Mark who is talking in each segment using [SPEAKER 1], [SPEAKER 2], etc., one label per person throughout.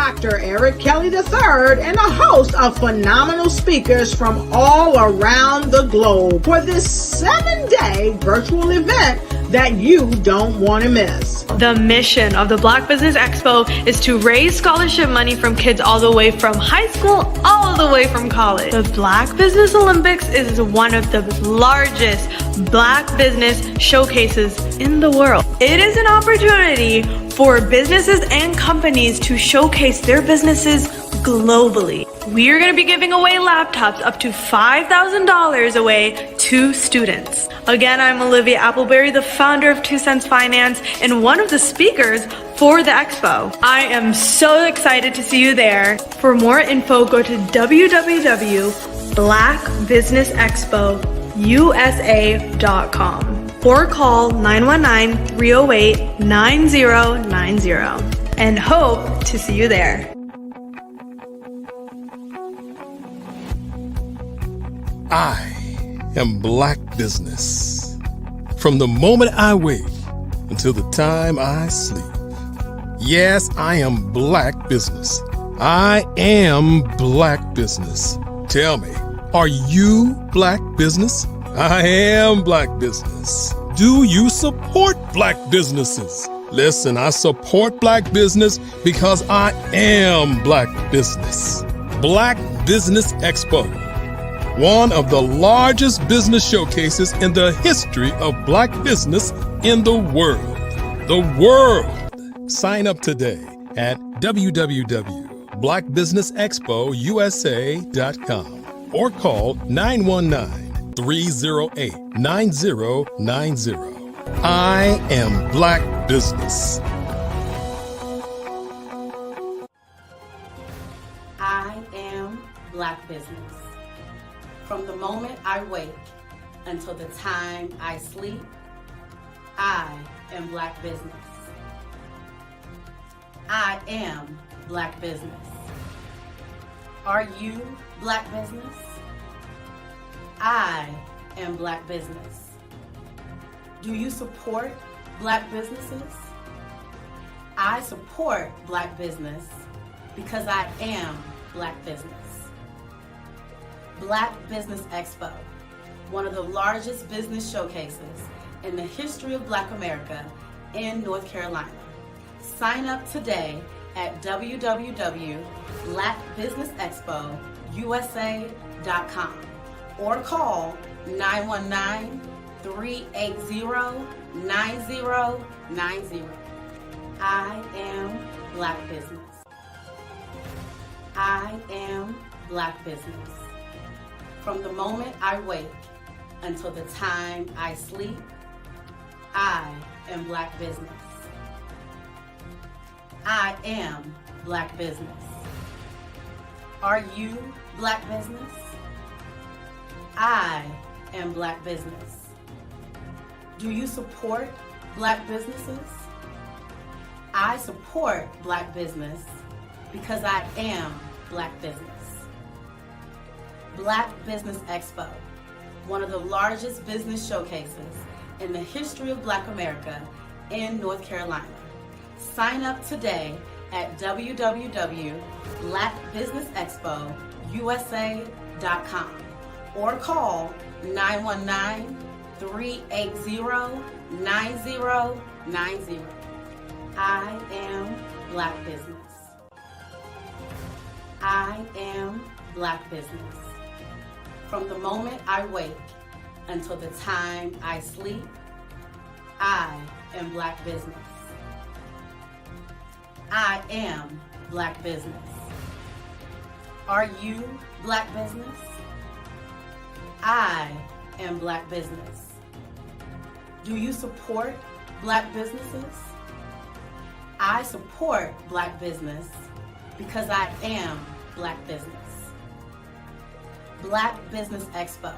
[SPEAKER 1] Dr. Eric Kelly III and a host of phenomenal speakers from all around the globe for this 7-day virtual event that you don't want to miss.
[SPEAKER 2] The mission of the Black Business Expo is to raise scholarship money from kids all the way from high school all the way from college. The Black Business Olympics is one of the largest Black business showcases in the world. It is an opportunity for businesses and companies to showcase their businesses globally. We are going to be giving away laptops up to $5,000 away to students. Again, I'm Olivia Appleberry, the founder of 2 Cents Finance and one of the speakers for the expo. I am so excited to see you there. For more info, go to www.blackbusinessexpousa.com or call 919-308-9090 and hope to see you there.
[SPEAKER 3] I am Black Business. From the moment I wake until the time I sleep. Yes, I am Black Business. I am Black Business. Tell me, are you Black Business? I am Black Business. Do you support Black businesses? Listen, I support Black business because I am Black Business. Black Business Expo, one of the largest business showcases in the history of Black business in the world. The world! Sign up today at www.blackbusinessexpousa.com or call 919-308-9090. I am Black Business.
[SPEAKER 4] I am Black Business. From the moment I wake until the time I sleep, I am Black Business. I am Black Business. Are you Black Business? I am Black Business. Do you support Black businesses? I support Black business because I am Black Business. Black Business Expo, one of the largest business showcases in the history of Black America in North Carolina. Sign up today at www.blackbusinessexpousa.com or call 919-380-9090. I am Black Business. I am Black Business. From the moment I wake until the time I sleep, I am Black Business. I am Black Business. Are you Black Business? I am Black Business. Do you support Black businesses? I support Black business because I am Black Business. Black Business Expo, one of the largest business showcases in the history of Black America in North Carolina. Sign up today at www.blackbusinessexpousa.com or call 919-380-9090. I am Black Business. I am Black Business. From the moment I wake until the time I sleep, I am Black Business. I am Black Business. Are you Black Business? I am Black Business. Do you support Black businesses? I support Black business because I am Black Business. Black Business Expo,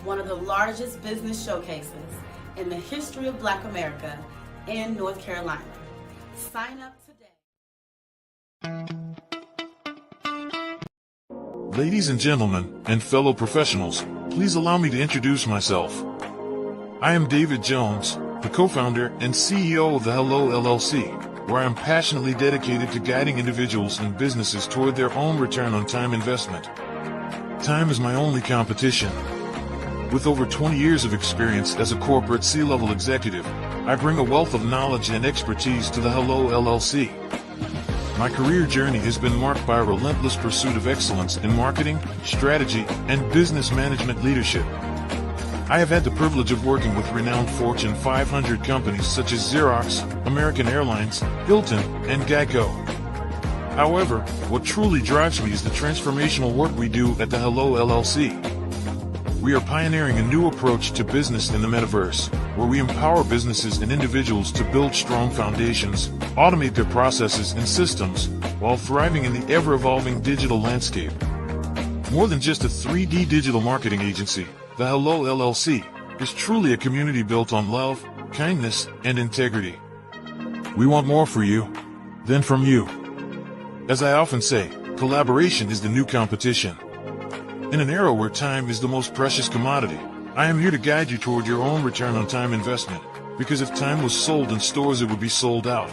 [SPEAKER 4] one of the largest business showcases in the history of Black America in North Carolina. Sign up today.
[SPEAKER 5] Ladies and gentlemen, and fellow professionals, please allow me to introduce myself. I am David Jones, the co-founder and CEO of the Hello LLC. where I am passionately dedicated to guiding individuals and businesses toward their own return on time investment. Time is my only competition. With over 20 years of experience as a corporate C-level executive, I bring a wealth of knowledge and expertise to the Hello LLC. My career journey has been marked by a relentless pursuit of excellence in marketing, strategy, and business management leadership. I have had the privilege of working with renowned Fortune 500 companies such as Xerox, American Airlines, Hilton, and Geico. However, what truly drives me is the transformational work we do at the Hello LLC. We are pioneering a new approach to business in the metaverse, where we empower businesses and individuals to build strong foundations, automate their processes and systems, while thriving in the ever-evolving digital landscape. More than just a 3D digital marketing agency, the Hello LLC is truly a community built on love, kindness, and integrity. We want more for you than from you. As I often say, collaboration is the new competition. In an era where time is the most precious commodity, I am here to guide you toward your own return on time investment, because if time was sold in stores, it would be sold out.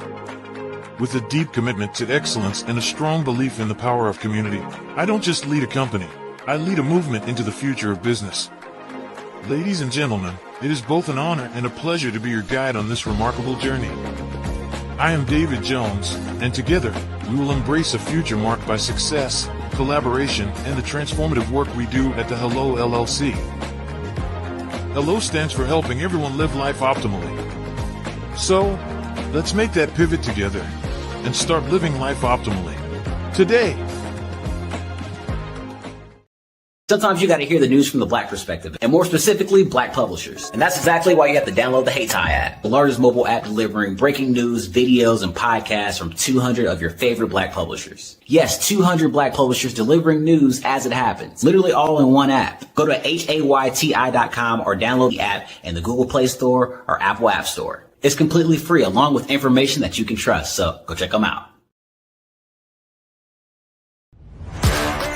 [SPEAKER 5] With a deep commitment to excellence and a strong belief in the power of community, I don't just lead a company, I lead a movement into the future of business. Ladies and gentlemen, it is both an honor and a pleasure to be your guide on this remarkable journey. I am David Jones, and together, we will embrace a future marked by success, collaboration, and the transformative work we do at the Hello LLC. Hello stands for helping everyone live life optimally. So, let's make that pivot together and start living life optimally today.
[SPEAKER 6] Sometimes you got to hear the news from the Black perspective, and more specifically, Black publishers. And that's exactly why you have to download the Hey Tie app, the largest mobile app delivering breaking news, videos, and podcasts from 200 of your favorite Black publishers. Yes, 200 Black publishers delivering news as it happens, literally all in one app. Go to HAYTI.com or download the app in the Google Play Store or Apple App Store. It's completely free, along with information that you can trust, so go check them out.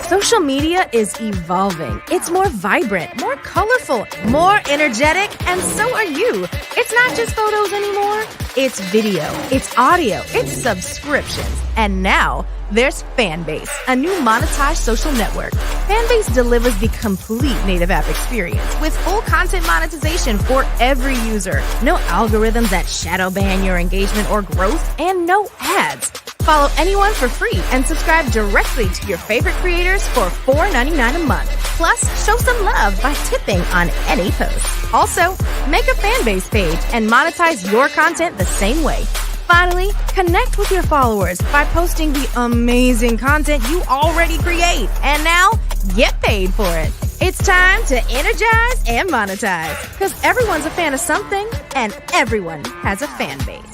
[SPEAKER 7] Social media is evolving. It's more vibrant, more colorful, more energetic, and so are you. It's not just photos anymore. It's video, it's audio, it's subscriptions. And now there's Fanbase, a new monetized social network. Fanbase delivers the complete native app experience with full content monetization for every user. No algorithms that shadow ban your engagement or growth, and no ads. Follow anyone for free and subscribe directly to your favorite creators for $4.99 a month. Plus, show some love by tipping on any post. Also, make a Fanbase page and monetize your content the same way. Finally, connect with your followers by posting the amazing content you already create. And now, get paid for it. It's time to energize and monetize, because everyone's a fan of something and everyone has a fan base.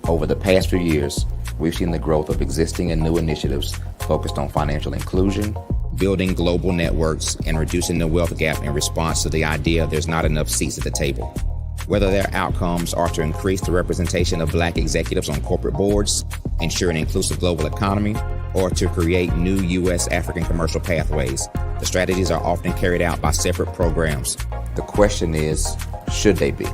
[SPEAKER 8] Over the past few years, we've seen the growth of existing and new initiatives focused on financial inclusion, building global networks, and reducing the wealth gap in response to the idea there's not enough seats at the table. Whether their outcomes are to increase the representation of Black executives on corporate boards, ensure an inclusive global economy, or to create new U.S. African commercial pathways, the strategies are often carried out by separate programs. The question is, should they be?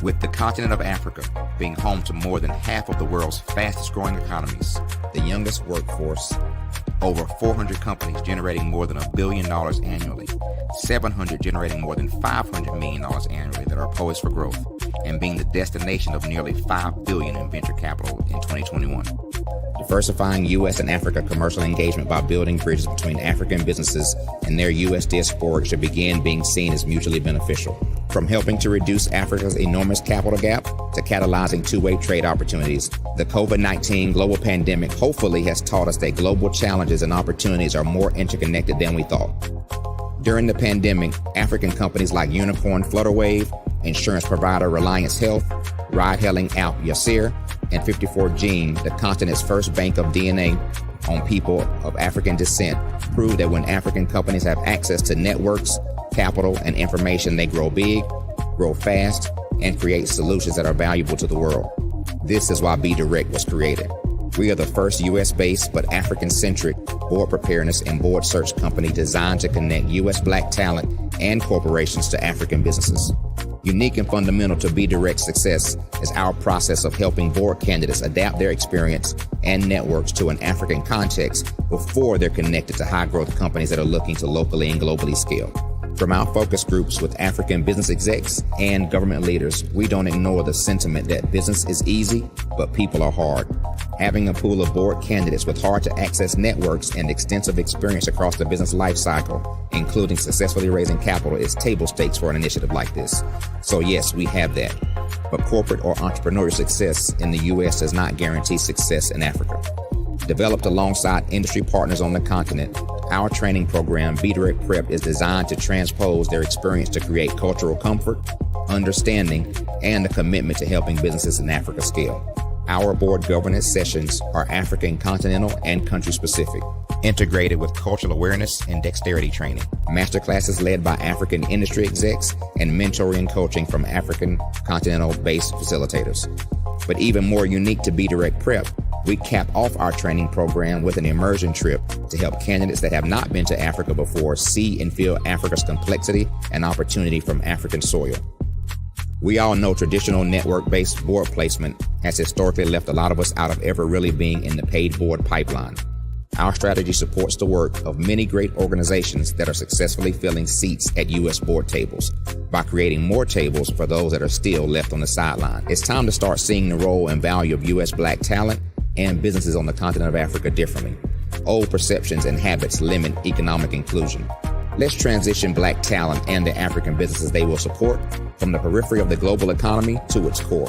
[SPEAKER 8] With the continent of Africa being home to more than half of the world's fastest growing economies, the youngest workforce, over 400 companies generating more than $1 billion annually, 700 generating more than $500 million annually that are poised for growth, and being the destination of nearly $5 billion in venture capital in 2021. Diversifying U.S. and Africa commercial engagement by building bridges between African businesses and their U.S. diaspora should begin being seen as mutually beneficial. From helping to reduce Africa's enormous capital gap to catalyzing two-way trade opportunities, the COVID-19 global pandemic hopefully has taught us that global challenges and opportunities are more interconnected than we thought. During the pandemic, African companies like Unicorn Flutterwave, insurance provider Reliance Health, ride-hailing app Yasir, and 54Gene, the continent's first bank of DNA on people of African descent, proved that when African companies have access to networks, capital, and information, they grow big, grow fast, and create solutions that are valuable to the world. This is why Be Direct was created. We are the first U.S.-based but African-centric board preparedness and board search company designed to connect U.S. Black talent and corporations to African businesses. Unique and fundamental to Be Direct's success is our process of helping board candidates adapt their experience and networks to an African context before they're connected to high-growth companies that are looking to locally and globally scale. From our focus groups with African business execs and government leaders, we don't ignore the sentiment that business is easy, but people are hard. Having a pool of board candidates with hard-to-access networks and extensive experience across the business lifecycle, including successfully raising capital, is table stakes for an initiative like this. So yes, we have that. But corporate or entrepreneurial success in the U.S. does not guarantee success in Africa. Developed alongside industry partners on the continent, our training program, Be Direct Prep, is designed to transpose their experience to create cultural comfort, understanding, and a commitment to helping businesses in Africa scale. Our board governance sessions are African continental and country specific, integrated with cultural awareness and dexterity training, masterclasses led by African industry execs, and mentoring and coaching from African continental-based facilitators. But even more unique to Be Direct Prep, we cap off our training program with an immersion trip to help candidates that have not been to Africa before see and feel Africa's complexity and opportunity from African soil. We all know traditional network-based board placement has historically left a lot of us out of ever really being in the paid board pipeline. Our strategy supports the work of many great organizations that are successfully filling seats at U.S. board tables by creating more tables for those that are still left on the sideline. It's time to start seeing the role and value of U.S. Black talent and businesses on the continent of Africa differently. Old perceptions and habits limit economic inclusion. Let's transition Black talent and the African businesses they will support from the periphery of the global economy to its core.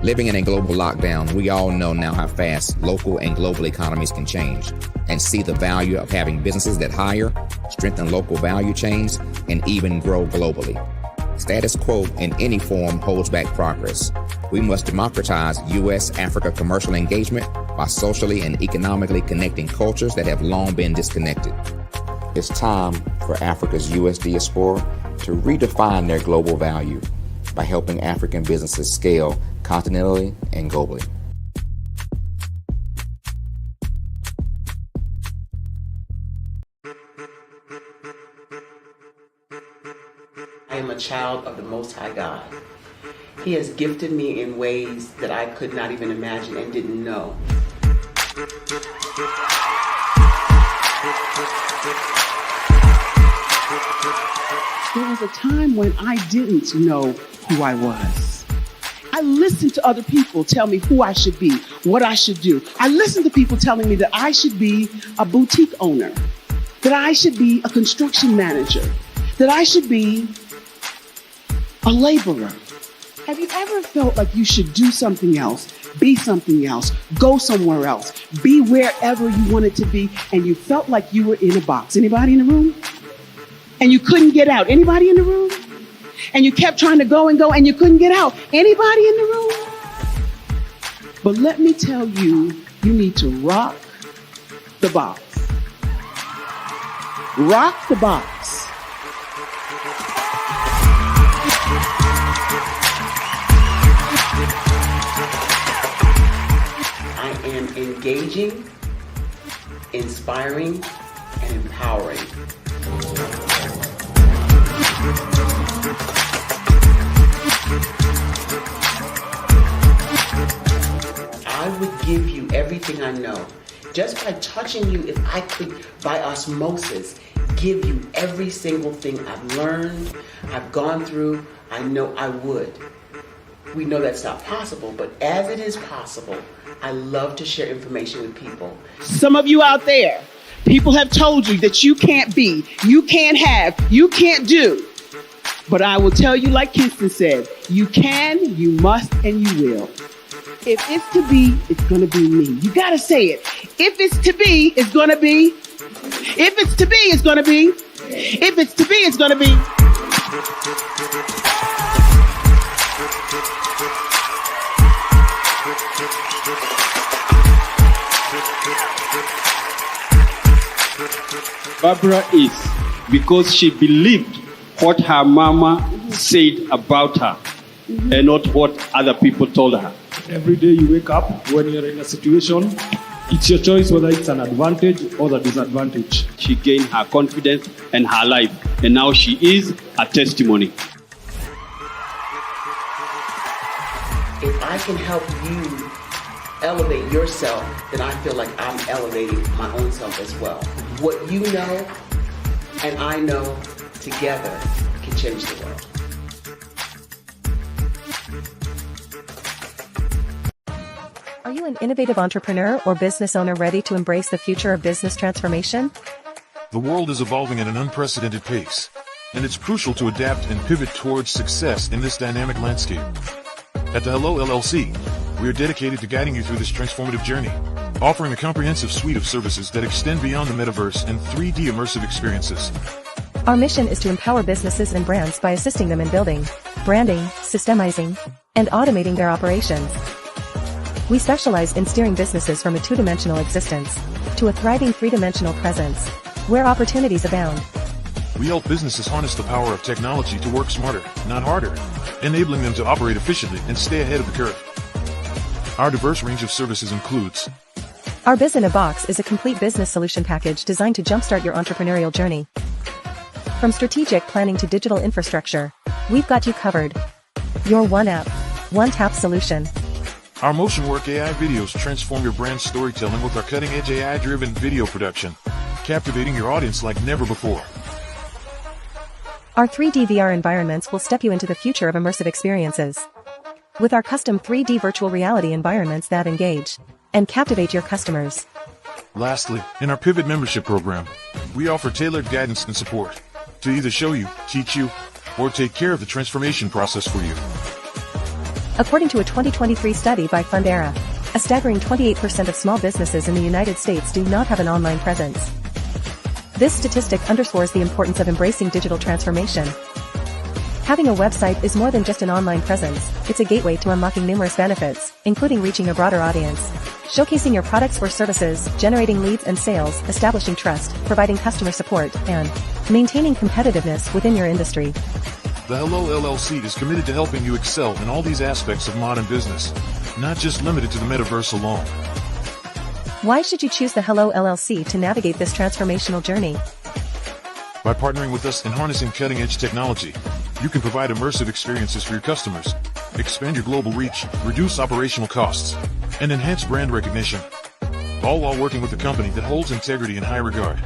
[SPEAKER 8] Living in a global lockdown, we all know now how fast local and global economies can change, and see the value of having businesses that hire, strengthen local value chains, and even grow globally. Status quo in any form holds back progress. We must democratize U.S.-Africa commercial engagement by socially and economically connecting cultures that have long been disconnected. It's time for Africa's U.S. diaspora to redefine their global value by helping African businesses scale continentally and globally.
[SPEAKER 9] I am a child of the Most High God. He has gifted me in ways that I could not even imagine and didn't know.
[SPEAKER 10] There was a time when I didn't know who I was. I listened to other people tell me who I should be, what I should do. I listened to people telling me that I should be a boutique owner, that I should be a construction manager, that I should be a laborer. Have you ever felt like you should do something else, be something else, go somewhere else, be wherever you wanted to be, and you felt like you were in a box? Anybody in the room? And you couldn't get out. Anybody in the room? And you kept trying to go and you couldn't get out. Anybody in the room? But let me tell you, you need to rock the box. Rock the box.
[SPEAKER 9] I am engaging, inspiring, and empowering. I would give you everything I know. Just by touching you, if I could, by osmosis, give you every single thing I've learned, I've gone through, I know I would. We know that's not possible, but as it is possible, I love to share information with people.
[SPEAKER 10] Some of you out there, people have told you that you can't be, you can't have, you can't do. But I will tell you, like Kinston said, you can, you must, and you will. If it's to be, it's going to be me. You got to say it. If it's to be, it's going to be. If it's to be, it's going to be. If it's to be, it's going to be.
[SPEAKER 11] Barbara is because she believed what her mama said about her and not what other people told her.
[SPEAKER 12] Every day you wake up, when you're in a situation, it's your choice whether it's an advantage or the disadvantage.
[SPEAKER 11] She gained her confidence and her life, and now she is a testimony.
[SPEAKER 9] I can help you elevate yourself, then I feel like I'm elevating my own self as well. What you know and I know together can change the world.
[SPEAKER 7] Are you an innovative entrepreneur or business owner ready to embrace the future of business transformation?
[SPEAKER 5] The world is evolving at an unprecedented pace, and it's crucial to adapt and pivot towards success in this dynamic landscape. At the Hello LLC, we are dedicated to guiding you through this transformative journey, offering a comprehensive suite of services that extend beyond the metaverse and 3D immersive experiences.
[SPEAKER 7] Our mission is to empower businesses and brands by assisting them in building, branding, systemizing, and automating their operations. We specialize in steering businesses from a two-dimensional existence to a thriving three-dimensional presence, where opportunities abound.
[SPEAKER 5] We help businesses harness the power of technology to work smarter, not harder, enabling them to operate efficiently and stay ahead of the curve. Our diverse range of services includes
[SPEAKER 7] Our Biz in a Box is a complete business solution package designed to jumpstart your entrepreneurial journey. From strategic planning to digital infrastructure, we've got you covered. Your one app, one tap solution.
[SPEAKER 5] Our Motion Work AI videos transform your brand storytelling with our cutting-edge AI-driven video production, captivating your audience like never before.
[SPEAKER 7] Our 3D VR environments will step you into the future of immersive experiences. With our custom 3D virtual reality environments that engage and captivate your customers.
[SPEAKER 5] Lastly, in our Pivot membership program, we offer tailored guidance and support to either show you, teach you, or take care of the transformation process for you.
[SPEAKER 7] According to a 2023 study by Fundera, a staggering 28% of small businesses in the United States do not have an online presence. This statistic underscores the importance of embracing digital transformation. Having a website is more than just an online presence, it's a gateway to unlocking numerous benefits, including reaching a broader audience, showcasing your products or services, generating leads and sales, establishing trust, providing customer support, and maintaining competitiveness within your industry.
[SPEAKER 5] The Hello LLC is committed to helping you excel in all these aspects of modern business, not just limited to the metaverse alone.
[SPEAKER 7] Why should you choose the Hello LLC to navigate this transformational journey?
[SPEAKER 5] By partnering with us and harnessing cutting-edge technology, you can provide immersive experiences for your customers, expand your global reach, reduce operational costs, and enhance brand recognition, all while working with a company that holds integrity in high regard.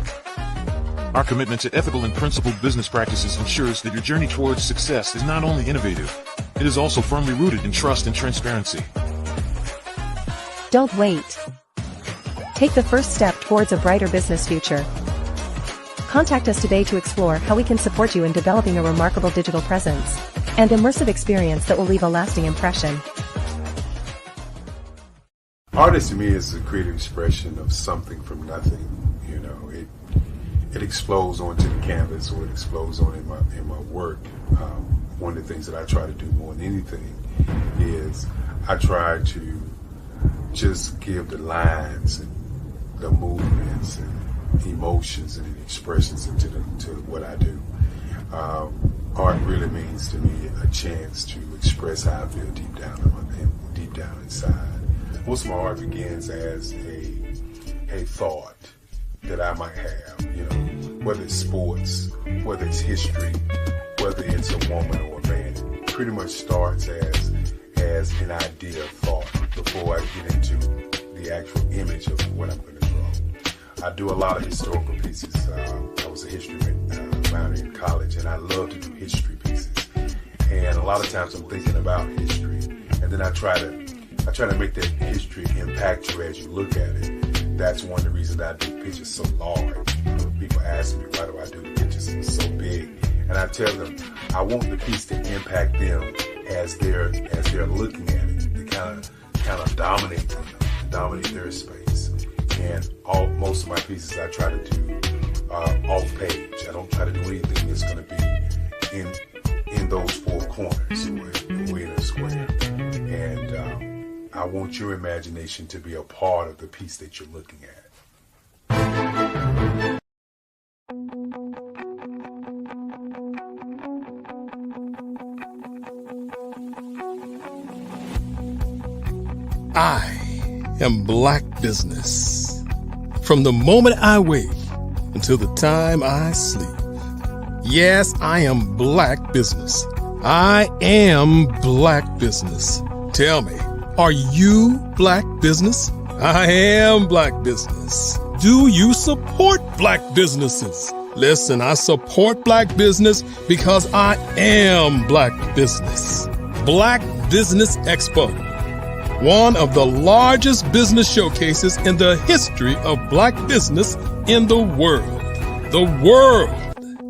[SPEAKER 5] Our commitment to ethical and principled business practices ensures that your journey towards success is not only innovative, it is also firmly rooted in trust and transparency.
[SPEAKER 7] Don't wait. Take the first step towards a brighter business future. Contact us today to explore how we can support you in developing a remarkable digital presence and immersive experience that will leave a lasting impression.
[SPEAKER 13] Artist to me is a creative expression of something from nothing. You know, it explodes onto the canvas, or it explodes on in my work. One of the things that I try to do more than anything is I try to just give the lines and the movements and emotions and expressions into what I do. Art really means to me a chance to express how I feel deep down inside. Most of my art begins as a thought that I might have, you know, whether it's sports, whether it's history, whether it's a woman or a man. It pretty much starts as an idea of thought before I get into the actual image of what I'm going to draw. I do a lot of historical pieces. I was a history minor in college, and I love to do history pieces. And a lot of times I'm thinking about history, and then I try to make that history impact you as you look at it. That's one of the reasons I do pictures so large. People ask me, why do I do the pictures so big? And I tell them, I want the piece to impact them as they're looking at it. To kind of dominate them, dominate their space. And most of my pieces I try to do off page. I don't try to do anything that's going to be in those four corners or in a square. And I want your imagination to be a part of the piece that you're looking at.
[SPEAKER 3] I am Black Business. From the moment I wake until the time I sleep. Yes, I am Black Business. I am Black Business. Tell me, Are you Black business? I am Black business. Do you support Black businesses? Listen, I support Black business because I am Black business. Black Business Expo, one of the largest business showcases in the history of Black business in the world. The world!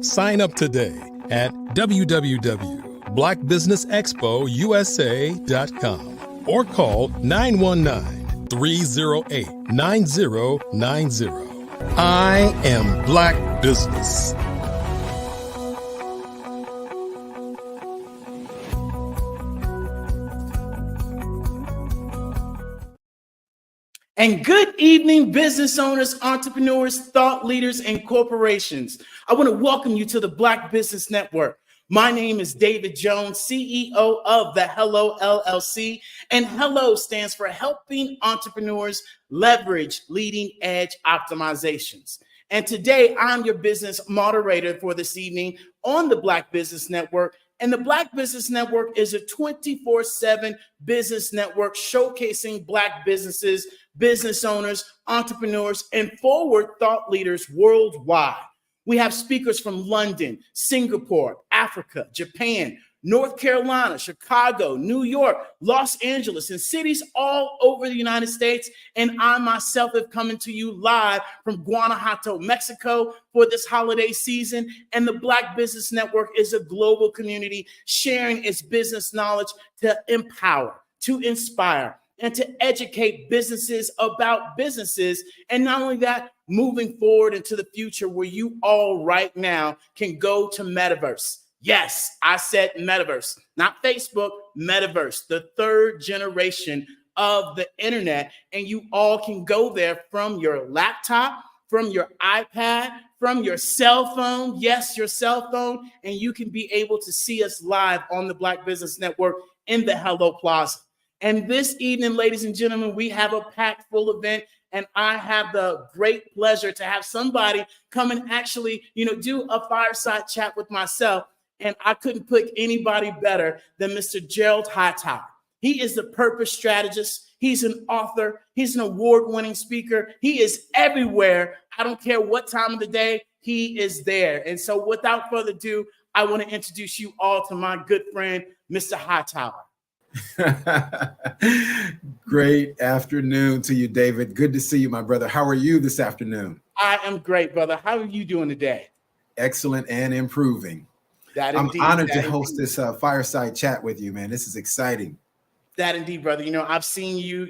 [SPEAKER 3] Sign up today at www.blackbusinessexpousa.com or call 919-308-9090. I am Black business.
[SPEAKER 14] And good evening, business owners, entrepreneurs, thought leaders, and corporations. I want to welcome you to the Black Business Network. My name is David Jones, CEO of the Hello LLC, and Hello stands for Helping Entrepreneurs Leverage Leading Edge Optimizations. And today, I'm your business moderator for this evening on the Black Business Network. And the Black Business Network is a 24/7 business network showcasing Black businesses, business owners, entrepreneurs, and forward thought leaders worldwide. We have speakers from London, Singapore, Africa, Japan, North Carolina, Chicago, New York, Los Angeles, and cities all over the United States. And I myself have come to you live from Guanajuato, Mexico for this holiday season. And the Black Business Network is a global community sharing its business knowledge to empower, to inspire, and to educate businesses about businesses. And not only that, moving forward into the future where you all right now can go to Metaverse. Yes, I said Metaverse, not Facebook, Metaverse, the third generation of the internet. And you all can go there from your laptop, from your iPad, from your cell phone. Yes, your cell phone. And you can be able to see us live on the Black Business Network in the Hello Plaza. And this evening, ladies and gentlemen, we have a packed full event. And I have the great pleasure to have somebody come and actually, do a fireside chat with myself. And I couldn't pick anybody better than Mr. Gerald Hightower. He is the purpose strategist. He's an author. He's an award-winning speaker. He is everywhere. I don't care what time of the day, he is there. And so without further ado, I want to introduce you all to my good friend, Mr. Hightower.
[SPEAKER 15] Great afternoon to you, David. Good to see you, my brother. How are you this afternoon?
[SPEAKER 14] I am great, brother. How are you doing today?
[SPEAKER 15] Excellent and improving. I'm honored to host this fireside chat with you, man. This is exciting.
[SPEAKER 14] That indeed, brother. I've seen you,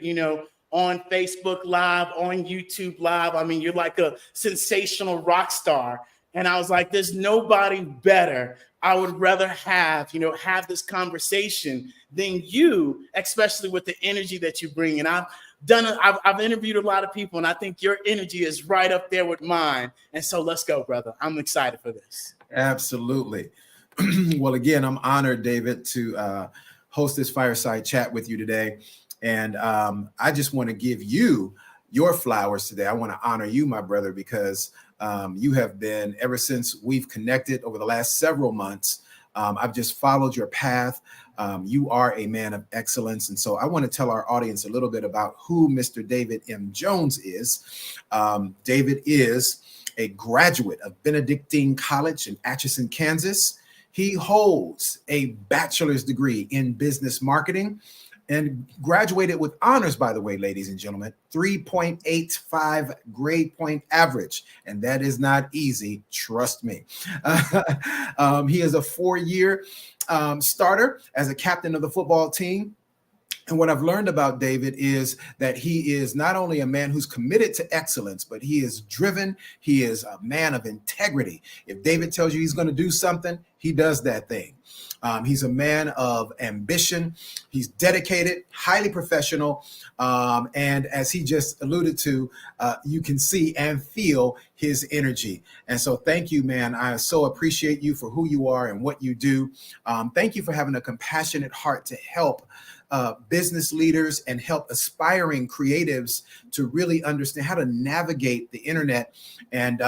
[SPEAKER 14] on Facebook Live, on YouTube Live. I mean, you're like a sensational rock star. And I was like, there's nobody better I would rather have this conversation than you, especially with the energy that you bring. And I've interviewed a lot of people, and I think your energy is right up there with mine. And so let's go, brother. I'm excited for this.
[SPEAKER 15] Absolutely. Well, again, I'm honored, David, to host this fireside chat with you today. And I just want to give you your flowers today. I want to honor you, my brother, because you have been, ever since we've connected over the last several months, I've just followed your path. You are a man of excellence. And so I want to tell our audience a little bit about who Mr. David M. Jones is. David is a graduate of Benedictine College in Atchison, Kansas. He holds a bachelor's degree in business marketing and graduated with honors, by the way, ladies and gentlemen, 3.85 grade point average. And that is not easy, trust me. He is a 4-year starter as a captain of the football team. And what I've learned about David is that he is not only a man who's committed to excellence, but he is driven. He is a man of integrity. If David tells you he's going to do something, he does that thing. He's a man of ambition. He's dedicated, highly professional. And as he just alluded to, you can see and feel his energy. And so thank you, man. I so appreciate you for who you are and what you do. Thank you for having a compassionate heart to help business leaders and help aspiring creatives to really understand how to navigate the internet and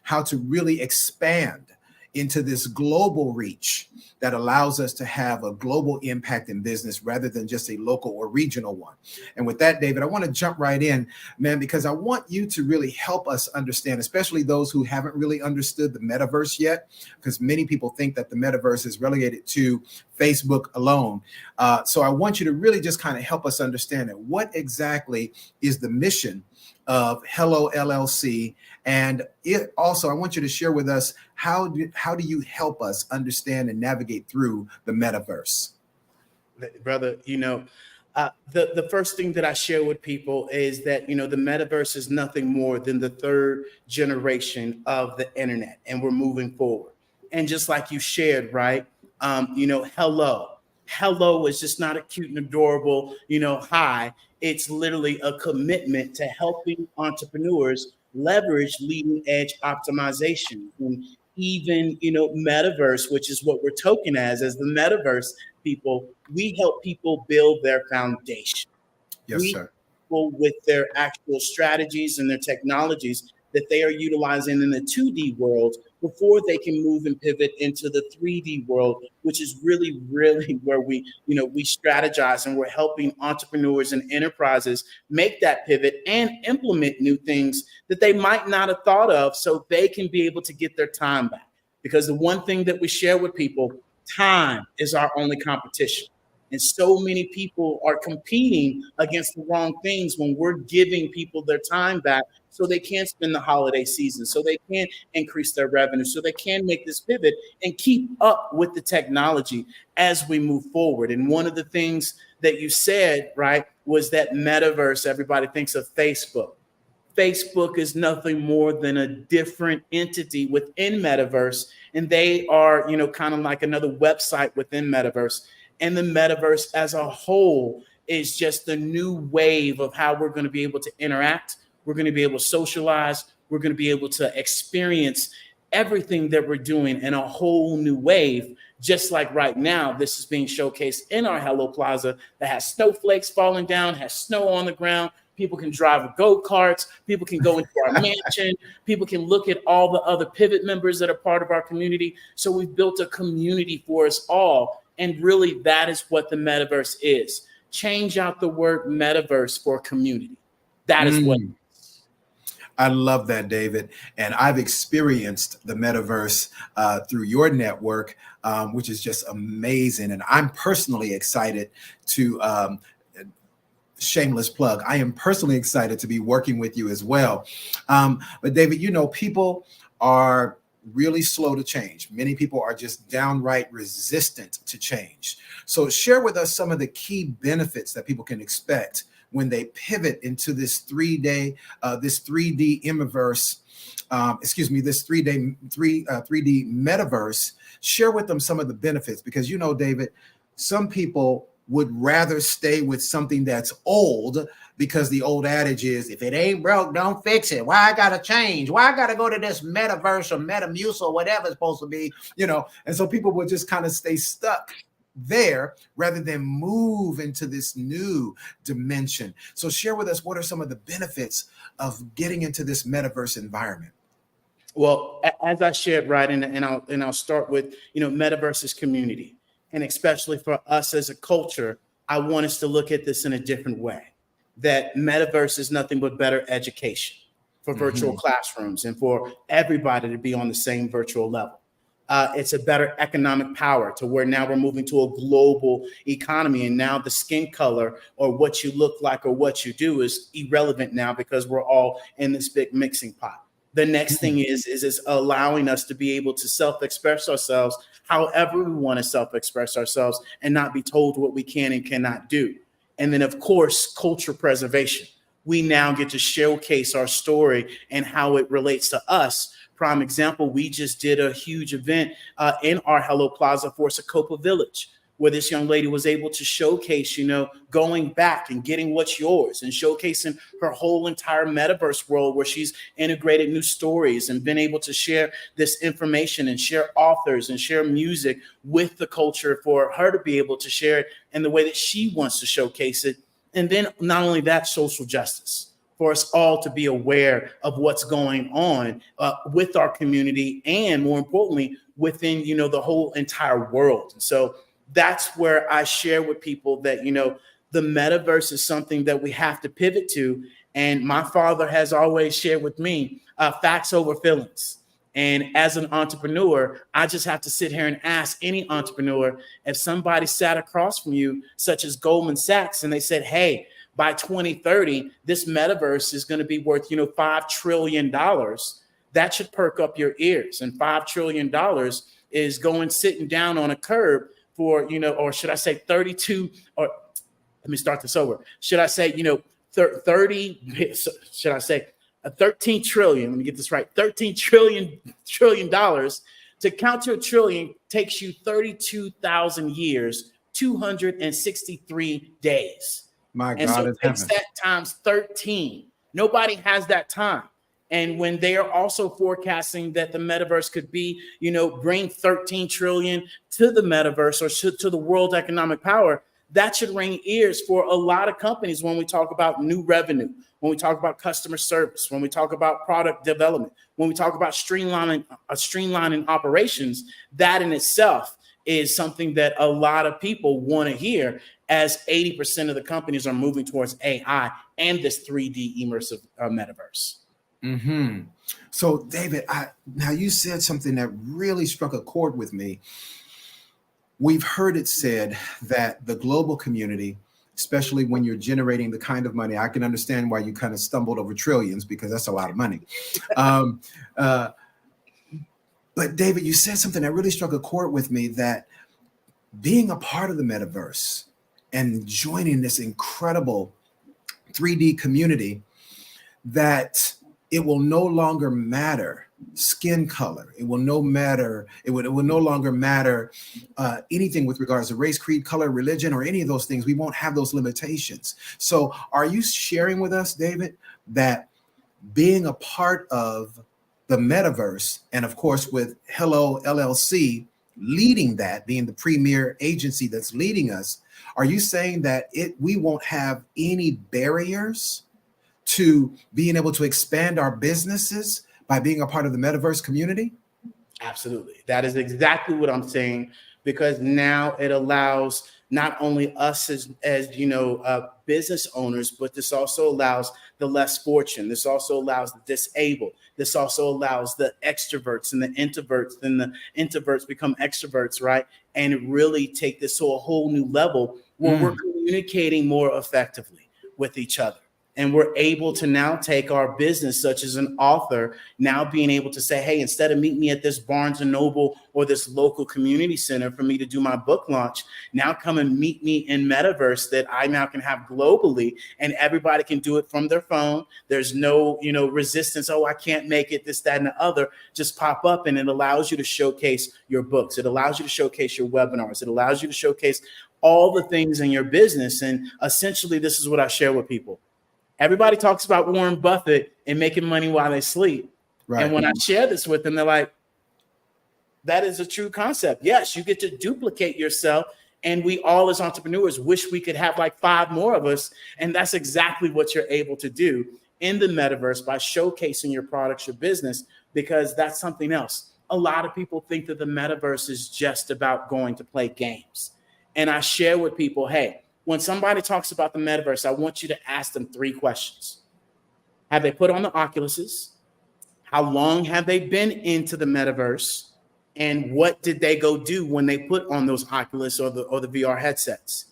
[SPEAKER 15] how to really expand into this global reach that allows us to have a global impact in business rather than just a local or regional one. And with that, David, I want to jump right in, man, because I want you to really help us understand, especially those who haven't really understood the metaverse yet, because many people think that the metaverse is relegated to Facebook alone. So I want you to really just kind of help us understand that what exactly is the mission of Hello LLC. And it also, I want you to share with us, how do you help us understand and navigate through the metaverse?
[SPEAKER 14] Brother, the first thing that I share with people is that, the metaverse is nothing more than the third generation of the internet, and we're moving forward. And just like you shared, right? Hello is just not a cute and adorable, hi. It's literally a commitment to helping entrepreneurs leverage leading edge optimization. And even, metaverse, which is what we're token as the metaverse people, we help people build their foundation.
[SPEAKER 15] Yes, sir.
[SPEAKER 14] People with their actual strategies and their technologies that they are utilizing in the 2D world before they can move and pivot into the 3D world, which is really, really where we strategize, and we're helping entrepreneurs and enterprises make that pivot and implement new things that they might not have thought of, so they can be able to get their time back. Because the one thing that we share with people, time is our only competition. And so many people are competing against the wrong things when we're giving people their time back so they can spend the holiday season, so they can increase their revenue, so they can make this pivot and keep up with the technology as we move forward. And one of the things that you said, right, was that metaverse, everybody thinks of Facebook. Facebook is nothing more than a different entity within metaverse, and they are, kind of like another website within metaverse. And the metaverse as a whole is just the new wave of how we're going to be able to interact. We're going to be able to socialize. We're going to be able to experience everything that we're doing in a whole new wave. Just like right now, this is being showcased in our Hello Plaza that has snowflakes falling down, has snow on the ground. People can drive go-karts. People can go into our mansion. People can look at all the other pivot members that are part of our community. So we've built a community for us all. And really, that is what the metaverse is. Change out the word metaverse for community. That is what it is.
[SPEAKER 15] I love that, David. And I've experienced the metaverse through your network, which is just amazing. And I'm personally excited to, shameless plug, I am personally excited to be working with you as well. But David, people are really slow to change. Many people are just downright resistant to change. So share with us some of the key benefits that people can expect when they pivot into this 3D metaverse. This 3D metaverse. Share with them some of the benefits, because David, some people would rather stay with something that's old, because the old adage is, if it ain't broke, don't fix it. Why I gotta change? Why I gotta go to this metaverse or Metamuse or whatever it's supposed to be, And so people would just kind of stay stuck there rather than move into this new dimension. So share with us, what are some of the benefits of getting into this metaverse environment?
[SPEAKER 14] Well, as I shared, right, and I'll start with, metaverse is community. And especially for us as a culture, I want us to look at this in a different way. That metaverse is nothing but better education for virtual classrooms and for everybody to be on the same virtual level. It's a better economic power to where now we're moving to a global economy. And now the skin color or what you look like or what you do is irrelevant now, because we're all in this big mixing pot. The next thing is allowing us to be able to self-express ourselves however we want to self-express ourselves and not be told what we can and cannot do. And then, of course, culture preservation. We now get to showcase our story and how it relates to us. Prime example, we just did a huge event in our Hello Plaza for Socopa Village, where this young lady was able to showcase, going back and getting what's yours and showcasing her whole entire metaverse world, where she's integrated new stories and been able to share this information and share authors and share music with the culture for her to be able to share it in the way that she wants to showcase it. And then not only that, social justice, for us all to be aware of what's going on with our community, and more importantly, within, the whole entire world. And so that's where I share with people that, the metaverse is something that we have to pivot to. And my father has always shared with me facts over feelings. And as an entrepreneur, I just have to sit here and ask any entrepreneur, if somebody sat across from you, such as Goldman Sachs, and they said, hey, by 2030, this metaverse is going to be worth, $5 trillion. That should perk up your ears. And $5 trillion is going sitting down on a curb for, or should I say 32, or let me start this over. Should I say, 30, should I say 13 trillion, let me get this right, $13 trillion to count to a trillion takes you 32,000 years, 263 days.
[SPEAKER 15] My God,
[SPEAKER 14] and so
[SPEAKER 15] it's
[SPEAKER 14] takes
[SPEAKER 15] heaven.
[SPEAKER 14] that times 13. Nobody has that time. And when they are also forecasting that the metaverse could be, bring 13 trillion to the metaverse or to the world economic power, that should ring ears for a lot of companies when we talk about new revenue, when we talk about customer service, when we talk about product development, when we talk about streamlining operations. That in itself is something that a lot of people want to hear, as 80% of the companies are moving towards AI and this 3D immersive metaverse.
[SPEAKER 15] Mm-hmm. So, David, now you said something that really struck a chord with me. We've heard it said that the global community, especially when you're generating the kind of money, I can understand why you kind of stumbled over trillions, because that's a lot of money. But David, you said something that really struck a chord with me, that being a part of the metaverse and joining this incredible 3D community, that it will no longer matter skin color. It will no longer matter anything with regards to race, creed, color, religion, or any of those things. We won't have those limitations. So are you sharing with us, David, that being a part of the metaverse, and of course with Hello LLC leading that, being the premier agency that's leading us, are you saying that we won't have any barriers to being able to expand our businesses by being a part of the metaverse community?
[SPEAKER 14] Absolutely. That is exactly what I'm saying, because now it allows not only us as business owners, but this also allows the less fortunate. This also allows the disabled. This also allows the extroverts and the introverts, then the introverts become extroverts, right? And really take this to a whole new level where we're communicating more effectively with each other. And we're able to now take our business, such as an author, now being able to say, hey, instead of meet me at this Barnes & Noble or this local community center for me to do my book launch, now come and meet me in metaverse that I now can have globally, and everybody can do it from their phone. There's no, resistance. Oh, I can't make it, this, that, and the other. Just pop up, and it allows you to showcase your books. It allows you to showcase your webinars. It allows you to showcase all the things in your business. And essentially, this is what I share with people. Everybody talks about Warren Buffett and making money while they sleep. Right. And when I share this with them, they're like, that is a true concept. Yes, you get to duplicate yourself. And we all as entrepreneurs wish we could have like 5 more of us. And that's exactly what you're able to do in the metaverse by showcasing your products, your business, because that's something else. A lot of people think that the metaverse is just about going to play games. And I share with people, hey, when somebody talks about the metaverse, I want you to ask them 3 questions. Have they put on the Oculuses? How long have they been into the metaverse? And what did they go do when they put on those Oculus or the VR headsets?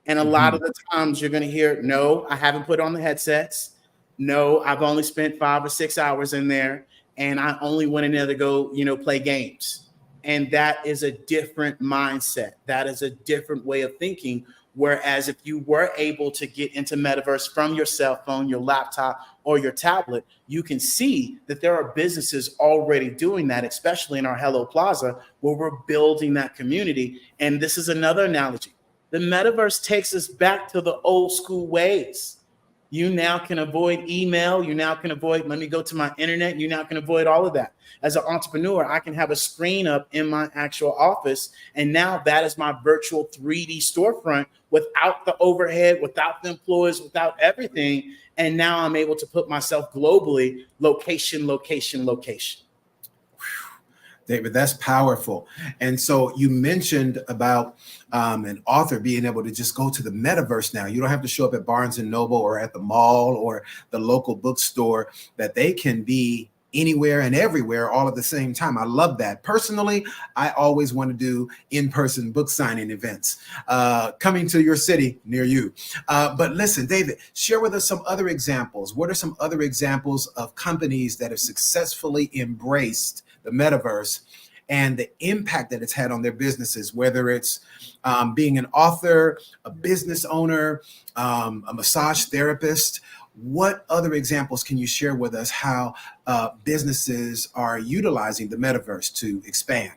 [SPEAKER 14] And a lot of the times you're going to hear, no, I haven't put on the headsets. No, I've only spent 5 or 6 hours in there. And I only went in there to go, play games. And that is a different mindset. That is a different way of thinking. Whereas if you were able to get into metaverse from your cell phone, your laptop, or your tablet, you can see that there are businesses already doing that, especially in our Hello Plaza, where we're building that community. And this is another analogy. The metaverse takes us back to the old school ways. You now can avoid email. You now can avoid, let me go to my internet. You now can avoid all of that. As an entrepreneur, I can have a screen up in my actual office. And now that is my virtual 3D storefront without the overhead, without the employees, without everything. And now I'm able to put myself globally, location, location, location.
[SPEAKER 15] David, that's powerful. And so you mentioned about an author being able to just go to the metaverse now. You don't have to show up at Barnes and Noble or at the mall or the local bookstore, that they can be anywhere and everywhere all at the same time. I love that. Personally, I always want to do in-person book signing events coming to your city near you. But listen, David, share with us some other examples. What are some other examples of companies that have successfully embraced the metaverse and the impact that it's had on their businesses, whether it's being an author, a business owner, a massage therapist? What other examples can you share with us how businesses are utilizing the metaverse to expand?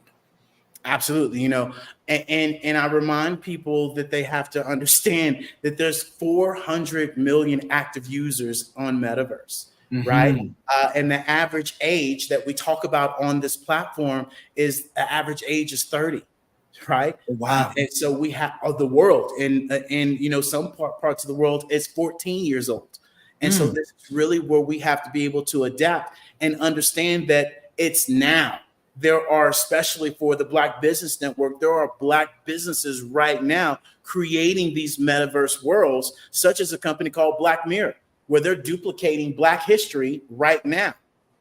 [SPEAKER 14] Absolutely. And I remind people that they have to understand that there's 400 million active users on metaverse. Right. And the average age that we talk about on this platform is the average age is 30. Right.
[SPEAKER 15] Wow.
[SPEAKER 14] And so we have the world and some parts of the world is 14 years old. And so this is really where we have to be able to adapt and understand that it's now. There are, especially for the Black Business Network, there are Black businesses right now creating these metaverse worlds, such as a company called Black Mirror, where they're duplicating Black history right now.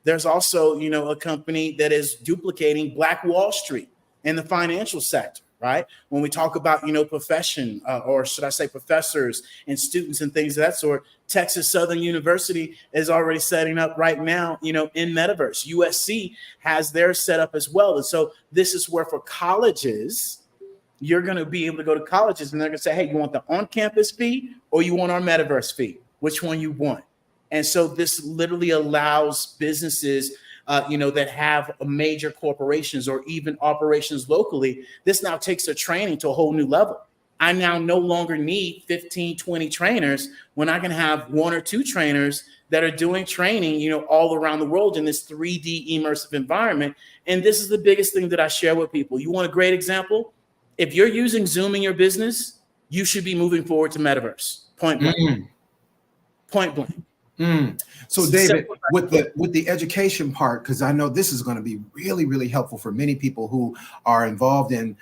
[SPEAKER 14] There's also, a company that is duplicating Black Wall Street in the financial sector. Right. When we talk about, profession or should I say professors and students and things of that sort, Texas Southern University is already setting up right now, in metaverse. USC has theirs set up as well. And so this is where for colleges, you're going to be able to go to colleges and they're going to say, hey, you want the on-campus fee or you want our metaverse fee? Which one you want? And so this literally allows businesses that have major corporations or even operations locally. This now takes their training to a whole new level. I now no longer need 15, 20 trainers when I can have one or two trainers that are doing training, all around the world in this 3D immersive environment. And this is the biggest thing that I share with people. You want a great example? If you're using Zoom in your business, you should be moving forward to metaverse. Point blank. Point blank.
[SPEAKER 15] So David, with the education part, because I know this is going to be really, really helpful for many people who are involved in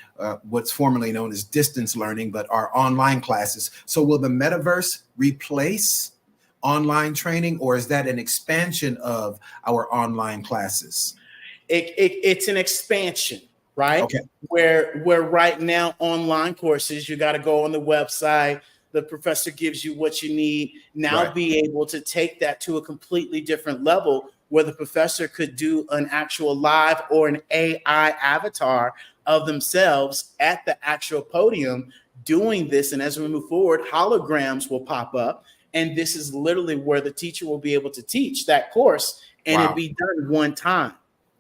[SPEAKER 15] what's formerly known as distance learning, but are online classes. So will the metaverse replace online training, or is that an expansion of our online classes?
[SPEAKER 14] It's an expansion, right?
[SPEAKER 15] Okay.
[SPEAKER 14] Where right now online courses, you got to go on the website. The professor gives you what you need. Now
[SPEAKER 15] Right.
[SPEAKER 14] be able to take that to a completely different level where the professor could do an actual live or an AI avatar of themselves at the actual podium doing this. And as we move forward, holograms will pop up. And this is literally where the teacher will be able to teach that course and it be done one time.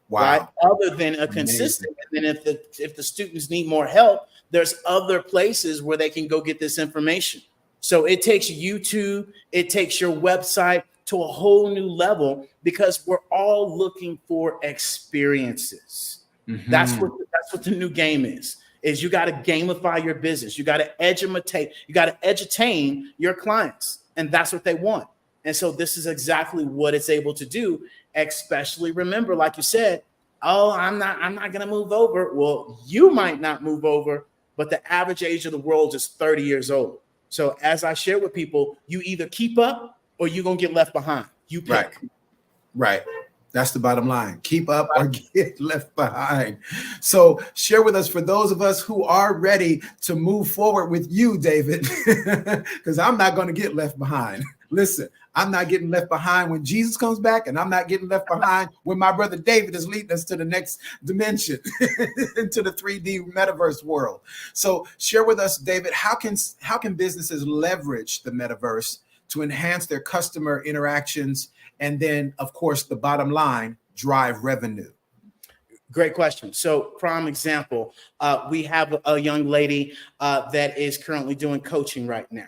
[SPEAKER 15] Wow.
[SPEAKER 14] Right? Other than a consistent. And then if the students need more help, there's other places where they can go get this information. So it takes YouTube, it takes your website to a whole new level because we're all looking for experiences. That's what the new game is you got to gamify your business. You got to edutain your clients. And that's what they want. And so this is exactly what it's able to do, especially remember, like you said, oh, I'm not going to move over. Well, you might not move over, but the average age of the world is 30 years old. So as I share with people, you either keep up or you're going to get left behind. You pick.
[SPEAKER 15] Right. That's the bottom line. Keep up or get left behind. So share with us, for those of us who are ready to move forward with you, David, because I'm not going to get left behind. Listen, I'm not getting left behind when Jesus comes back, and I'm not getting left behind when my brother David is leading us to the next dimension, into the 3D metaverse world. So share with us, David, how can businesses leverage the metaverse to enhance their customer interactions, and then, of course, the bottom line, drive revenue?
[SPEAKER 14] Great question. So prime example, we have a young lady that is currently doing coaching right now.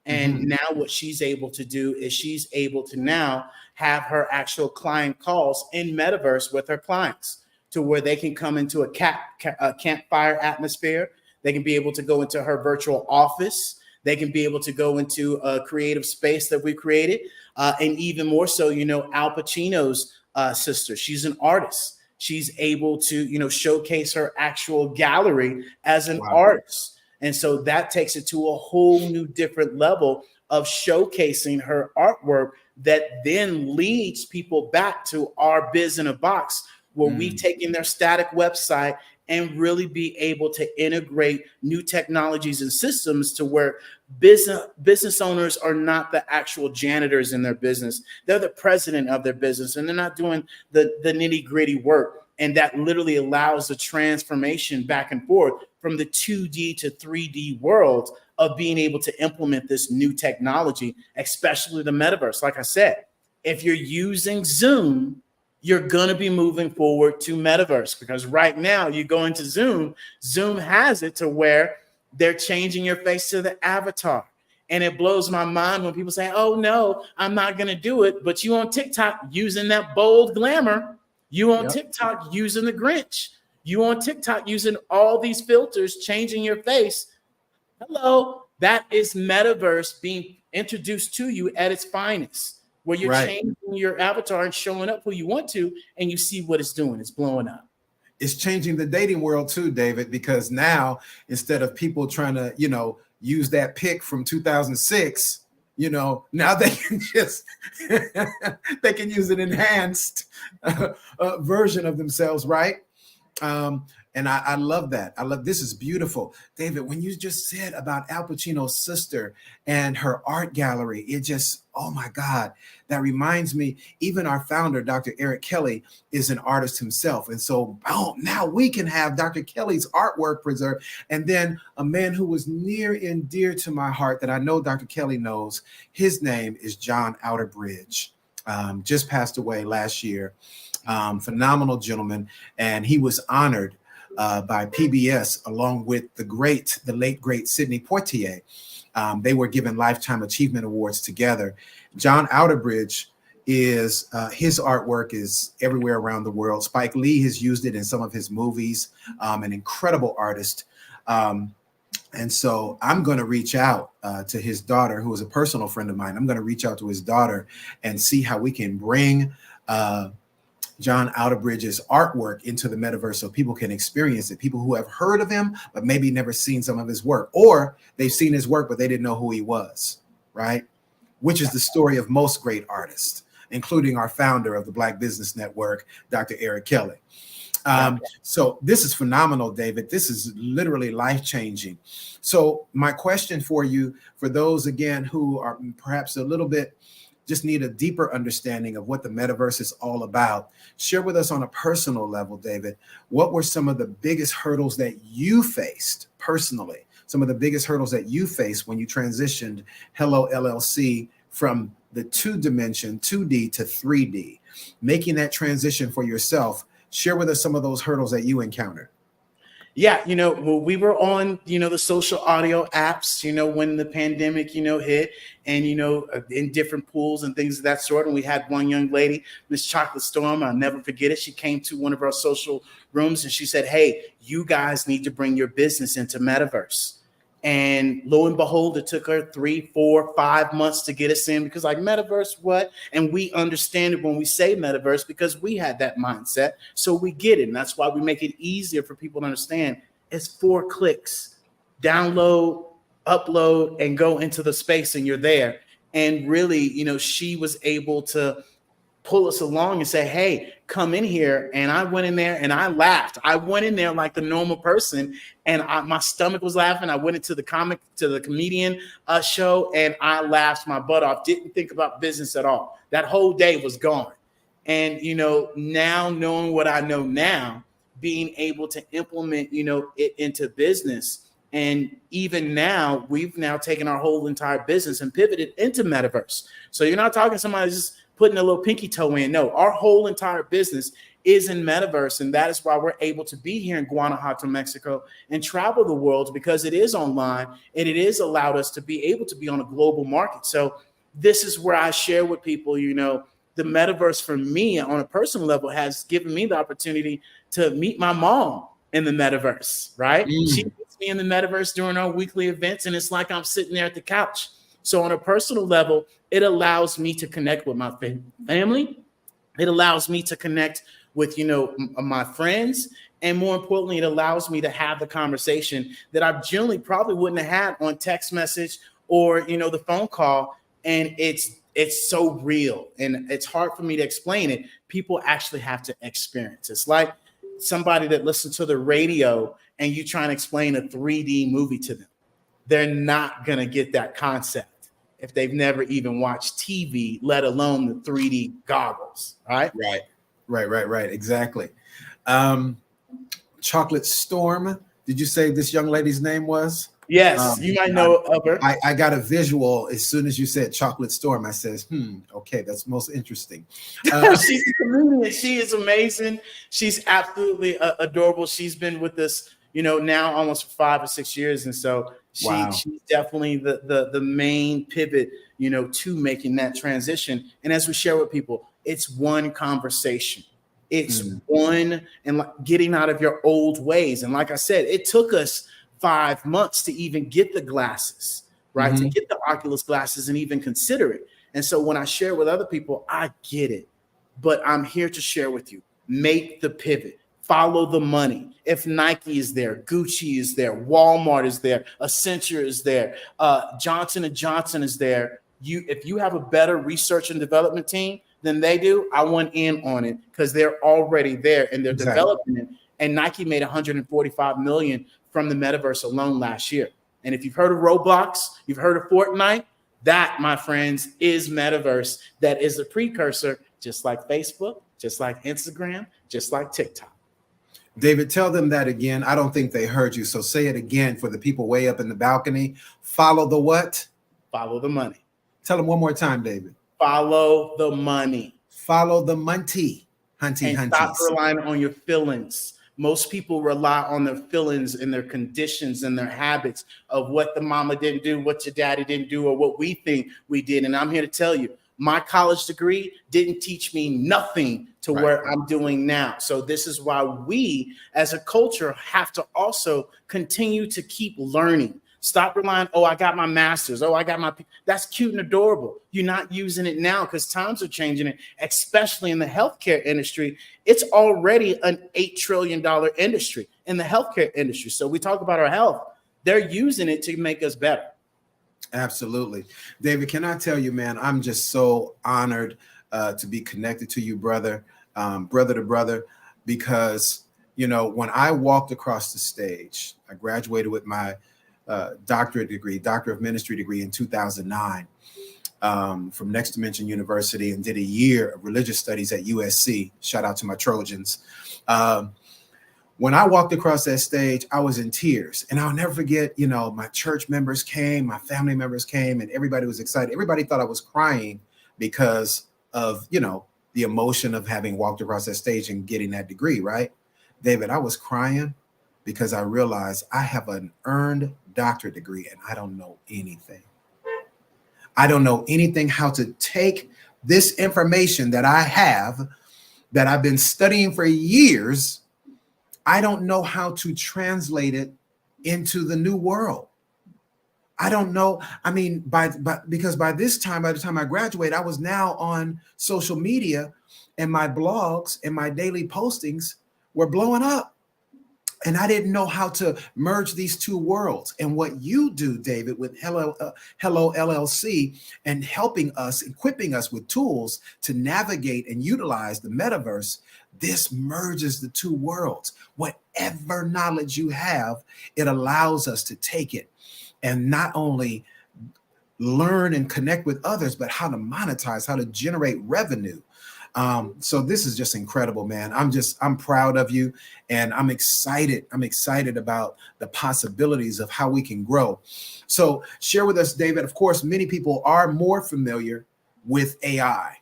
[SPEAKER 14] And now what she's able to do is she's able to now have her actual client calls in metaverse with her clients to where they can come into a campfire atmosphere. They can be able to go into her virtual office. They can be able to go into a creative space that we created. And even more so, Al Pacino's sister, she's an artist. She's able to, showcase her actual gallery as an artist. And so that takes it to a whole new different level of showcasing her artwork that then leads people back to our Biz in a Box, where we've taken their static website and really be able to integrate new technologies and systems to where business owners are not the actual janitors in their business. They're the president of their business, and they're not doing the nitty-gritty work. And that literally allows the transformation back and forth from the 2D to 3D world of being able to implement this new technology, especially the metaverse. Like I said, if you're using Zoom, you're going to be moving forward to metaverse, because right now you go into Zoom has it to where they're changing your face to the avatar. And it blows my mind when people say, oh no, I'm not going to do it. But you on TikTok using that bold glamour, you on TikTok using the Grinch, you on TikTok using all these filters, changing your face. Hello, that is metaverse being introduced to you at its finest, where you're changing your avatar and showing up who you want to, and you see what it's doing. It's blowing up.
[SPEAKER 15] It's changing the dating world too, David, because now instead of people trying to, use that pic from 2006, now they can just they can use an enhanced version of themselves, right? And I love that. This is beautiful. David, when you just said about Al Pacino's sister and her art gallery, it just, oh my God, that reminds me, even our founder, Dr. Eric Kelly, is an artist himself. And so now we can have Dr. Kelly's artwork preserved. And then a man who was near and dear to my heart that I know Dr. Kelly knows, his name is John Outerbridge. Just passed away last year. Phenomenal gentleman. And he was honored by PBS along with the late great Sidney Poitier. They were given Lifetime Achievement Awards together. John Outerbridge is his artwork is everywhere around the world. Spike Lee has used it in some of his movies. An incredible artist. And so I'm going to reach out to his daughter, who is a personal friend of mine. I'm going to reach out to his daughter and see how we can bring John Outerbridge's artwork into the metaverse so people can experience it. People who have heard of him, but maybe never seen some of his work, or they've seen his work, but they didn't know who he was, right? Which is the story of most great artists, including our founder of the Black Business Network, Dr. Eric Kelly. So this is phenomenal, David. This is literally life-changing. So my question for you, for those, again, who are perhaps a little bit just need a deeper understanding of what the metaverse is all about, share with us on a personal level, David, what were some of the biggest hurdles that you faced personally, some of the biggest hurdles that you faced when you transitioned Hello LLC from the 2D to 3D, making that transition for yourself? Share with us some of those hurdles that you encountered.
[SPEAKER 14] Yeah, we were on, the social audio apps, when the pandemic, hit, and, in different pools and things of that sort. And we had one young lady, Miss Chocolate Storm, I'll never forget it. She came to one of our social rooms and she said, hey, you guys need to bring your business into metaverse. And lo and behold, it took her 3, 4, 5 months to get us in, because like, metaverse, what? And we understand it when we say metaverse because we had that mindset. So we get it. And that's why we make it easier for people to understand. It's 4 clicks, download, upload, and go into the space and you're there. And really, she was able to pull us along and say, hey, come in here. And I went in there and I laughed. I went in there like the normal person, and my stomach was laughing. I went into the comedian show, and I laughed my butt off. Didn't think about business at all. That whole day was gone. And, now knowing what I know now, being able to implement, it into business. And even now, we've now taken our whole entire business and pivoted into metaverse. So you're not talking to somebody just putting a little pinky toe in. No, our whole entire business is in metaverse. And that is why we're able to be here in Guanajuato, Mexico, and travel the world, because it is online and it is allowed us to be able to be on a global market. So this is where I share with people, the metaverse for me on a personal level has given me the opportunity to meet my mom in the metaverse, right? She meets me in the metaverse during our weekly events, and it's like I'm sitting there at the couch. So on a personal level, it allows me to connect with my family. It allows me to connect with, my friends. And more importantly, it allows me to have the conversation that I generally probably wouldn't have had on text message or, the phone call. And it's so real, and it's hard for me to explain it. People actually have to experience. It's like somebody that listens to the radio and you try and explain a 3D movie to them. They're not going to get that concept if they've never even watched TV, let alone the 3D goggles. Right.
[SPEAKER 15] Exactly. Chocolate Storm. Did you say this young lady's name was?
[SPEAKER 14] Yes, you might know of her.
[SPEAKER 15] I got a visual as soon as you said Chocolate Storm. I says, okay, that's most interesting.
[SPEAKER 14] She's a comedian. She is amazing. She's absolutely adorable. She's been with us, now almost for 5 or 6 years. And so she's definitely the main pivot, to making that transition. And as we share with people, it's one conversation. It's one, and getting out of your old ways. And like I said, it took us 5 months to even get the glasses, right? To get the Oculus glasses and even consider it. And so when I share with other people, I get it, but I'm here to share with you. Make the pivot, follow the money. If Nike is there, Gucci is there, Walmart is there, Accenture is there, Johnson & Johnson is there. If you have a better research and development team than they do, I want in on it because they're already there and they're developing it. And Nike made $145 million from the metaverse alone last year. And if you've heard of Roblox, you've heard of Fortnite, that, my friends, is metaverse. That is a precursor, just like Facebook, just like Instagram, just like TikTok.
[SPEAKER 15] David, tell them that again. I don't think they heard you. So say it again for the people way up in the balcony. Follow the what?
[SPEAKER 14] Follow the money.
[SPEAKER 15] Tell them one more time, David.
[SPEAKER 14] Follow the money.
[SPEAKER 15] Follow the money. Hunty.
[SPEAKER 14] Stop relying on your feelings. Most people rely on their feelings and their conditions and their habits of what the mama didn't do, what your daddy didn't do, or what we think we did. And I'm here to tell you, my college degree didn't teach me nothing to where I'm doing now. So this is why we as a culture have to also continue to keep learning. Stop relying, I got my master's. I got my, that's cute and adorable. You're not using it now because times are changing it, especially in the healthcare industry. It's already an $8 trillion industry in the healthcare industry. So we talk about our health. They're using it to make us better.
[SPEAKER 15] Absolutely. David, can I tell you, man, I'm just so honored to be connected to you, brother to brother, because, when I walked across the stage, I graduated with my doctorate degree, Doctor of Ministry degree in 2009 from Next Dimension University, and did a year of religious studies at USC. Shout out to my Trojans. When I walked across that stage, I was in tears, and I'll never forget, my church members came, my family members came, and everybody was excited. Everybody thought I was crying because of, the emotion of having walked across that stage and getting that degree, right? David, I was crying because I realized I have an earned doctorate degree and I don't know anything. I don't know anything how to take this information that I have, that I've been studying for years. I don't know how to translate it into the new world. I don't know. I mean, because by the time I graduated, I was now on social media, and my blogs and my daily postings were blowing up. And I didn't know how to merge these two worlds. And what you do, David, with Hello LLC, and helping us, equipping us with tools to navigate and utilize the metaverse, this merges the two worlds. Whatever knowledge you have, it allows us to take it and not only learn and connect with others, but how to monetize, how to generate revenue. So this is just incredible, man. I'm proud of you, and I'm excited. I'm excited about the possibilities of how we can grow. So share with us, David. Of course, many people are more familiar with AI.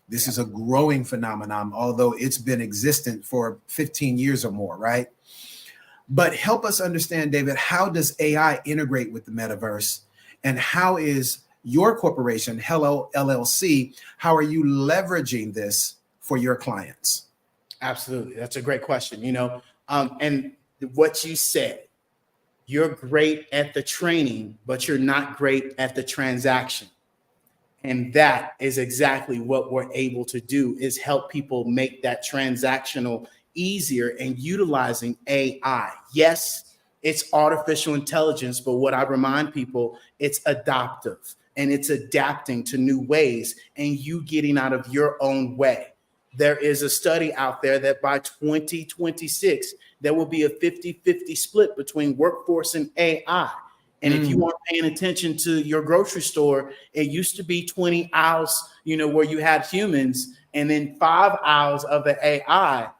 [SPEAKER 15] This is a growing phenomenon, although it's been existent for 15 years or more, right? But help us understand, David, how does AI integrate with the metaverse, and how is your corporation, Hello LLC, how are you leveraging this for your clients?
[SPEAKER 14] Absolutely. That's a great question. And what you said, you're great at the training, but you're not great at the transaction. And that is exactly what we're able to do, is help people make that transactional easier and utilizing AI. Yes, it's artificial intelligence, but what I remind people, it's adaptive and it's adapting to new ways and you getting out of your own way. There is a study out there that by 2026, there will be a 50-50 split between workforce and AI. And if you aren't paying attention to your grocery store, it used to be 20 aisles, where you had humans, and then 5 aisles of the AI.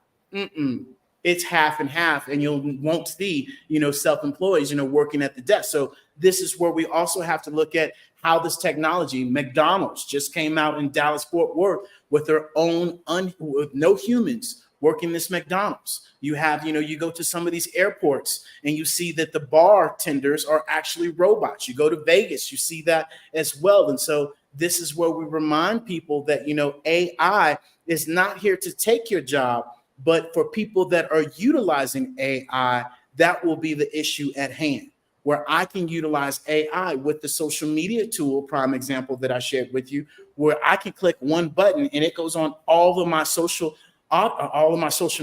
[SPEAKER 14] It's half and half, and you won't see, self-employed, working at the desk. So this is where we also have to look at how this technology. McDonald's just came out in Dallas, Fort Worth with their own, with no humans working this McDonald's. You have, you go to some of these airports and you see that the bartenders are actually robots. You go to Vegas, you see that as well. And so this is where we remind people that, AI is not here to take your job, but for people that are utilizing AI, that will be the issue at hand, where I can utilize AI with the social media tool, prime example that I shared with you, where I can click one button and it goes on all of my social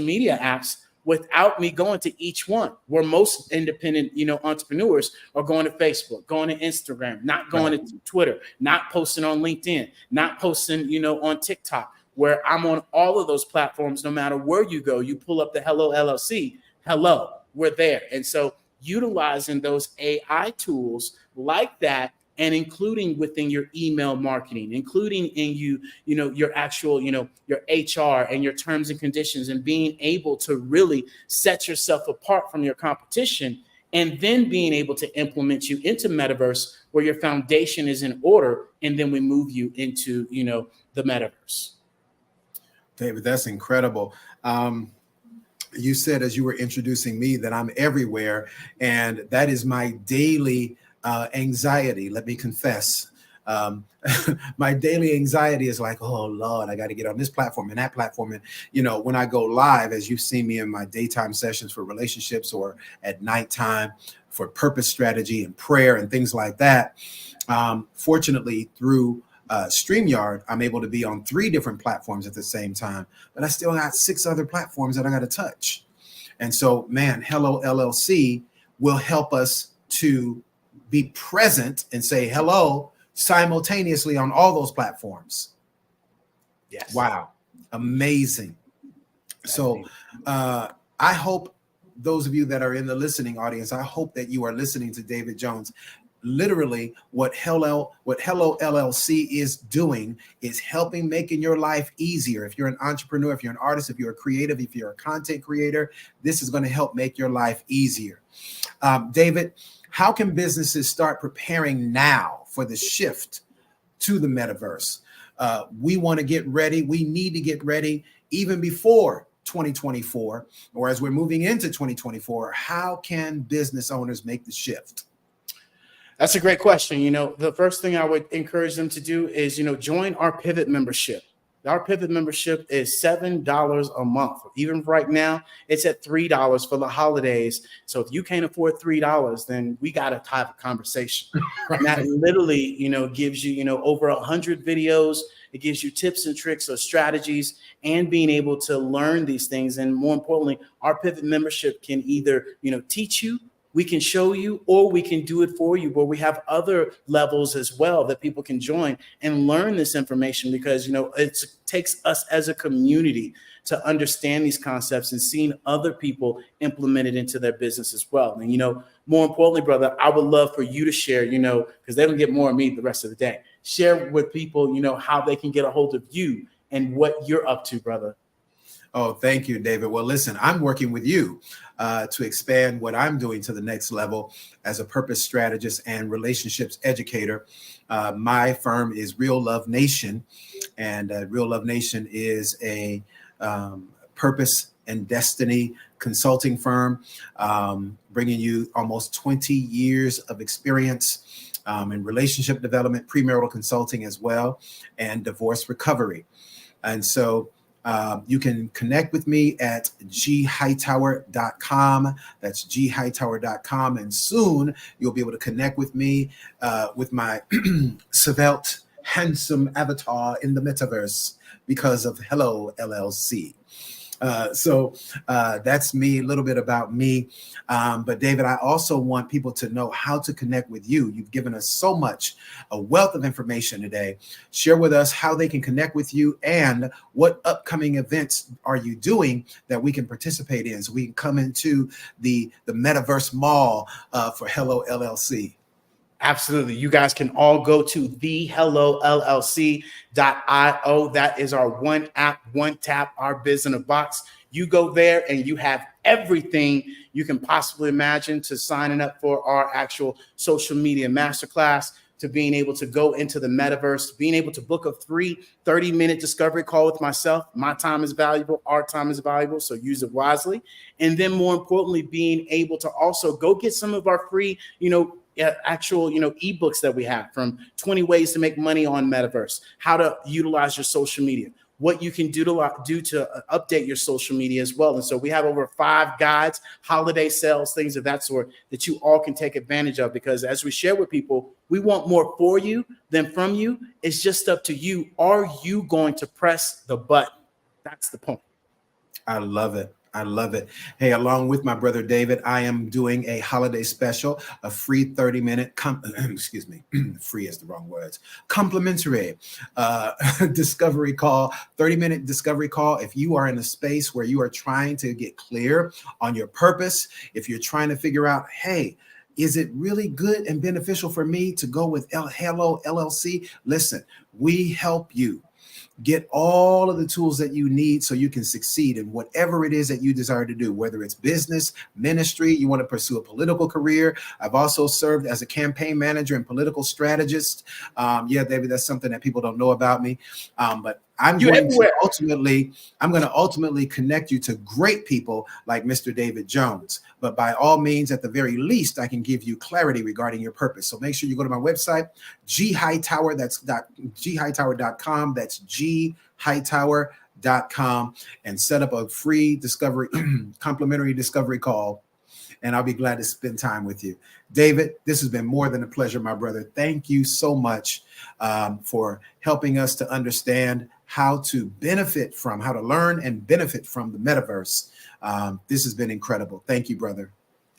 [SPEAKER 14] media apps without me going to each one, where most independent, entrepreneurs are going to Facebook, going to Instagram, not going to Twitter, not posting on LinkedIn, not posting, on TikTok, where I'm on all of those platforms. No matter where you go, you pull up the Hello LLC, hello, we're there. And so utilizing those AI tools like that, and including within your email marketing, including in your actual, your HR and your terms and conditions, and being able to really set yourself apart from your competition, and then being able to implement you into metaverse where your foundation is in order, and then we move you into, the metaverse.
[SPEAKER 15] David, that's incredible. You said as you were introducing me that I'm everywhere, and that is my daily anxiety. Let me confess. My daily anxiety is like, oh Lord, I got to get on this platform and that platform. And, when I go live, as you've seen me in my daytime sessions for relationships, or at nighttime for purpose strategy and prayer and things like that. Fortunately, through StreamYard, I'm able to be on 3 different platforms at the same time, but I still got 6 other platforms that I got to touch. And so, man, Hello LLC will help us to be present and say hello simultaneously on all those platforms.
[SPEAKER 14] Yes.
[SPEAKER 15] Wow. Amazing. So I hope those of you that are in the listening audience, I hope that you are listening to David Jones. Literally, what Hello LLC is doing is helping making your life easier. If you're an entrepreneur, if you're an artist, if you're a creative, if you're a content creator, this is going to help make your life easier. David, how can businesses start preparing now for the shift to the metaverse? We want to get ready. We need to get ready even before 2024, or as we're moving into 2024. How can business owners make the shift?
[SPEAKER 14] That's a great question. The first thing I would encourage them to do is, join our Pivot membership. Our Pivot membership is $7 a month. Even right now, it's at $3 for the holidays. So if you can't afford $3, then we got to have a conversation. And that literally, gives you, over 100 videos. It gives you tips and tricks or strategies, and being able to learn these things. And more importantly, our Pivot membership can either, teach you, we can show you, or we can do it for you, where we have other levels as well that people can join and learn this information, because, it takes us as a community to understand these concepts and seeing other people implement it into their business as well. And, more importantly, brother, I would love for you to share, because they don't get more of me the rest of the day. Share with people, how they can get a hold of you and what you're up to, brother.
[SPEAKER 15] Oh, thank you, David. Well, listen, I'm working with you to expand what I'm doing to the next level as a purpose strategist and relationships educator. My firm is Real Love Nation, and Real Love Nation is a purpose and destiny consulting firm, bringing you almost 20 years of experience in relationship development, premarital consulting as well, and divorce recovery. And so you can connect with me at ghightower.com. That's ghightower.com. And soon you'll be able to connect with me with my svelte handsome avatar in the metaverse because of Hello LLC. So that's me, a little bit about me. But David, I also want people to know how to connect with you. You've given us so much, a wealth of information today. Share with us how they can connect with you and what upcoming events are you doing that we can participate in so we can come into the Metaverse Mall for Hello LLC.
[SPEAKER 14] Absolutely. You guys can all go to thehellollc.io. That is our one app, one tap, our biz in a box. You go there and you have everything you can possibly imagine, to signing up for our actual social media masterclass, to being able to go into the metaverse, being able to book a free 30-minute discovery call with myself. My time is valuable. Our time is valuable. So use it wisely. And then more importantly, being able to also go get some of our free, actual, ebooks that we have, from 20 ways to make money on metaverse, how to utilize your social media, what you can do to update your social media as well. And so we have over 5 guides, holiday sales, things of that sort that you all can take advantage of, because as we share with people, we want more for you than from you. It's just up to you. Are you going to press the button? That's the point.
[SPEAKER 15] I love it. I love it. Hey, along with my brother David, I am doing a holiday special, a free 30-minute, free is the wrong words, complimentary discovery call, 30-minute discovery call. If you are in a space where you are trying to get clear on your purpose, if you're trying to figure out, hey, is it really good and beneficial for me to go with Hello LLC? Listen, we help you get all of the tools that you need so you can succeed in whatever it is that you desire to do, whether it's business, ministry, you want to pursue a political career. I've also served as a campaign manager and political strategist. Yeah, David, that's something that people don't know about me. But I'm going to ultimately connect you to great people like Mr. David Jones. But by all means, at the very least, I can give you clarity regarding your purpose. So make sure you go to my website, ghightower, that's ghightower.com. That's ghightower.com, and set up a free discovery, complimentary discovery call. And I'll be glad to spend time with you. David, this has been more than a pleasure, my brother. Thank you so much for helping us to understand how to learn and benefit from the metaverse. This has been incredible. Thank you, brother.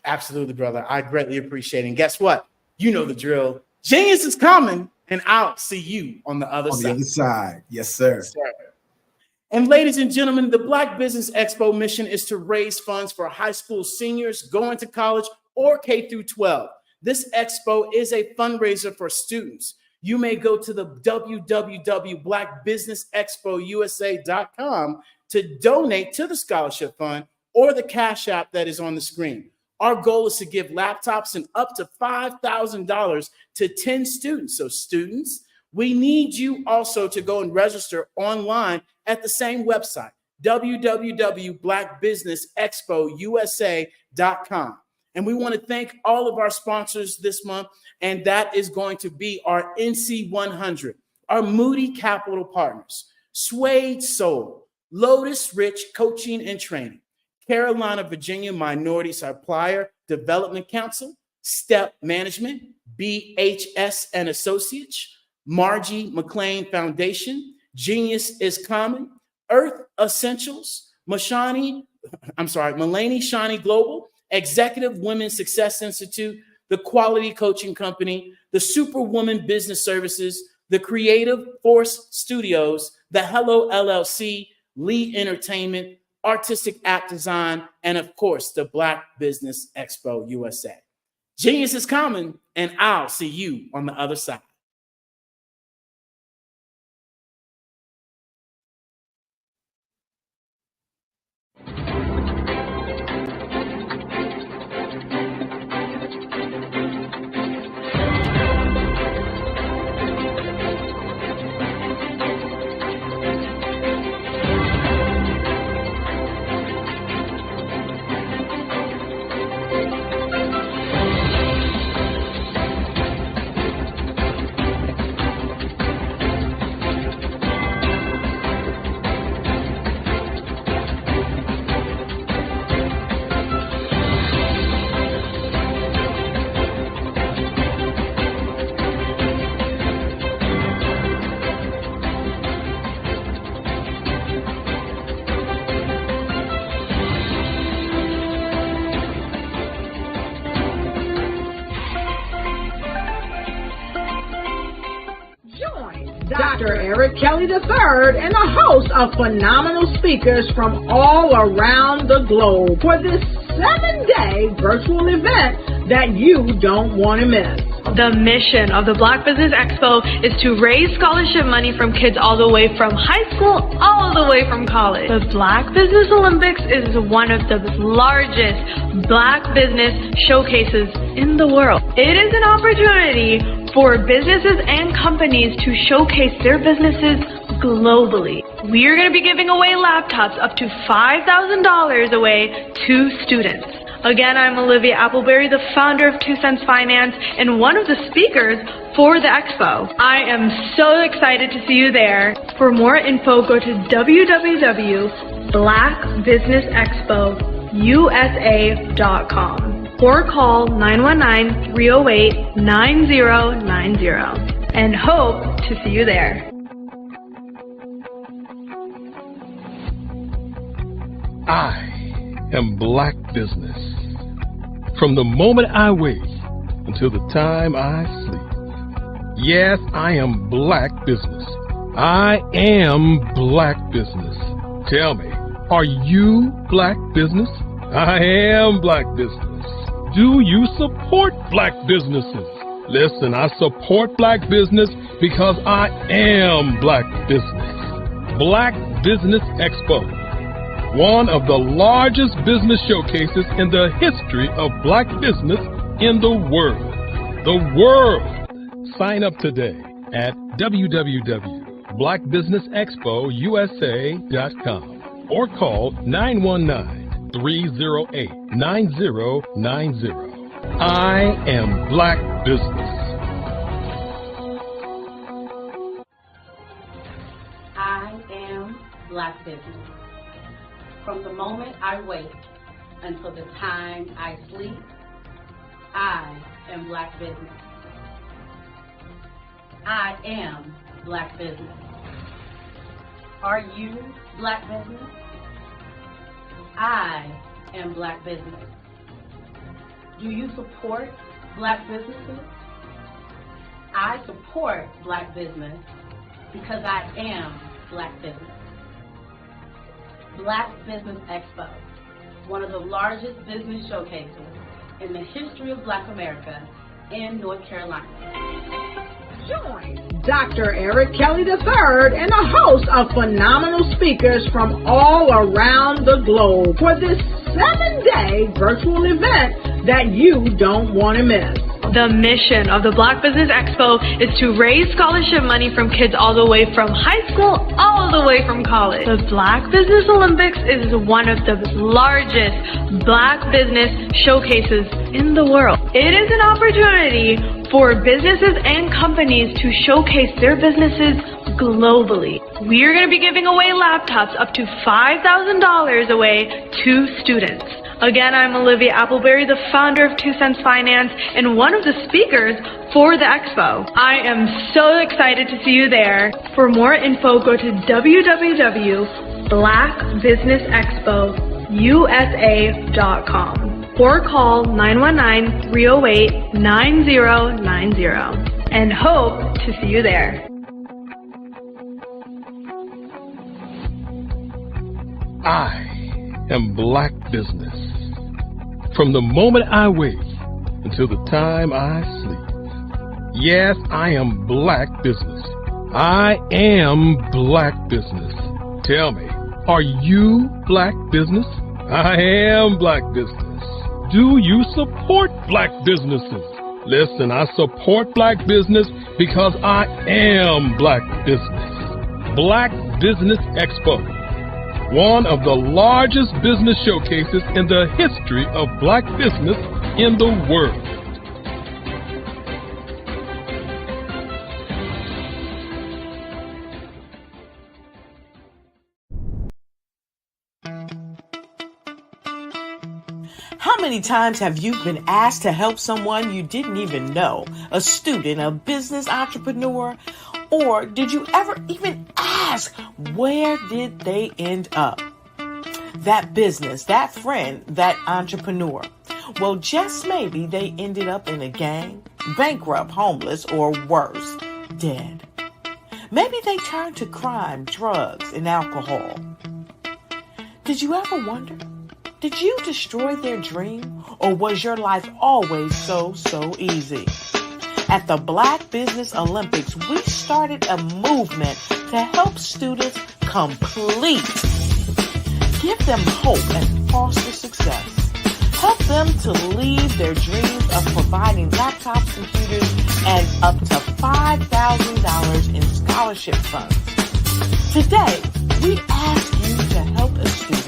[SPEAKER 14] Absolutely, brother. I greatly appreciate it. And guess what? You know the drill. Genius is coming, and I'll see you on the other side.
[SPEAKER 15] On the other side. Yes, sir.
[SPEAKER 14] Yes, sir. And ladies and gentlemen, the Black Business Expo mission is to raise funds for high school seniors going to college or K through 12. This expo is a fundraiser for students. You may go to the www.blackbusinessexpousa.com to donate to the scholarship fund or the Cash App that is on the screen. Our goal is to give laptops and up to $5,000 to 10 students. So students, we need you also to go and register online at the same website, www.blackbusinessexpousa.com. And we want to thank all of our sponsors this month, and that is going to be our NC 100, our Moody Capital Partners, Suede Soul, Lotus Rich Coaching and Training, Carolina, Virginia Minority Supplier Development Council, Step Management, BHS and Associates, Margie McLean Foundation, Genius is Common, Earth Essentials, Mulaney Shani Global, Executive Women's Success Institute, the Quality Coaching Company, the Superwoman Business Services, the Creative Force Studios, the Hello LLC, Lee Entertainment, Artistic App Design, and of course, the Black Business Expo USA. Genius is coming, and I'll see you on the other side.
[SPEAKER 1] Dr. Eric Kelly III and a host of phenomenal speakers from all around the globe for this 7-day virtual event that you don't want to miss.
[SPEAKER 2] The mission of the Black Business Expo is to raise scholarship money from kids all the way from high school, all the way from college. The Black Business Olympics is one of the largest Black business showcases in the world. It is an opportunity for businesses and companies to showcase their businesses globally. We are going to be giving away laptops up to $5,000 away to students. Again, I'm Olivia Appleberry, the founder of 2 Cents Finance and one of the speakers for the expo. I am so excited to see you there. For more info, go to www.blackbusinessexpousa.com or call 919-308-9090 and hope to see you there.
[SPEAKER 3] I am Black Business. From the moment I wake until the time I sleep. Yes, I am Black Business. I am Black Business. Tell me, are you Black Business? I am Black Business. Do you support Black businesses? Listen, I support Black business because I am Black Business. Black Business Expo, one of the largest business showcases in the history of Black business in the world. The world! Sign up today at www.blackbusinessexpousa.com or call 919-308-9090. I am Black Business.
[SPEAKER 4] I am Black Business. From the moment I wake until the time I sleep, I am Black Business. I am Black Business. Are you Black Business? I am Black Business. Do you support Black businesses? I support Black business because I am Black Business. Black Business Expo, one of the largest business showcases in the history of Black America in North Carolina.
[SPEAKER 1] Join Dr. Eric Kelly III and a host of phenomenal speakers from all around the globe for this 7-day virtual event that you don't want to miss.
[SPEAKER 2] The mission of the Black Business Expo is to raise scholarship money from kids all the way from high school, all the way from college. The Black Business Olympics is one of the largest Black business showcases in the world. It is an opportunity for businesses and companies to showcase their businesses globally. We are going to be giving away laptops up to $5,000 away to students. Again, I'm Olivia Appleberry, the founder of 2 Cents Finance and one of the speakers for the expo. I am so excited to see you there. For more info, go to www.blackbusinessexpousa.com or call 919-308-9090 and hope to see you there.
[SPEAKER 3] I am Black Business. From the moment I wake until the time I sleep. Yes, I am Black Business. I am Black Business. Tell me, are you Black Business? I am Black Business. Do you support Black businesses? Listen, I support Black business because I am Black Business. Black Business Expo, one of the largest business showcases in the history of Black business in the world.
[SPEAKER 16] How many times have you been asked to help someone you didn't even know, a student, a business entrepreneur? Or did you ever even ask, where did they end up? That business, that friend, that entrepreneur. Well, just maybe they ended up in a gang, bankrupt, homeless, or worse, dead. Maybe they turn to crime, drugs, and alcohol. Did you ever wonder? Did you destroy their dream, or was your life always so easy? At the Black Business Olympics, we started a movement to help students complete. Give them hope and foster success. Help them to leave their dreams of providing laptops, computers, and up to $5,000 in scholarship funds. Today, we ask you to help a student,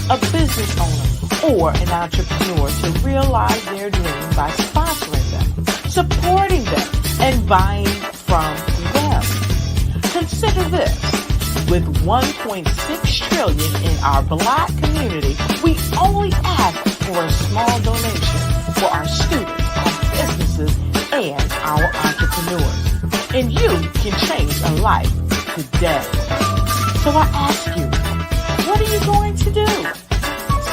[SPEAKER 16] a business owner, or an entrepreneur to realize their dream by sponsoring them, supporting them, and buying from them. Consider this. With $1.6 trillion in our Black community, we only ask for a small donation for our students, our businesses, and our entrepreneurs. And you can change a life today. So I ask you, what are you going to do?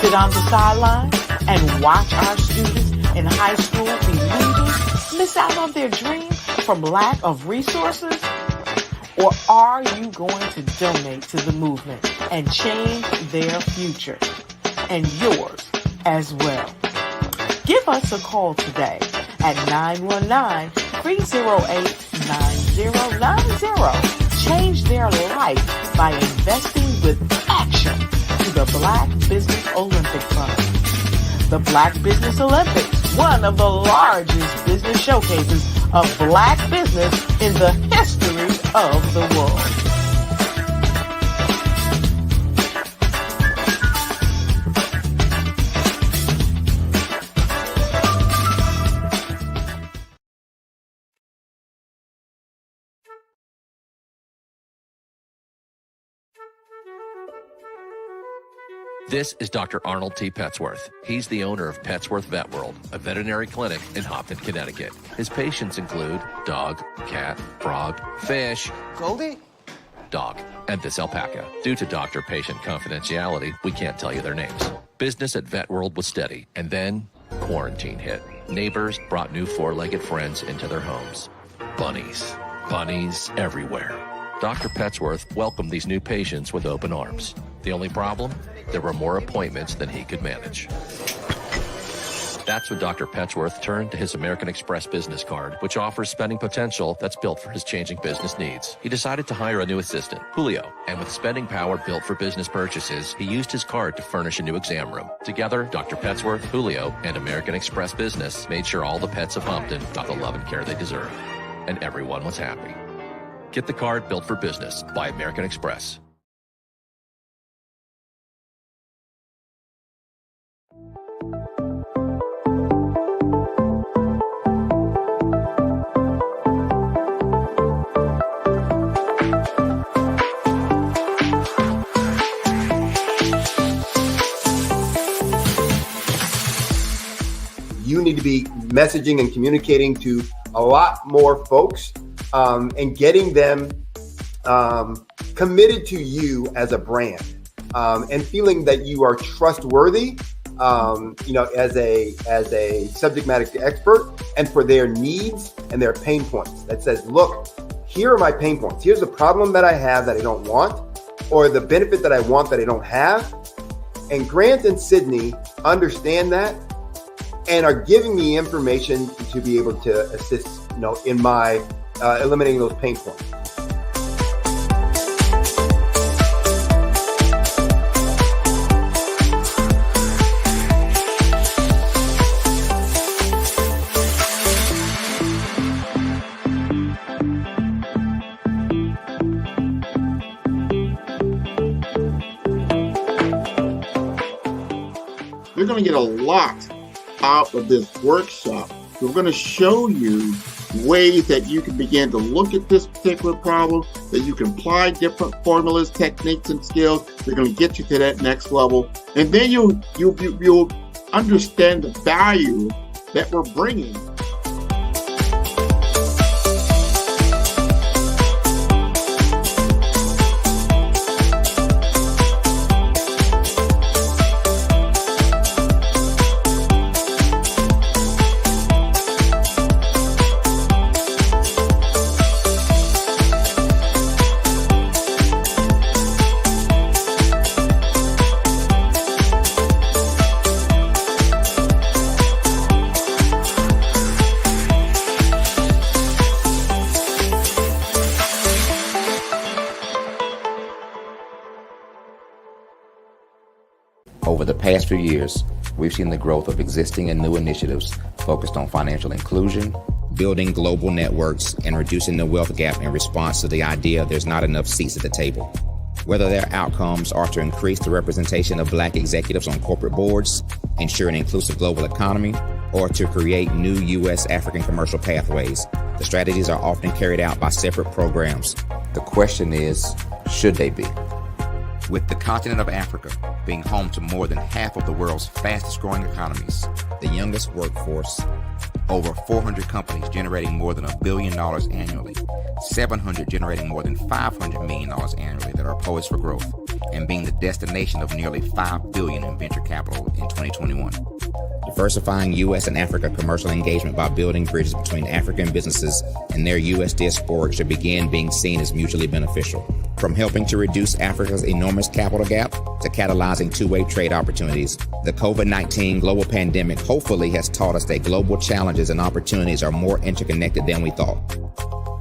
[SPEAKER 16] Sit on the sideline and watch our students in high school be leaders, miss out on their dream from lack of resources? Or are you going to donate to the movement and change their future and yours as well? Give us a call today at 919-308-9090. Change their life by investing with action to the Black Business Olympic Fund. The Black Business Olympics, one of the largest business showcases of Black business in the history of the world.
[SPEAKER 17] This is Dr. Arnold T. Petsworth. He's the owner of Petsworth Vet World, a veterinary clinic in Hopton, Connecticut. His patients include dog, cat, frog, fish,
[SPEAKER 18] Goldie,
[SPEAKER 17] dog, and this alpaca. Due to doctor-patient confidentiality, we can't tell you their names. Business at Vet World was steady, and then quarantine hit. Neighbors brought new four-legged friends into their homes. Bunnies. Bunnies everywhere. Dr. Petsworth welcomed these new patients with open arms. The only problem? There were more appointments than he could manage. That's when Dr. Petsworth turned to his American Express business card, which offers spending potential that's built for his changing business needs. He decided to hire a new assistant, Julio, and with spending power built for business purchases, he used his card to furnish a new exam room. Together, Dr. Petsworth, Julio, and American Express Business made sure all the pets of Hopton got the love and care they deserve. And everyone was happy. Get the card built for business by American Express.
[SPEAKER 19] You need to be messaging and communicating to a lot more folks and getting them committed to you as a brand and feeling that you are trustworthy, as a subject matter expert, and for their needs and their pain points. That says, look, here are my pain points. Here's the problem that I have that I don't want, or the benefit that I want that I don't have. And Grant and Sydney understand that and are giving me information to be able to assist, in my eliminating those pain points.
[SPEAKER 20] You're going to get a lot out of this workshop. We're going to show you ways that you can begin to look at this particular problem, that you can apply different formulas, techniques, and skills. They're going to get you to that next level. And then you'll understand the value that we're bringing.
[SPEAKER 8] past few years, we've seen the growth of existing and new initiatives focused on financial inclusion, building global networks, and reducing the wealth gap in response to the idea there's not enough seats at the table. Whether their outcomes are to increase the representation of Black executives on corporate boards, ensure an inclusive global economy, or to create new U.S. African commercial pathways, the strategies are often carried out by separate programs. The question is, should they be? With the continent of Africa being home to more than half of the world's fastest growing economies, the youngest workforce, over 400 companies generating more than $1 billion annually, 700 generating more than $500 million annually that are poised for growth, and being the destination of nearly $5 billion in venture capital in 2021. Diversifying U.S. and Africa commercial engagement by building bridges between African businesses and their U.S. diaspora should begin being seen as mutually beneficial. From helping to reduce Africa's enormous capital gap to catalyzing two-way trade opportunities, the COVID-19 global pandemic hopefully has taught us that global challenges and opportunities are more interconnected than we thought.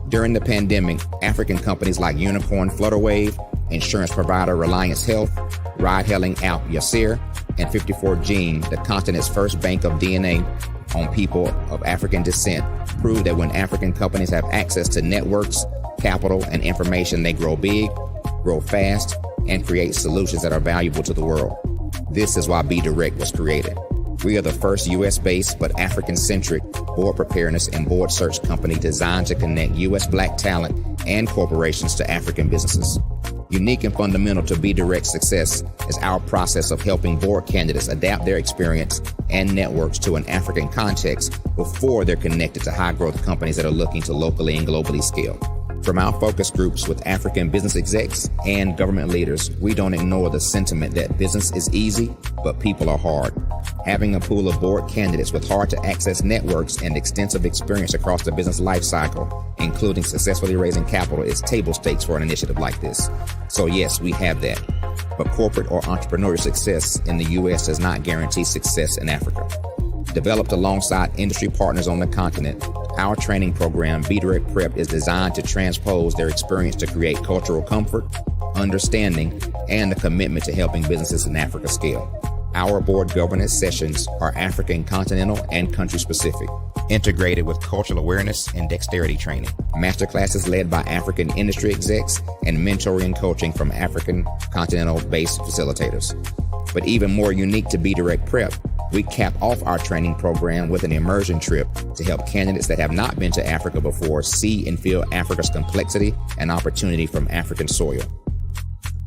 [SPEAKER 8] During the pandemic, African companies like Unicorn Flutterwave, insurance provider Reliance Health, ride-hailing app Yasir, and 54Gene, the continent's first bank of DNA on people of African descent, proved that when African companies have access to networks, capital, and information, they grow big, grow fast, and create solutions that are valuable to the world. This is why Be Direct was created. We are the first U.S.-based but African-centric board preparedness and board search company designed to connect U.S. Black talent and corporations to African businesses. Unique and fundamental to Be Direct's success is our process of helping board candidates adapt their experience and networks to an African context before they're connected to high-growth companies that are looking to locally and globally scale. From our focus groups with African business execs and government leaders, we don't ignore the sentiment that business is easy, but people are hard. Having a pool of board candidates with hard-to-access networks and extensive experience across the business life cycle, including successfully raising capital, is table stakes for an initiative like this. So yes, we have that. But corporate or entrepreneurial success in the U.S. does not guarantee success in Africa. Developed alongside industry partners on the continent, our training program, Be Direct Prep, is designed to transpose their experience to create cultural comfort, understanding, and a commitment to helping businesses in Africa scale. Our board governance sessions are African continental and country specific, integrated with cultural awareness and dexterity training, masterclasses led by African industry execs, and mentoring and coaching from African continental-based facilitators. But even more unique to Be Direct Prep, we cap off our training program with an immersion trip to help candidates that have not been to Africa before see and feel Africa's complexity and opportunity from African soil.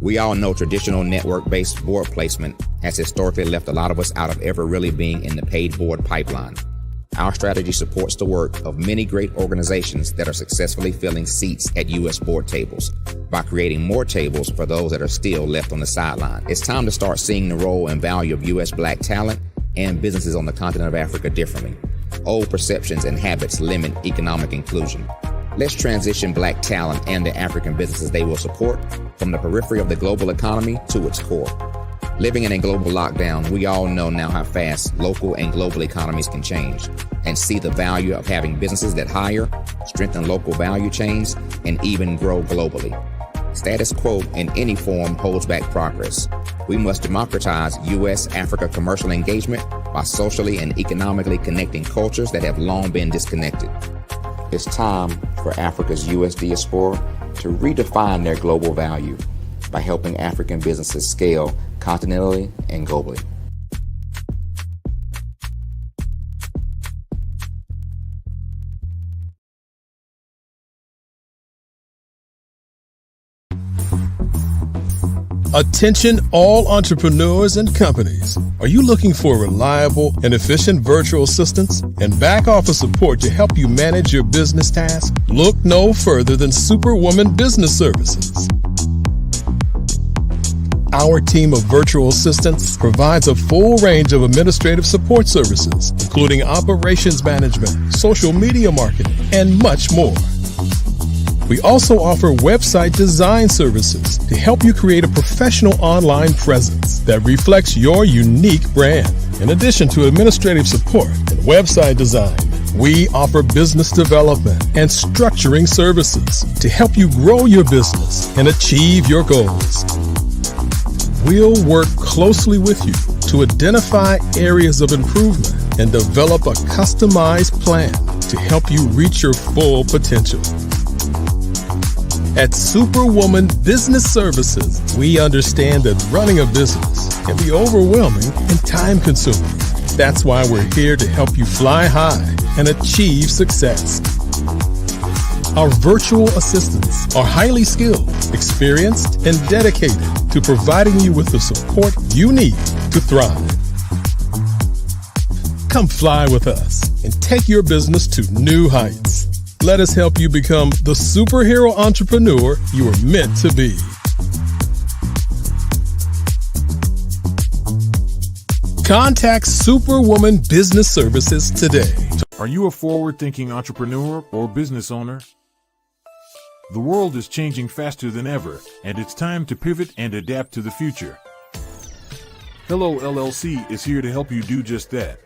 [SPEAKER 8] We all know traditional network-based board placement has historically left a lot of us out of ever really being in the paid board pipeline. Our strategy supports the work of many great organizations that are successfully filling seats at U.S. board tables by creating more tables for those that are still left on the sideline. It's time to start seeing the role and value of U.S. Black talent and businesses on the continent of Africa differently. Old perceptions and habits limit economic inclusion. Let's transition Black talent and the African businesses they will support from the periphery of the global economy to its core. Living in a global lockdown, we all know now how fast local and global economies can change, and see the value of having businesses that hire, strengthen local value chains, and even grow globally. Status quo in any form holds back progress. We must democratize U.S.-Africa commercial engagement by socially and economically connecting cultures that have long been disconnected. It's time for Africa's U.S. diaspora to redefine their global value by helping African businesses scale continentally and globally.
[SPEAKER 3] Attention all entrepreneurs and companies. Are you looking for reliable and efficient virtual assistants and back office support to help you manage your business tasks? Look no further than Superwoman Business Services. Our team of virtual assistants provides a full range of administrative support services, including operations management, social media marketing, and much more. We also offer website design services to help you create a professional online presence that reflects your unique brand. In addition to administrative support and website design, we offer business development and structuring services to help you grow your business and achieve your goals. We'll work closely with you to identify areas of improvement and develop a customized plan to help you reach your full potential. At Superwoman Business Services, we understand that running a business can be overwhelming and time-consuming. That's why we're here to help you fly high and achieve success. Our virtual assistants are highly skilled, experienced, and dedicated to providing you with the support you need to thrive. Come fly with us and take your business to new heights. Let us help you become the superhero entrepreneur you are meant to be. Contact Superwoman Business Services today.
[SPEAKER 5] Are you a forward-thinking entrepreneur or business owner? The world is changing faster than ever, and it's time to pivot and adapt to the future. Hello LLC is here to help you do just that.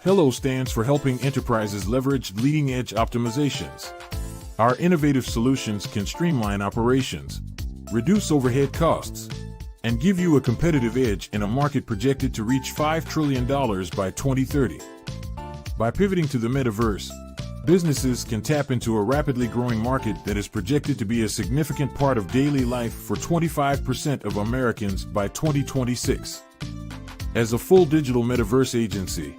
[SPEAKER 5] Hello stands for helping enterprises leverage leading-edge optimizations. Our innovative solutions can streamline operations, reduce overhead costs, and give you a competitive edge in a market projected to reach $5 trillion by 2030. By pivoting to the metaverse, businesses can tap into a rapidly growing market that is projected to be a significant part of daily life for 25% of Americans by 2026. As a full digital metaverse agency,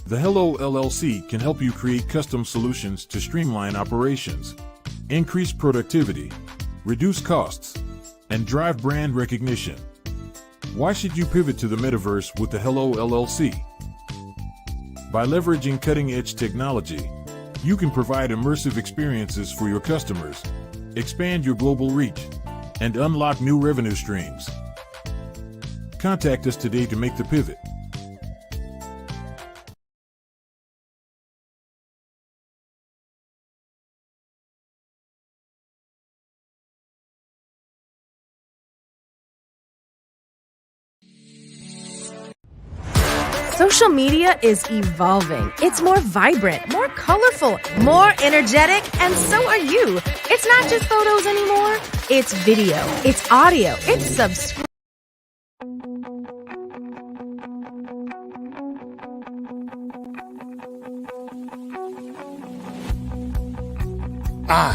[SPEAKER 5] the Hello LLC can help you create custom solutions to streamline operations, increase productivity, reduce costs, and drive brand recognition. Why should you pivot to the metaverse with the Hello LLC? By leveraging cutting-edge technology, you can provide immersive experiences for your customers, expand your global reach, and unlock new revenue streams. Contact us today to make the pivot.
[SPEAKER 7] Social media is evolving. It's more vibrant, more colorful, more energetic, and so are you. It's not just photos anymore. It's video, it's audio, it's subscribe.
[SPEAKER 3] I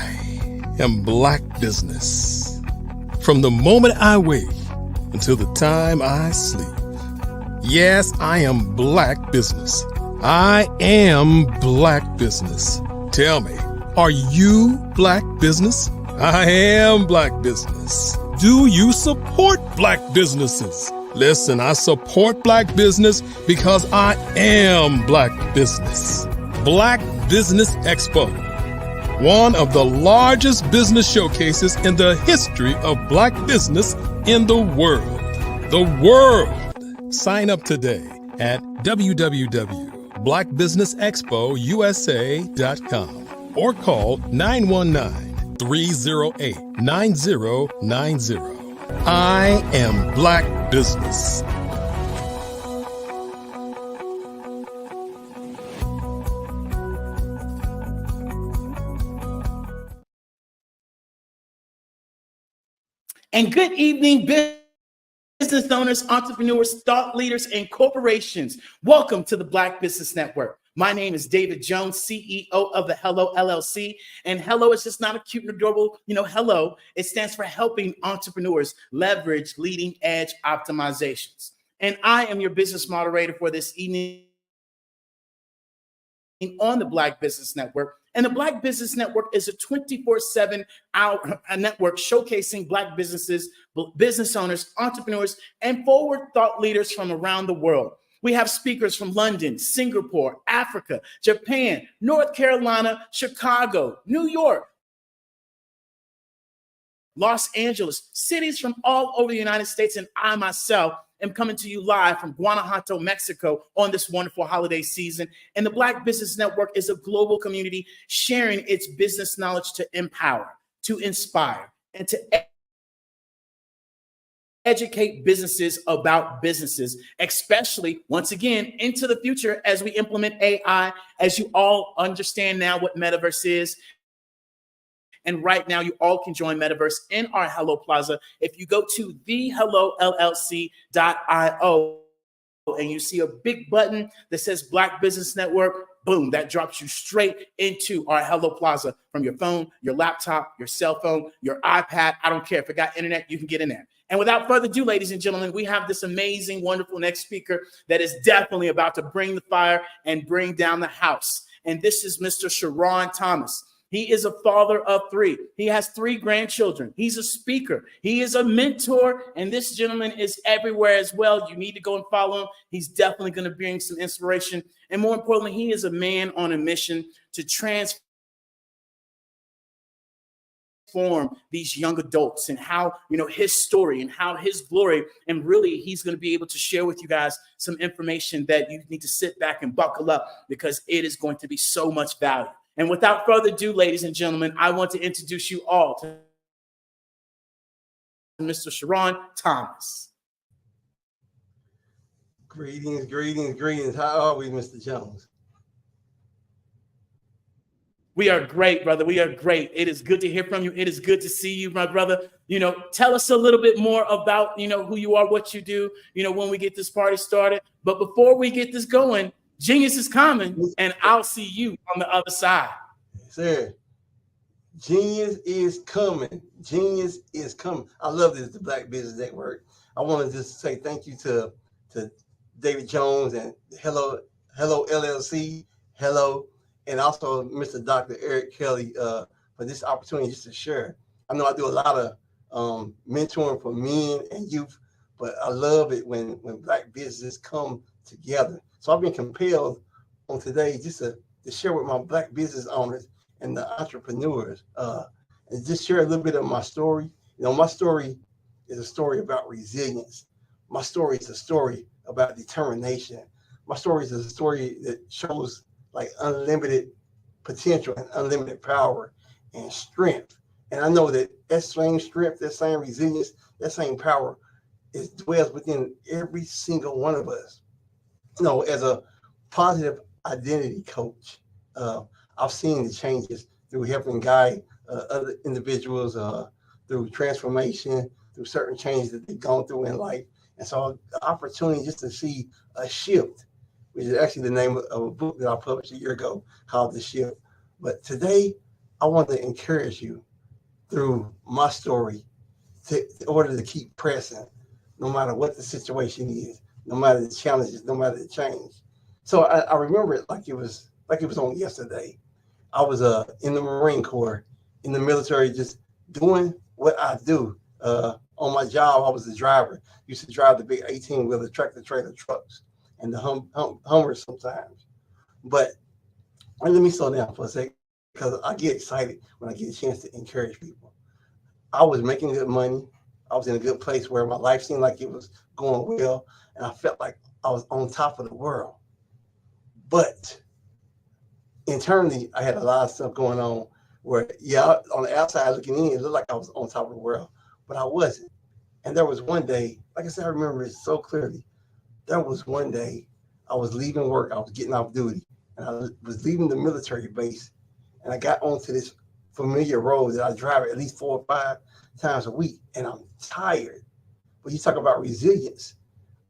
[SPEAKER 3] am Black Business. From the moment I wake until the time I sleep. Yes, I am Black Business. I am Black Business. Tell me, are you Black Business? I am Black Business. Do you support Black businesses? Listen, I support Black business because I am Black Business. Black Business Expo, one of the largest business showcases in the history of Black business in the world. The world. Sign up today at www.blackbusinessexpousa.com or call 919-308-9090. I am Black Business.
[SPEAKER 14] And good evening, business owners, entrepreneurs, thought leaders, and corporations. Welcome to the Black Business Network. My name is David Jones, CEO of the Hello LLC. And hello is just not a cute and adorable, hello. It stands for helping entrepreneurs leverage leading edge optimizations. And I am your business moderator for this evening on the Black Business Network. And the Black Business Network is a 24/7 network showcasing Black businesses, business owners, entrepreneurs, and forward thought leaders from around the world. We have speakers from London, Singapore, Africa, Japan, North Carolina, Chicago, New York, Los Angeles, cities from all over the United States, and I myself am coming to you live from Guanajuato, Mexico on this wonderful holiday season. And the Black Business Network is a global community sharing its business knowledge to empower, to inspire, and to educate businesses about businesses, especially, once again, into the future as we implement AI, as you all understand now what metaverse is, And right now, you all can join Metaverse in our Hello Plaza. If you go to thehellollc.io and you see a big button that says Black Business Network, boom, that drops you straight into our Hello Plaza from your phone, your laptop, your cell phone, your iPad. I don't care. If it got internet, you can get in there. And without further ado, ladies and gentlemen, we have this amazing, wonderful next speaker that is definitely about to bring the fire and bring down the house. And this is Mr. Sharon Thomas. He is a father of 3. He has 3 grandchildren. He's a speaker. He is a mentor. And this gentleman is everywhere as well. You need to go and follow him. He's definitely going to bring some inspiration. And more importantly, he is a man on a mission to transform these young adults and how, his story and how his glory. And really, he's going to be able to share with you guys some information that you need to sit back and buckle up, because it is going to be so much value. And without further ado, ladies and gentlemen, I want to introduce you all to Mr. Sharon Thomas.
[SPEAKER 18] Greetings, greetings, greetings. How are we, Mr. Jones?
[SPEAKER 14] We are great, brother. We are great. It is good to hear from you. It is good to see you, my brother. Tell us a little bit more about, who you are, what you do, when we get this party started. But before we get this going, genius is coming, and I'll see you on the other side.
[SPEAKER 18] Sir, genius is coming. Genius is coming. I love this, the Black Business Network. I want to just say thank you to David Jones and Hello LLC, Hello, and also Mr. Dr. Eric Kelly for this opportunity just to share. I know I do a lot of mentoring for men and youth, but I love it when Black businesses come together. So I've been compelled on today just to share with my Black business owners and the entrepreneurs and just share a little bit of my story. My story is a story about resilience. My story is a story about determination. My story is a story that shows like unlimited potential and unlimited power and strength. And I know that same strength, that same resilience, that same power dwells within every single one of us. As a positive identity coach, I've seen the changes through helping guide other individuals through transformation, through certain changes that they've gone through in life. And so the opportunity just to see a shift, which is actually the name of a book that I published a year ago called The Shift. But today, I want to encourage you through my story in order to keep pressing, no matter what the situation is, no matter the challenges, no matter the change. So I remember it like it was on yesterday. I was in the Marine Corps, in the military, just doing what I do. On my job, I was a driver. Used to drive the big 18-wheeler tractor trailer trucks and the Hummers sometimes. But let me slow down for a second, because I get excited when I get a chance to encourage people. I was making good money. I was in a good place where my life seemed like it was going well, and I felt like I was on top of the world. But internally, I had a lot of stuff going on where, on the outside looking in, it looked like I was on top of the world, but I wasn't. And there was one day, like I said, I remember it so clearly. There was one day I was leaving work, I was getting off duty, and I was leaving the military base, and I got onto this familiar road that I drive at least 4 or 5 times a week, and I'm tired. But you talk about resilience.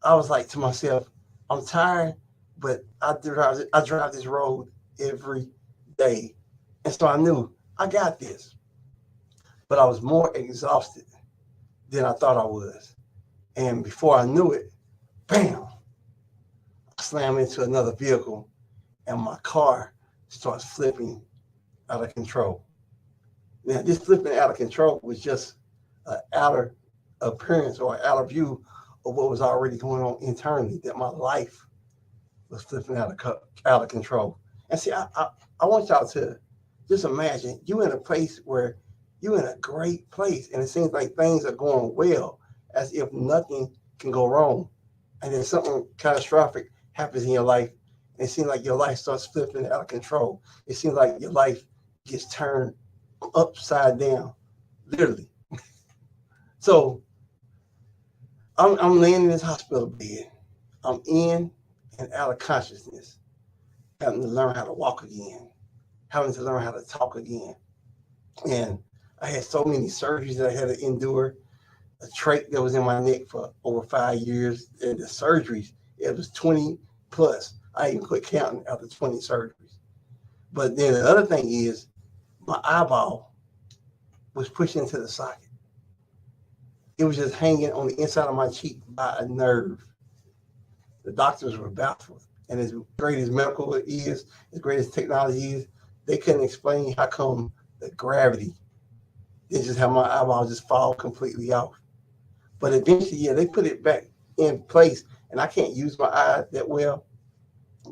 [SPEAKER 18] I was like to myself, I'm tired, but I drive this road every day. And so I knew I got this. But I was more exhausted than I thought I was. And before I knew it, bam, I slammed into another vehicle, and my car starts flipping out of control. Now, this flipping out of control was just an outer appearance or an outer view of what was already going on internally, that my life was flipping out of control. And see, I want y'all to just imagine you in a place where you're in a great place, and it seems like things are going well, as if nothing can go wrong. And then something catastrophic happens in your life, and it seems like your life starts flipping out of control. It seems like your life gets turned upside down, literally. So I'm laying in this hospital bed. I'm in and out of consciousness, having to learn how to walk again, having to learn how to talk again. And I had so many surgeries that I had to endure. A trach that was in my neck for over 5 years, and the surgeries, it was 20 plus. I even quit counting after 20 surgeries. But then the other thing is, my eyeball was pushed into the socket. It was just hanging on the inside of my cheek by a nerve. The doctors were baffled. And as great as medical is, as great as technology is, they couldn't explain how come the gravity didn't just have my eyeball just fall completely off. But eventually, yeah, they put it back in place, and I can't use my eye that well.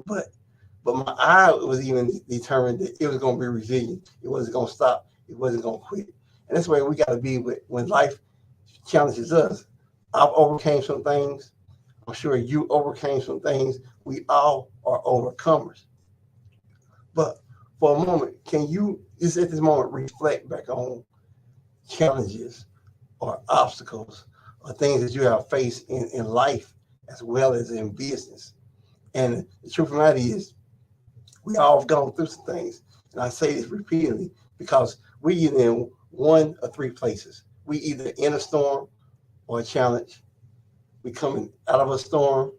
[SPEAKER 18] But my eye was even determined that it was going to be resilient. It wasn't going to stop. It wasn't going to quit. And that's where we got to be with when life challenges us. I've overcame some things. I'm sure you overcame some things. We all are overcomers. But for a moment, can you just at this moment reflect back on challenges or obstacles or things that you have faced in life as well as in business? And the truth of the matter is, we all have gone through some things. And I say this repeatedly because we're either in one of three places. We either in a storm or a challenge. We coming out of a storm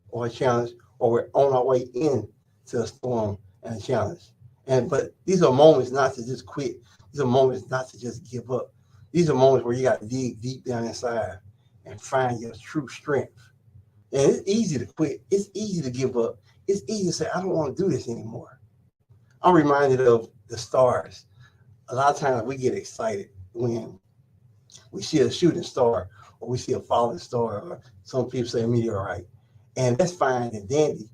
[SPEAKER 18] or a challenge, or we're on our way into a storm and a challenge. But these are moments not to just quit. These are moments not to just give up. These are moments where you got to dig deep down inside and find your true strength. And it's easy to quit. It's easy to give up. It's easy to say, I don't want to do this anymore. I'm reminded of the stars. A lot of times we get excited when we see a shooting star or we see a falling star, or some people say a meteorite. And that's fine and dandy.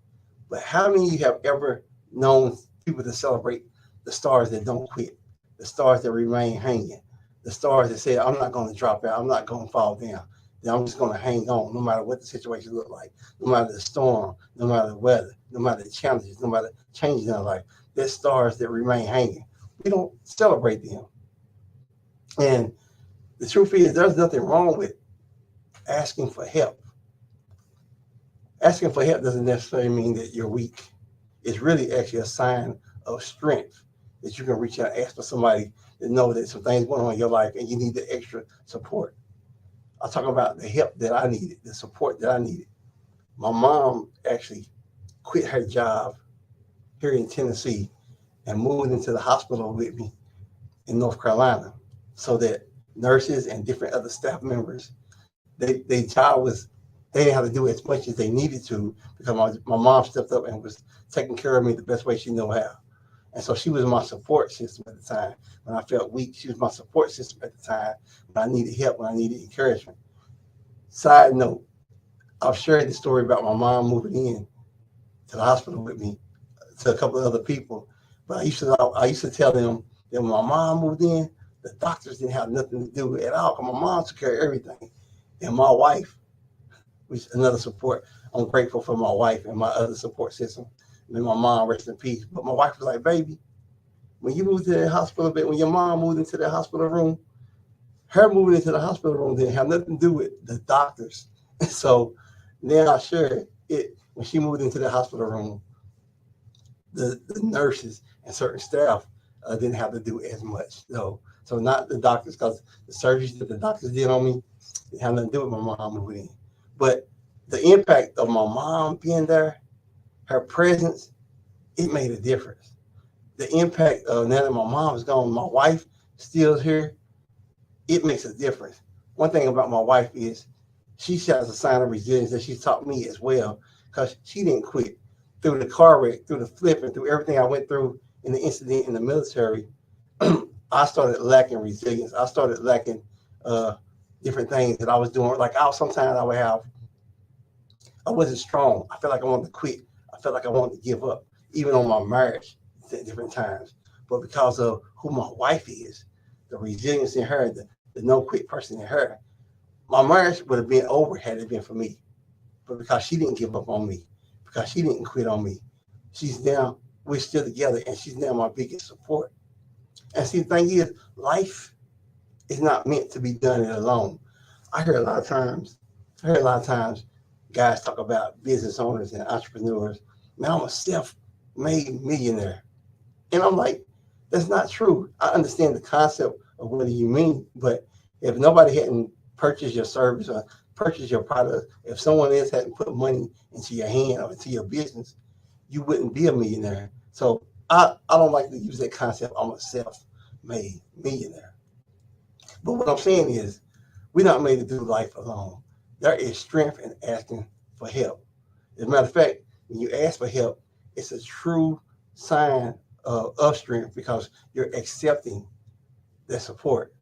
[SPEAKER 18] But how many of you have ever known people to celebrate the stars that don't quit, the stars that remain hanging, the stars that say, I'm not going to drop out, I'm not going to fall down, that I'm just going to hang on no matter what the situation looks like, no matter the storm, no matter the weather, no matter the challenges, no matter changes in our life. There's stars that remain hanging. We don't celebrate them. And the truth is, there's nothing wrong with asking for help. Asking for help doesn't necessarily mean that you're weak. It's really actually a sign of strength that you can reach out and ask for somebody that knows that some things going on in your life and you need the extra support. I'm talking about the help that I needed, the support that I needed. My mom actually quit her job here in Tennessee and moved into the hospital with me in North Carolina so that nurses and different other staff members, their job was, they didn't have to do as much as they needed to because my mom stepped up and was taking care of me the best way she knew how. And so she was my support system at the time. When I felt weak, she was my support system at the time. When I needed help, when I needed encouragement. Side note, I've shared the story about my mom moving in to the hospital with me to a couple of other people. But I used to tell them that when my mom moved in, the doctors didn't have nothing to do with it at all because my mom took care of everything. And my wife, which is another support, I'm grateful for my wife and my other support system. And my mom, rest in peace. But my wife was like, baby, when you moved to the hospital bed, when your mom moved into the hospital room, her moving into the hospital room didn't have nothing to do with the doctors. So then I shared it when she moved into the hospital room, the nurses and certain staff didn't have to do as much. So not the doctors, because the surgeries that the doctors did on me didn't have nothing to do with my mom moving in. But the impact of my mom being there, her presence, it made a difference. The impact of now that my mom is gone, my wife still here, it makes a difference. One thing about my wife is she shows a sign of resilience that she's taught me as well, because she didn't quit. Through the car wreck, through the flip, and through everything I went through in the incident in the military, I started lacking resilience. I started lacking different things that I was doing. Like sometimes I wasn't strong. I felt like I wanted to quit. I felt like I wanted to give up, even on my marriage at different times. But because of who my wife is, the resilience in her, the no quit person in her, my marriage would have been over had it been for me. But because she didn't give up on me, because she didn't quit on me, we're still together, and she's now my biggest support. And see, the thing is, life is not meant to be done alone. I hear a lot of times guys talk about business owners and entrepreneurs. Man, I'm a self-made millionaire. And I'm like, that's not true. I understand the concept or what do you mean? But if nobody hadn't purchased your service or purchased your product, if someone else hadn't put money into your hand or into your business, you wouldn't be a millionaire. So I don't like to use that concept. I'm a self-made millionaire. But what I'm saying is, we're not made to do life alone. There is strength in asking for help. As a matter of fact, when you ask for help, it's a true sign of strength because you're accepting that support.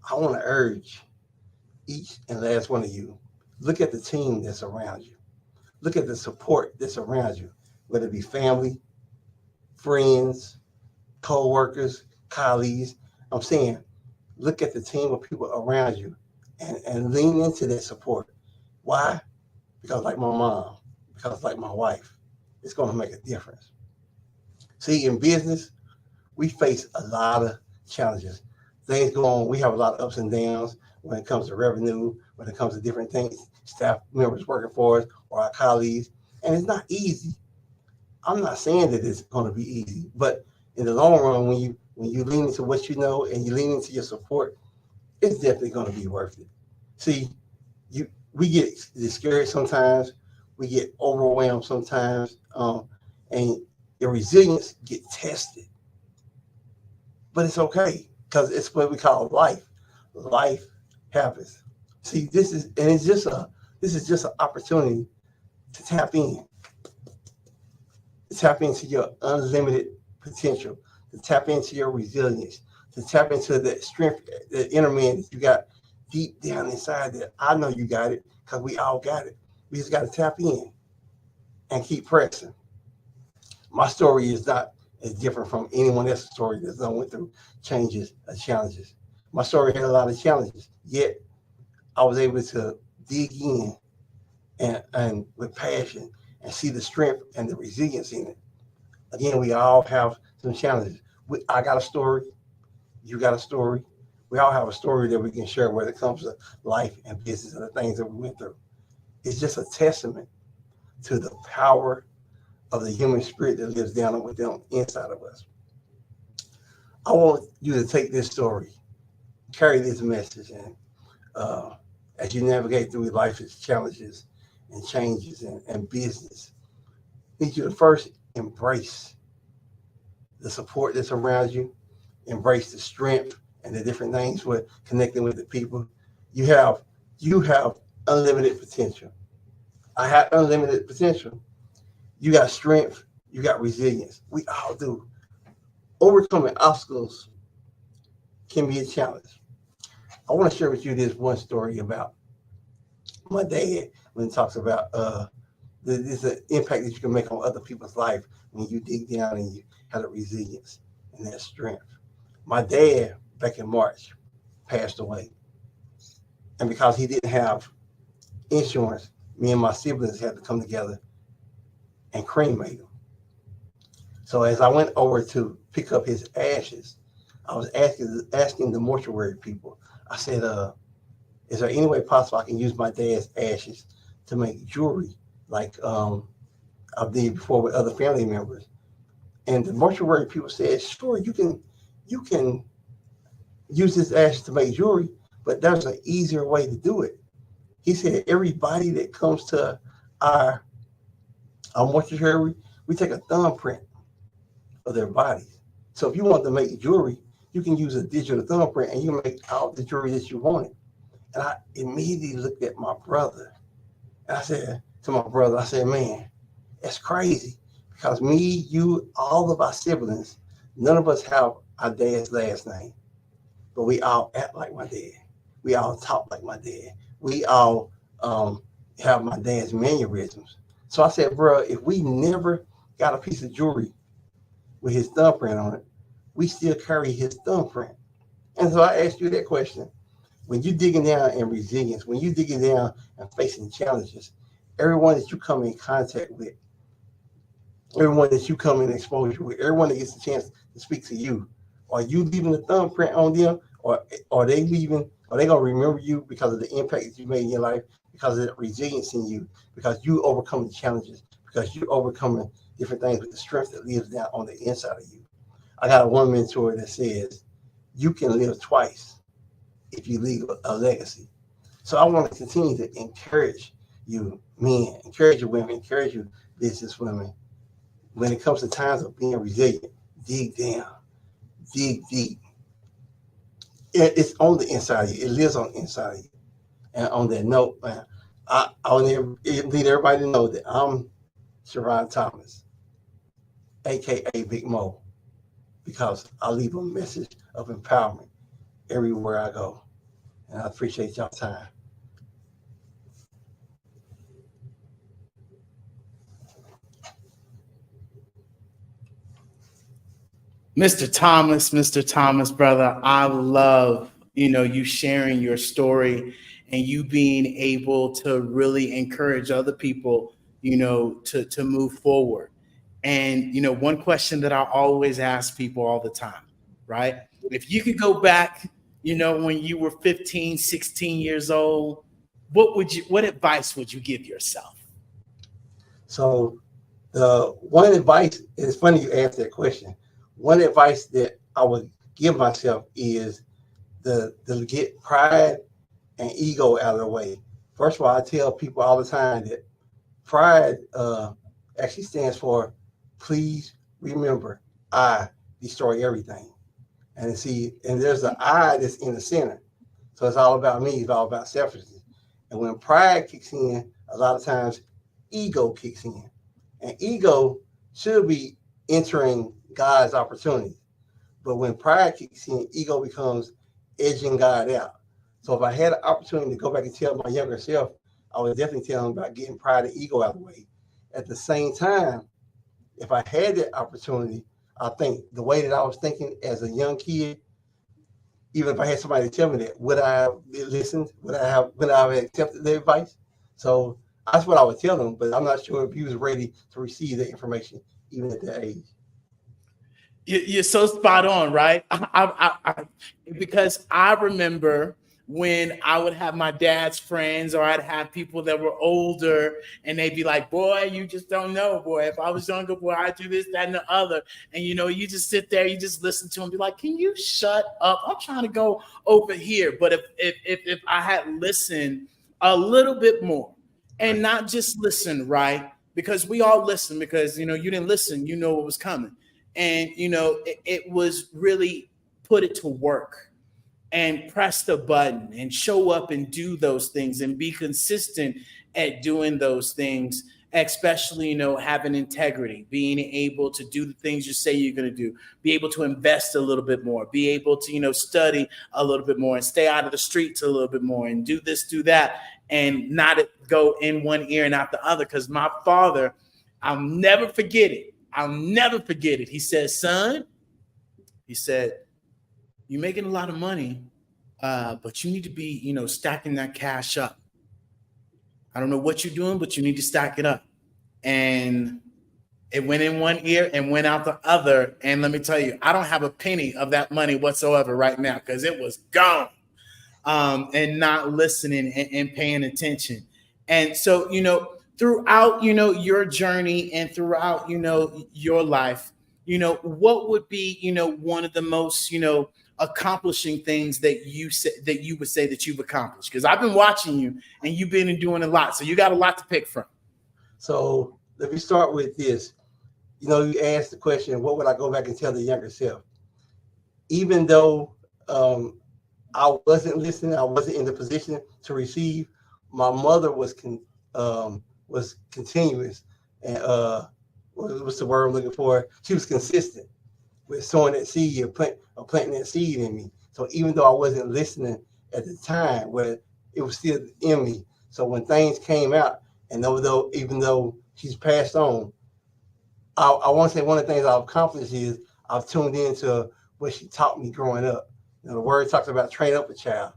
[SPEAKER 18] I want to urge each and last one of you, look at the team that's around you. Look at the support that's around you, whether it be family, friends, co-workers, colleagues. I'm saying, look at the team of people around you and lean into that support. Why? Because like my mom, because like my wife, it's going to make a difference. See, in business, we face a lot of challenges. Things go on. We have a lot of ups and downs when it comes to revenue, when it comes to different things, staff members working for us or our colleagues. And it's not easy. I'm not saying that it's going to be easy, but in the long run, when you lean into what you know and you lean into your support, it's definitely going to be worth it. See, we get discouraged sometimes, we get overwhelmed sometimes, and your resilience get tested. But it's okay because it's what we call life. Life happens. See, this is just an opportunity to tap in. To tap into your unlimited potential, to tap into your resilience, to tap into that strength, that inner man that you got deep down inside that I know you got it because we all got it. We just got to tap in and keep pressing. My story is not as different from anyone else's story that's went through changes or challenges. My story had a lot of challenges, yet I was able to dig in and with passion and see the strength and the resilience in it. Again, we all have some challenges. I got a story. You got a story. We all have a story that we can share when it comes to life and business and the things that we went through. It's just a testament to the power of the human spirit that lives down within inside of us. I want you to take this story, carry this message, and as you navigate through life's challenges and changes and business, I need you to first embrace the support that's around you, embrace the strength and the different things with connecting with the people. You have unlimited potential. I have unlimited potential. You got strength, you got resilience. We all do. Overcoming obstacles can be a challenge. I want to share with you this one story about my dad when he talks about there's an impact that you can make on other people's life when you dig down and you have the resilience and that strength. My dad, back in March, passed away. And because he didn't have insurance, me and my siblings had to come together and cremate him. So as I went over to pick up his ashes, I was asking the mortuary people, I said, is there any way possible I can use my dad's ashes to make jewelry like I did before with other family members? And the mortuary people said, sure, you can use this ashes to make jewelry, but there's an easier way to do it. He said, everybody that comes to our mortuary, we take a thumbprint of their bodies. So if you want to make jewelry, you can use a digital thumbprint and you make out the jewelry that you wanted. And I immediately looked at my brother. And I said to my brother, I said, man, that's crazy. Because me, you, all of our siblings, none of us have our dad's last name. But we all act like my dad. We all talk like my dad. We all have my dad's mannerisms. So I said, bro, if we never got a piece of jewelry with his thumbprint on it, we still carry his thumbprint. And so I asked you that question. When you're digging down in resilience, when you're digging down and facing challenges, everyone that you come in contact with, everyone that you come in exposure with, everyone that gets a chance to speak to you, are you leaving a thumbprint on them, or are they leaving? Are they gonna remember you because of the impact that you made in your life, because of the resilience in you, because you overcome the challenges, because you're overcoming different things with the strength that lives down on the inside of you? I got one mentor that says, you can live twice if you leave a legacy. So I want to continue to encourage you men, encourage you women, encourage you business women. When it comes to times of being resilient, dig down, dig deep. It's on the inside of you. It lives on the inside of you. And on that note, man, I need everybody to know that I'm Sharon Thomas, aka Big Mo, because I leave a message of empowerment everywhere I go. And I appreciate y'all time.
[SPEAKER 14] Mr. Thomas, brother, I love, you sharing your story and you being able to really encourage other people, to move forward. And, one question that I always ask people all the time, right? If you could go back, when you were 15, 16 years old, what advice would you give yourself?
[SPEAKER 18] So the one advice, it's funny you asked that question. One advice that I would give myself is to get pride and ego out of the way. First of all, I tell people all the time that pride actually stands for please remember I destroy everything. And there's an I that's in the center. So it's all about me, it's all about selfishness. And when pride kicks in, a lot of times ego kicks in. And ego should be entering God's opportunity. But when pride kicks in, ego becomes edging God out. So if I had an opportunity to go back and tell my younger self, I would definitely tell him about getting pride and ego out of the way. At the same time, if I had that opportunity, I think the way that I was thinking as a young kid, even if I had somebody to tell me that, would I have listened? Would I have accepted the advice? So that's what I would tell them, but I'm not sure if he was ready to receive the information even at that age.
[SPEAKER 14] You're so spot on, right? Because I remember when I would have my dad's friends or I'd have people that were older and they'd be like, boy, you just don't know, boy. If I was younger, boy, I'd do this, that, and the other. And, you just sit there, you just listen to them, be like, can you shut up? I'm trying to go over here. But if I had listened a little bit more and not just listen, right? Because we all listen because, you didn't listen, what was coming. And, it was really put it to work and press the button and show up and do those things and be consistent at doing those things, especially, having integrity, being able to do the things you say you're going to do, be able to invest a little bit more, be able to, study a little bit more and stay out of the streets a little bit more and do this, do that, and not go in one ear and out the other. Because my father, I'll never forget it. He said, son, you're making a lot of money, but you need to be, stacking that cash up. I don't know what you're doing, but you need to stack it up. And it went in one ear and went out the other. And let me tell you, I don't have a penny of that money whatsoever right now because it was gone. And not listening and paying attention. And so, throughout, your journey and throughout, your life, what would be, one of the most, accomplishing things that you would say that you've accomplished? Because I've been watching you and you've been doing a lot. So you got a lot to pick from.
[SPEAKER 18] So let me start with this. You asked the question, what would I go back and tell the younger self? Even though I wasn't listening, I wasn't in the position to receive, my mother was continuous. And what's the word I'm looking for? She was consistent with sowing that seed or planting that seed in me. So even though I wasn't listening at the time, where it was still in me. So when things came out, and even though she's passed on, I want to say one of the things I've accomplished is I've tuned into what she taught me growing up. The word talks about train up a child.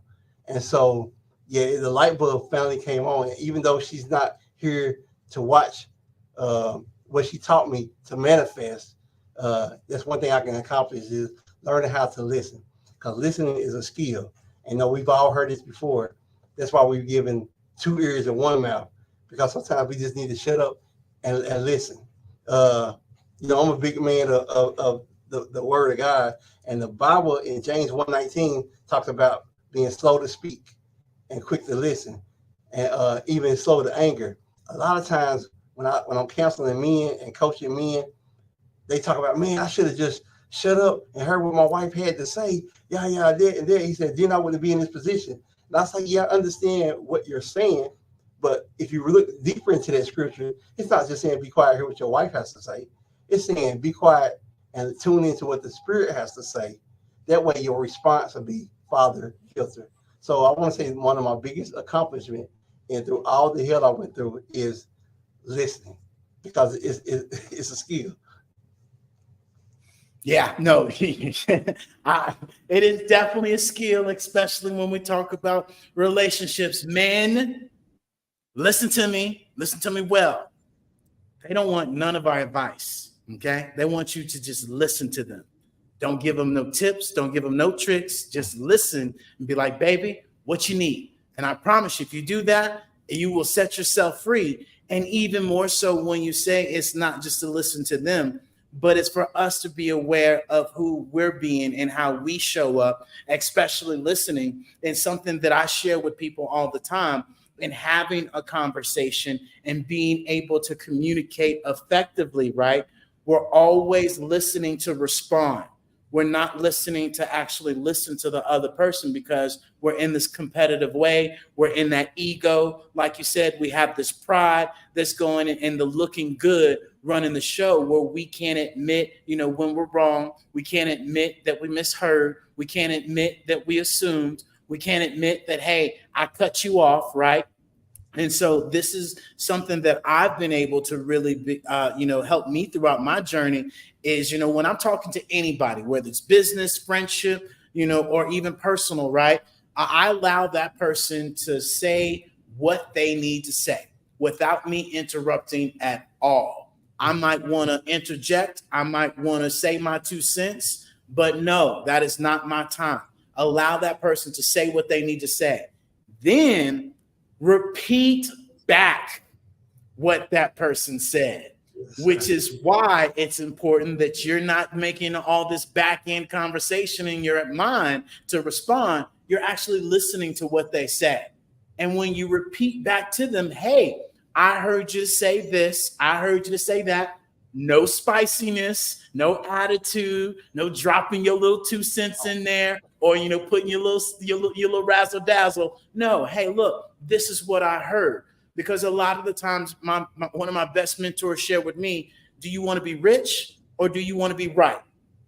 [SPEAKER 18] And so, yeah, the light bulb finally came on. And even though she's not here to watch what she taught me to manifest, that's one thing I can accomplish is learning how to listen. Because listening is a skill. And we've all heard this before. That's why we've given 2 ears and 1 mouth. Because sometimes we just need to shut up and listen. I'm a big man of the word of God. And the Bible in James 1:19 talks about being slow to speak and quick to listen, and even slow to anger. A lot of times when I'm counseling men and coaching men, they talk about, man, I should have just shut up and heard what my wife had to say. Yeah, I did. And then he said, then I wouldn't be in this position. And I was like, yeah, I understand what you're saying. But if you look deeper into that scripture, it's not just saying be quiet, hear what your wife has to say. It's saying be quiet and tune into what the Spirit has to say. That way your response will be Father filter. So I want to say one of my biggest accomplishments and through all the hell I went through is listening, because it's a skill.
[SPEAKER 14] Yeah, no, it is definitely a skill, especially when we talk about relationships. Men, listen to me well. They don't want none of our advice, okay? They want you to just listen to them. Don't give them no tips, don't give them no tricks. Just listen and be like, baby, what you need? And I promise you, if you do that, you will set yourself free. And even more so when you say it's not just to listen to them, but it's for us to be aware of who we're being and how we show up, especially listening. And something that I share with people all the time, in having a conversation and being able to communicate effectively, right? We're always listening to respond. We're not listening to actually listen to the other person, because we're in this competitive way. We're in that ego. Like you said, we have this pride that's going and the looking good running the show, where we can't admit, when we're wrong. We can't admit that we misheard. We can't admit that we assumed. We can't admit that, hey, I cut you off, right? And so this is something that I've been able to really, help me throughout my journey is, when I'm talking to anybody, whether it's business, friendship, or even personal, right? I allow that person to say what they need to say without me interrupting at all. I might want to interject. I might want to say my 2 cents, but no, that is not my time. Allow that person to say what they need to say. Then repeat back what that person said, which is why it's important that you're not making all this back end conversation in your mind to respond. You're actually listening to what they said. And when you repeat back to them, hey, I heard you say this, I heard you say that. No spiciness, no attitude, no dropping your little 2 cents in there, or putting your little razzle dazzle. No, hey, look, this is what I heard. Because a lot of the times, one of my best mentors shared with me, do you want to be rich or do you want to be right?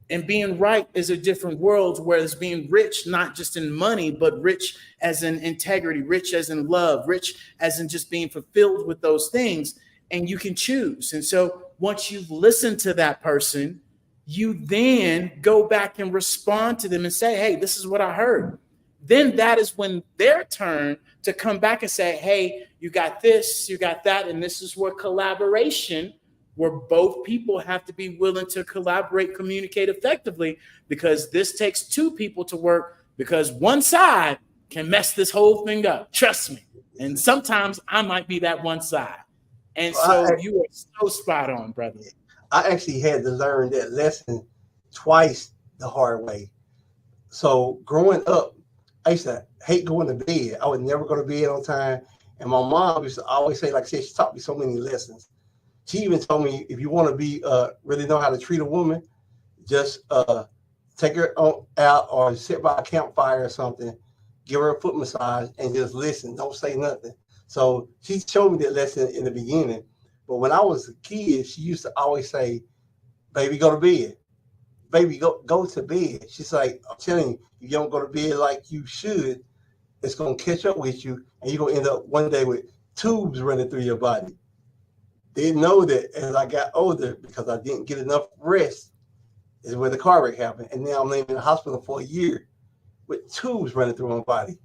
[SPEAKER 14] And being right is a different world, whereas being rich, not just in money, but rich as in integrity, rich as in love, rich as in just being fulfilled with those things. And you can choose. And so once you've listened to that person, you then go back and respond to them and say, hey, this is what I heard. Then that is when their turn to come back and say, hey, you got this, you got that. And this is where collaboration, where both people have to be willing to collaborate, communicate effectively, because this takes 2 people to work, because one side can mess this whole thing up. Trust me. And sometimes I might be that one side. And so you are so spot on, brother.
[SPEAKER 18] I actually had to learn that lesson twice the hard way. So growing up, I used to hate going to bed. I would never go to bed on time. And my mom used to always say, like I said, she taught me so many lessons. She even told me, if you want to be really know how to treat a woman, just take her out or sit by a campfire or something, give her a foot massage, and just listen. Don't say nothing. So she showed me that lesson in the beginning. But when I was a kid, she used to always say, baby, go to bed. Baby, go to bed. She's like, I'm telling you, if you don't go to bed like you should, it's going to catch up with you, and you're going to end up one day with tubes running through your body. Didn't know that as I got older, because I didn't get enough rest, is where the car wreck happened. And now I'm laying in the hospital for a year with tubes running through my body.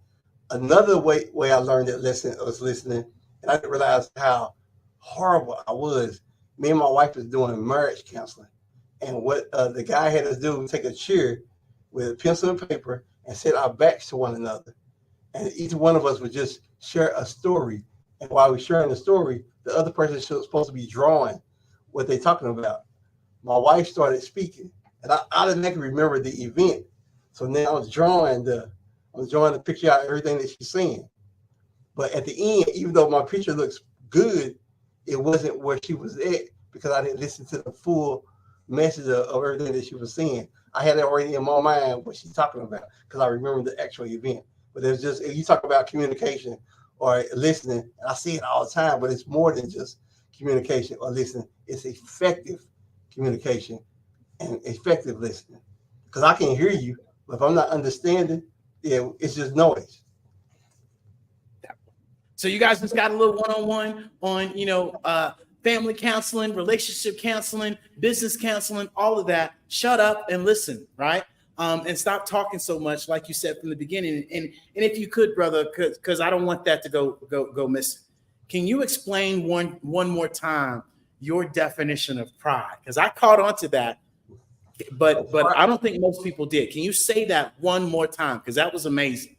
[SPEAKER 18] Another way I learned that lesson was listening, and I didn't realize how horrible I was. Me and my wife was doing marriage counseling. And what the guy had us do was take a chair with a pencil and paper and set our backs to one another. And each one of us would just share a story. And while we're sharing the story, the other person is supposed to be drawing what they're talking about. My wife started speaking, And I automatically remember the event. So now I was drawing the picture out everything that she's saying. But at the end, even though my picture looks good, it wasn't where she was at because I didn't listen to the full message of everything that she was saying. I had it already in my mind what she's talking about because I remember the actual event. But there's just, if you talk about communication or listening, and I see it all the time, but it's more than just communication or listening. It's effective communication and effective listening. Because I can hear you, but if I'm not understanding, yeah, it's just noise.
[SPEAKER 14] So you guys just got a little one-on-one on, family counseling, relationship counseling, business counseling, all of that. Shut up and listen, right? And stop talking so much, like you said from the beginning. And if you could, brother, because I don't want that to go missing. Can you explain one more time your definition of pride? Because I caught on to that, but I don't think most people did. Can you say that one more time? Because that was amazing.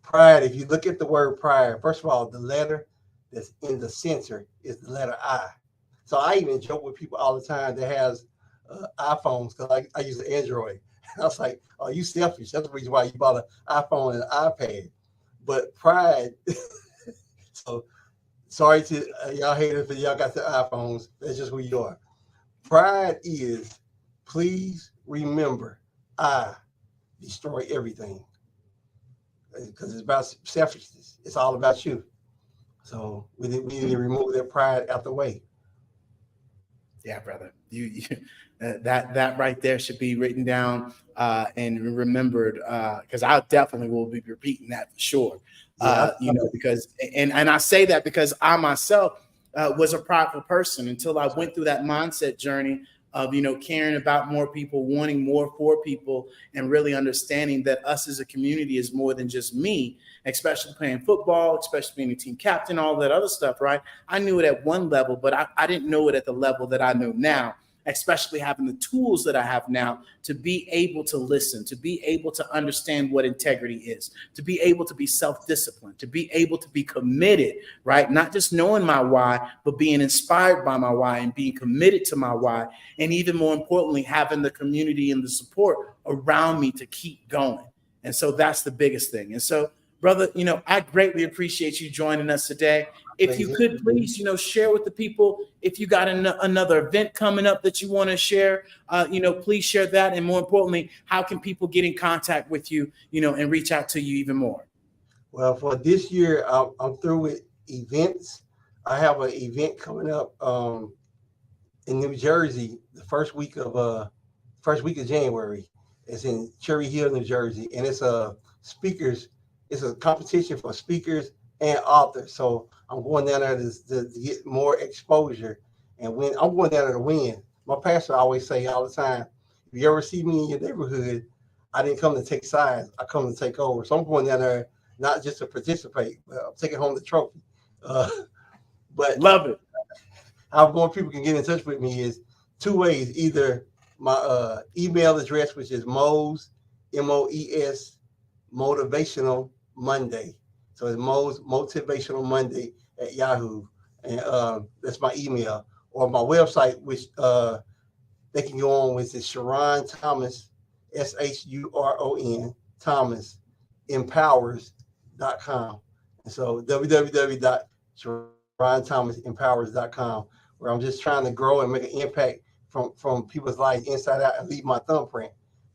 [SPEAKER 18] Pride, if you look at the word pride, first of all, the letter that's in the center is the letter I. So I even joke with people all the time that has iPhones because I use an Android. I was like, oh, you selfish. That's the reason why you bought an iPhone and an iPad. But pride, so sorry to y'all haters for y'all got the iPhones. That's just who you are. Pride is, please remember, I destroy everything. Because it's about selfishness. It's all about you. So we need to remove that pride out the way.
[SPEAKER 14] Yeah, brother. You that right there should be written down and remembered because I definitely will be repeating that for sure. Because and I say that because I myself was a prideful person until I went through that mindset journey of caring about more people, wanting more for people, and really understanding that us as a community is more than just me, especially playing football, especially being a team captain, all that other stuff, right? I knew it at one level, but I didn't know it at the level that I know now, especially having the tools that I have now to be able to listen, to be able to understand what integrity is, to be able to be self-disciplined, to be able to be committed, right? Not just knowing my why, but being inspired by my why and being committed to my why. And even more importantly, having the community and the support around me to keep going. And so that's the biggest thing. And so, brother, I greatly appreciate you joining us today. If you could please, share with the people, if you got another event coming up that you want to share, please share that. And more importantly, how can people get in contact with you, and reach out to you even more?
[SPEAKER 18] Well, for this year, I'm through with events. I have an event coming up in New Jersey, the first week of January. It's in Cherry Hill, New Jersey, and it's speakers. It's a competition for speakers and authors. So I'm going down there to get more exposure and win. I'm going down there to win. My pastor always say all the time, if you ever see me in your neighborhood, I didn't come to take sides. I come to take over. So I'm going down there not just to participate, but I'm taking home the trophy. But
[SPEAKER 14] love it.
[SPEAKER 18] How more people can get in touch with me is two ways. Either my email address, which is Moes, MOES, Motivational Monday. So it's Moes Motivational Monday at Yahoo. And that's my email. Or my website, which they can go on, which is Sharon Thomas, SHURON, Thomas, empowers.com. And so www.SharonThomasempowers.com, where I'm just trying to grow and make an impact from people's lives inside out and leave my thumbprint.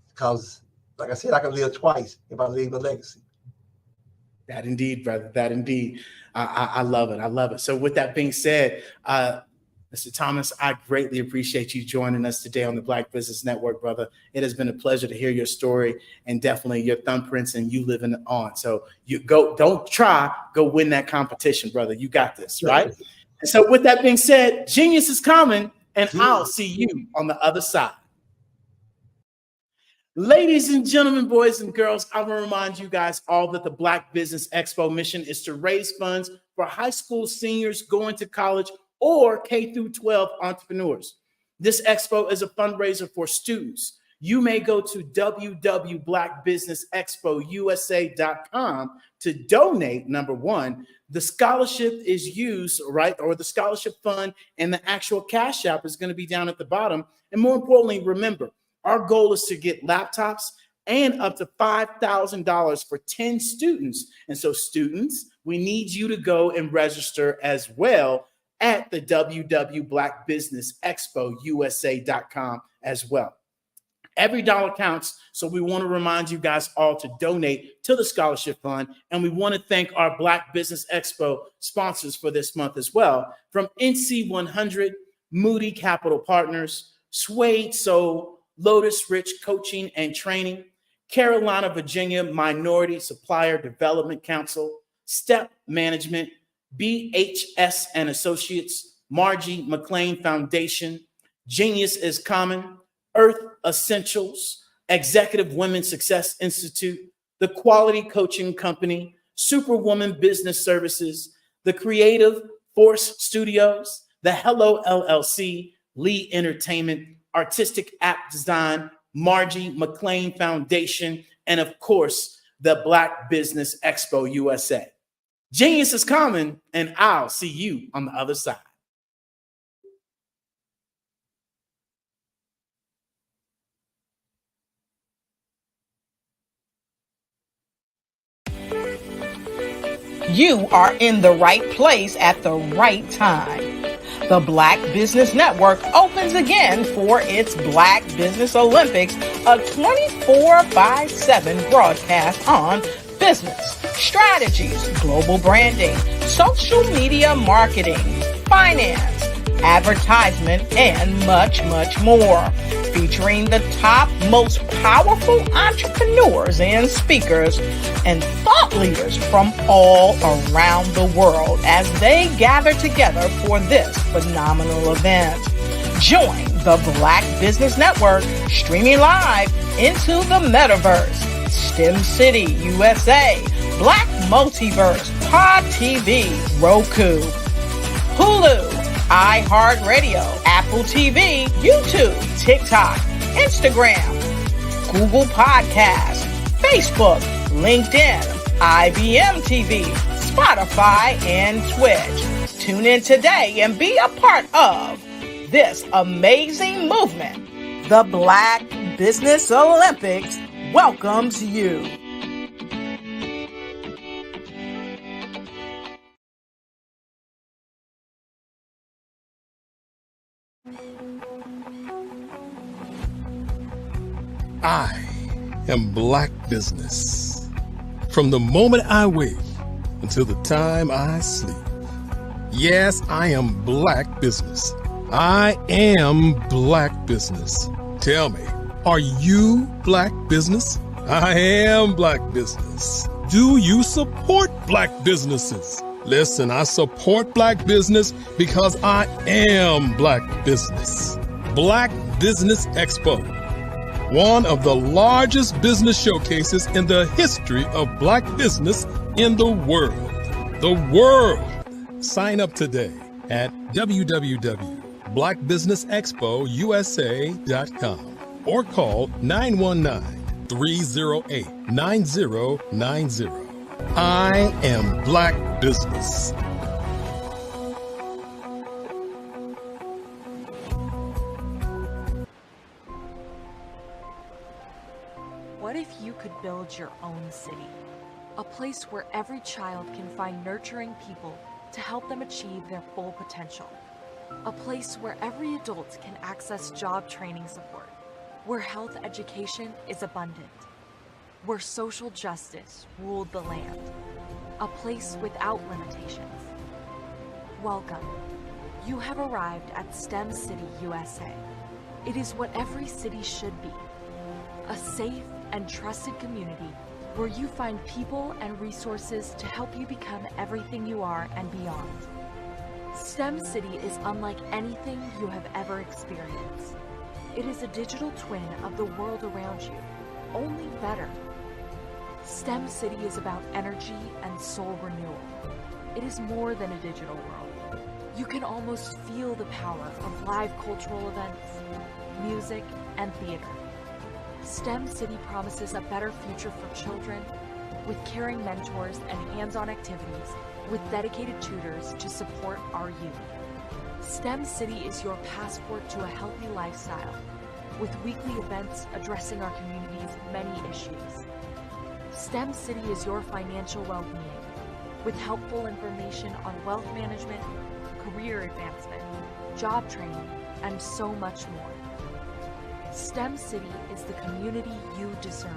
[SPEAKER 18] Because, like I said, I can live twice if I leave a legacy.
[SPEAKER 14] That indeed, brother. That indeed. I love it. I love it. So with that being said, Mr. Thomas, I greatly appreciate you joining us today on the Black Business Network, brother. It has been a pleasure to hear your story and definitely your thumbprints and you living on. So you go win that competition, brother. You got this, right? And so with that being said, genius is coming and I'll see you on the other side. Ladies and gentlemen, boys and girls, I want to remind you guys all that the Black Business Expo mission is to raise funds for high school seniors going to college or K through 12 entrepreneurs. This expo is a fundraiser for students. You may go to www.blackbusinessexpousa.com to donate. Number one, the scholarship is used, right? Or the scholarship fund and the actual cash app is going to be down at the bottom. And more importantly, remember, Our goal is to get laptops and up to $5,000 for 10 students. And so students, we need you to go and register as well at the www.blackbusinessexpousa.com as well. Every dollar counts, so we want to remind you guys all to donate to the scholarship fund, and we want to thank our Black Business Expo sponsors for this month as well, from NC 100, Moody Capital Partners, Suede Soul, Lotus Rich Coaching and Training, Carolina, Virginia Minority Supplier Development Council, Step Management, BHS and Associates, Margie McLean Foundation, Genius is Common, Earth Essentials, Executive Women Success Institute, the Quality Coaching Company, Superwoman Business Services, the Creative Force Studios, the Hello LLC, Lee Entertainment, Artistic App Design, Margie McLean Foundation, and of course, the Black Business Expo USA. Genius is common, and I'll see you on the other side.
[SPEAKER 16] You are in the right place at the right time. The Black Business Network opens again for its Black Business Olympics, a 24/7 broadcast on business, strategies, global branding, social media marketing, finance, advertisement, and much, much more. Featuring the top, most powerful entrepreneurs and speakers and thought leaders from all around the world as they gather together for this phenomenal event. Join the Black Business Network streaming live into the metaverse, STEM City USA, Black Multiverse, Pod TV, Roku, Hulu, iHeartRadio, Apple TV, YouTube, TikTok, Instagram, Google Podcasts, Facebook, LinkedIn, IBM TV, Spotify, and Twitch. Tune in today and be a part of this amazing movement. The Black Business Olympics welcomes you.
[SPEAKER 3] I am Black Business. From the moment I wake until the time I sleep. Yes, I am Black Business. I am Black Business. Tell me, are you Black Business? I am Black Business. Do you support Black businesses? Listen, I support Black business because I am Black Business. Black Business Expo, one of the largest business showcases in the history of Black business in the world. The world. Sign up today at www.blackbusinessexpousa.com or call 919-308-9090. I am Black Business.
[SPEAKER 21] What if you could build your own city? A place where every child can find nurturing people to help them achieve their full potential. A place where every adult can access job training support, where health education is abundant, where social justice ruled the land. A place without limitations. Welcome. You have arrived at STEM City USA. It is what every city should be. A safe and trusted community where you find people and resources to help you become everything you are and beyond. STEM City is unlike anything you have ever experienced. It is a digital twin of the world around you, only better. STEM City is about energy and soul renewal. It is more than a digital world. You can almost feel the power of live cultural events, music, and theater. STEM City promises a better future for children with caring mentors and hands-on activities with dedicated tutors to support our youth. STEM City is your passport to a healthy lifestyle, with weekly events addressing our community's many issues. STEM City is your financial well-being, with helpful information on wealth management, career advancement, job training, and so much more. STEM City is the community you deserve.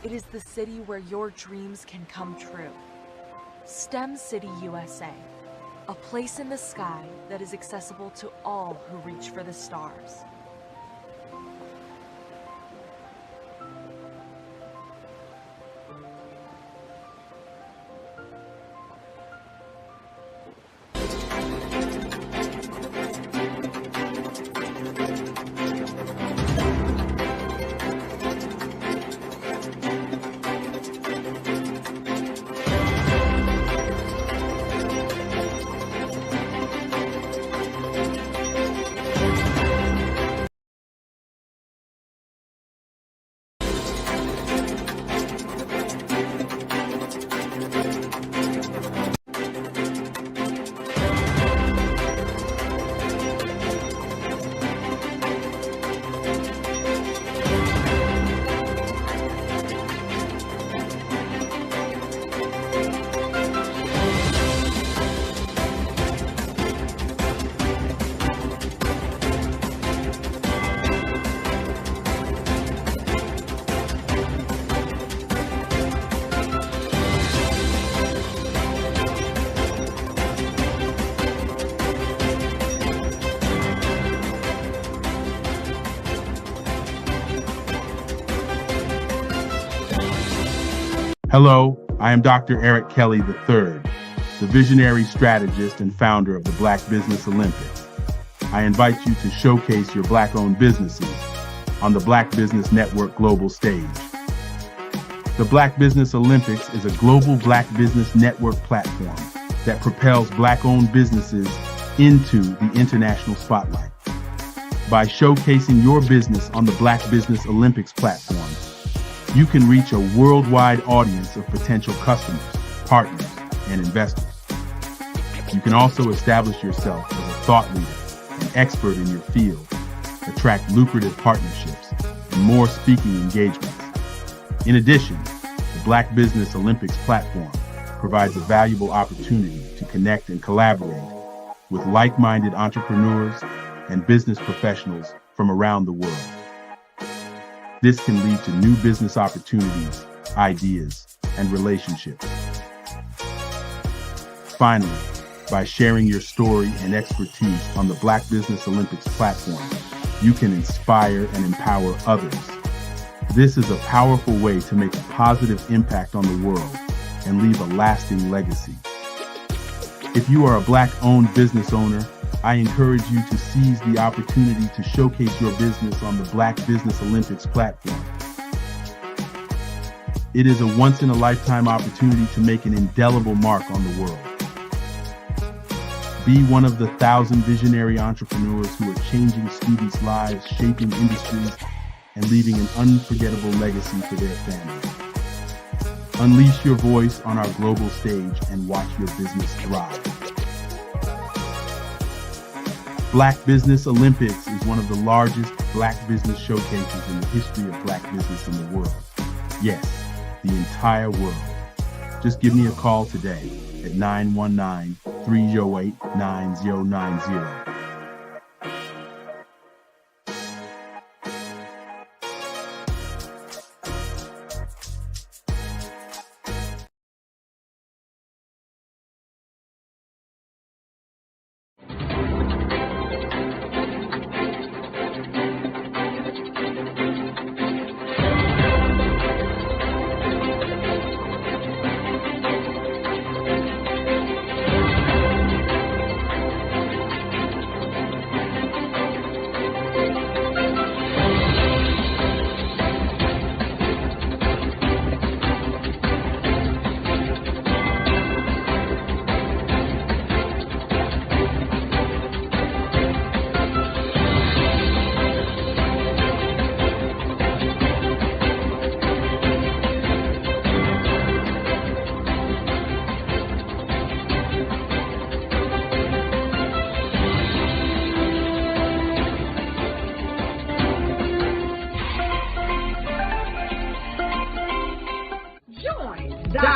[SPEAKER 21] It is the city where your dreams can come true. STEM City USA, a place in the sky that is accessible to all who reach for the stars.
[SPEAKER 6] Hello, I am Dr. Eric Kelly III, the visionary strategist and founder of the Black Business Olympics. I invite you to showcase your Black-owned businesses on the Black Business Network global stage. The Black Business Olympics is a global Black Business Network platform that propels Black-owned businesses into the international spotlight. By showcasing your business on the Black Business Olympics platform, you can reach a worldwide audience of potential customers, partners, and investors. You can also establish yourself as a thought leader and expert in your field, attract lucrative partnerships, and more speaking engagements. In addition, the Black Business Olympics platform provides a valuable opportunity to connect and collaborate with like-minded entrepreneurs and business professionals from around the world. This can lead to new business opportunities, ideas, and relationships. Finally, by sharing your story and expertise on the Black Business Olympics platform, you can inspire and empower others. This is a powerful way to make a positive impact on the world and leave a lasting legacy. If you are a Black-owned business owner, I encourage you to seize the opportunity to showcase your business on the Black Business Olympics platform. It is a once-in-a-lifetime opportunity to make an indelible mark on the world. Be one of the 1,000 visionary entrepreneurs who are changing students' lives, shaping industries, and leaving an unforgettable legacy for their families. Unleash your voice on our global stage and watch your business thrive. Black Business Olympics is one of the largest Black business showcases in the history of Black business in the world. Yes, the entire world. Just give me a call today at 919-308-9090.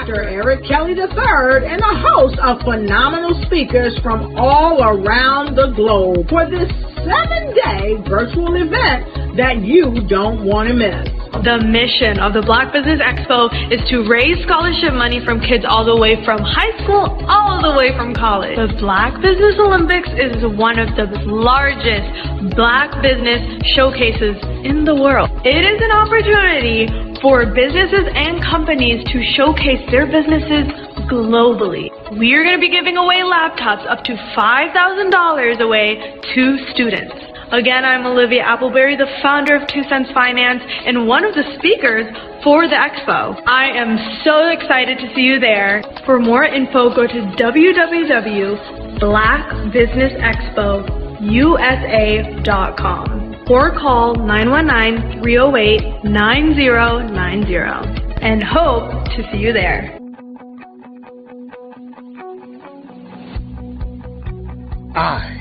[SPEAKER 1] Dr. Eric Kelly III and a host of phenomenal speakers from all around the globe for this 7-day virtual event that you don't want to miss.
[SPEAKER 2] The mission of the Black Business Expo is to raise scholarship money from kids all the way from high school, all the way from college. The Black Business Olympics is one of the largest Black business showcases in the world. It is an opportunity for businesses and companies to showcase their businesses globally. We are going to be giving away laptops up to $5,000 away to students. Again, I'm Olivia Appleberry, the founder of 2 Cents Finance and one of the speakers for the expo. I am so excited to see you there. For more info, go to www.blackbusinessexpousa.com or call 919-308-9090 and hope to see you there.
[SPEAKER 3] I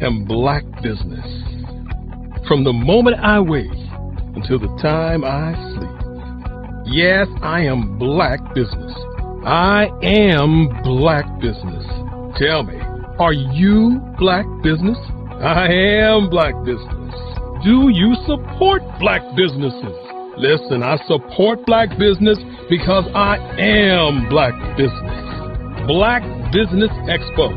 [SPEAKER 3] am Black Business. From the moment I wake until the time I sleep. Yes, I am Black Business. I am Black Business. Tell me, are you Black Business? I am Black Business. Do you support Black businesses? Listen, I support Black business because I am Black Business. Black Business Expo,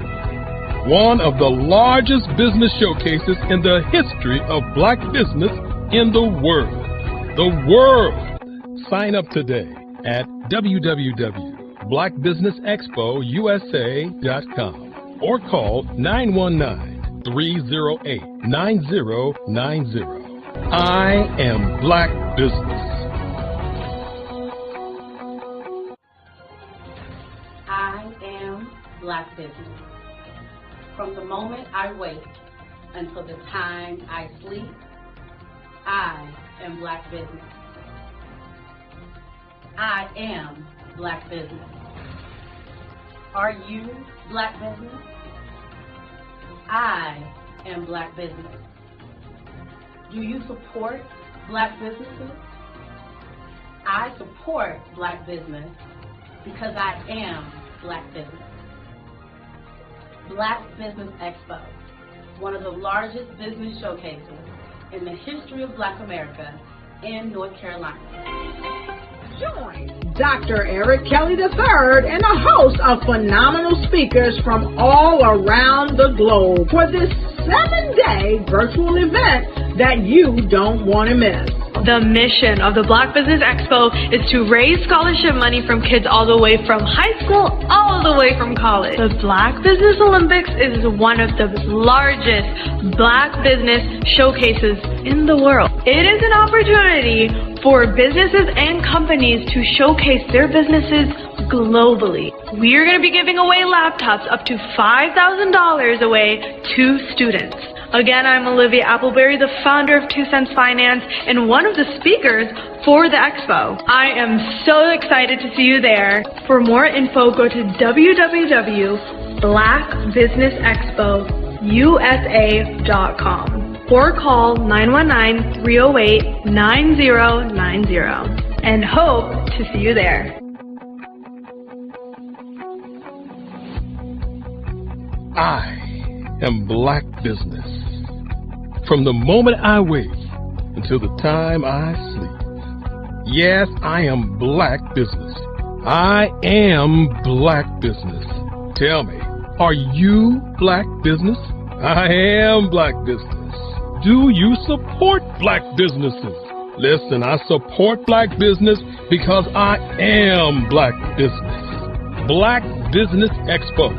[SPEAKER 3] one of the largest business showcases in the history of Black business in the world. The world! Sign up today at www.blackbusinessexpousa.com or call 919-308-9090. I am Black Business.
[SPEAKER 4] I am Black Business. From the moment I wake until the time I sleep, I am Black Business. I am Black Business. Are you Black Business? I am Black Business. Do you support Black businesses? I support Black business because I am Black Business. Black Business Expo, one of the largest business showcases in the history of Black America in North Carolina.
[SPEAKER 1] Join Dr. Eric Kelly III and a host of phenomenal speakers from all around the globe for this 7-day virtual event that you don't want to miss.
[SPEAKER 2] The mission of the Black Business Expo is to raise scholarship money from kids all the way from high school, all the way from college. The Black Business Olympics is one of the largest Black business showcases in the world. It is an opportunity for businesses and companies to showcase their businesses globally. We are going to be giving away laptops up to $5,000 away to students. Again, I'm Olivia Appleberry, the founder of 2 Cents Finance and one of the speakers for the expo. I am so excited to see you there. For more info, go to www.blackbusinessexpousa.com or call 919-308-9090 and hope to see you there.
[SPEAKER 3] I am Black Business. From the moment I wake until the time I sleep. Yes, I am Black Business. I am Black Business. Tell me, are you Black Business? I am Black Business. Do you support Black businesses? Listen, I support Black business because I am Black Business. Black Business Expo,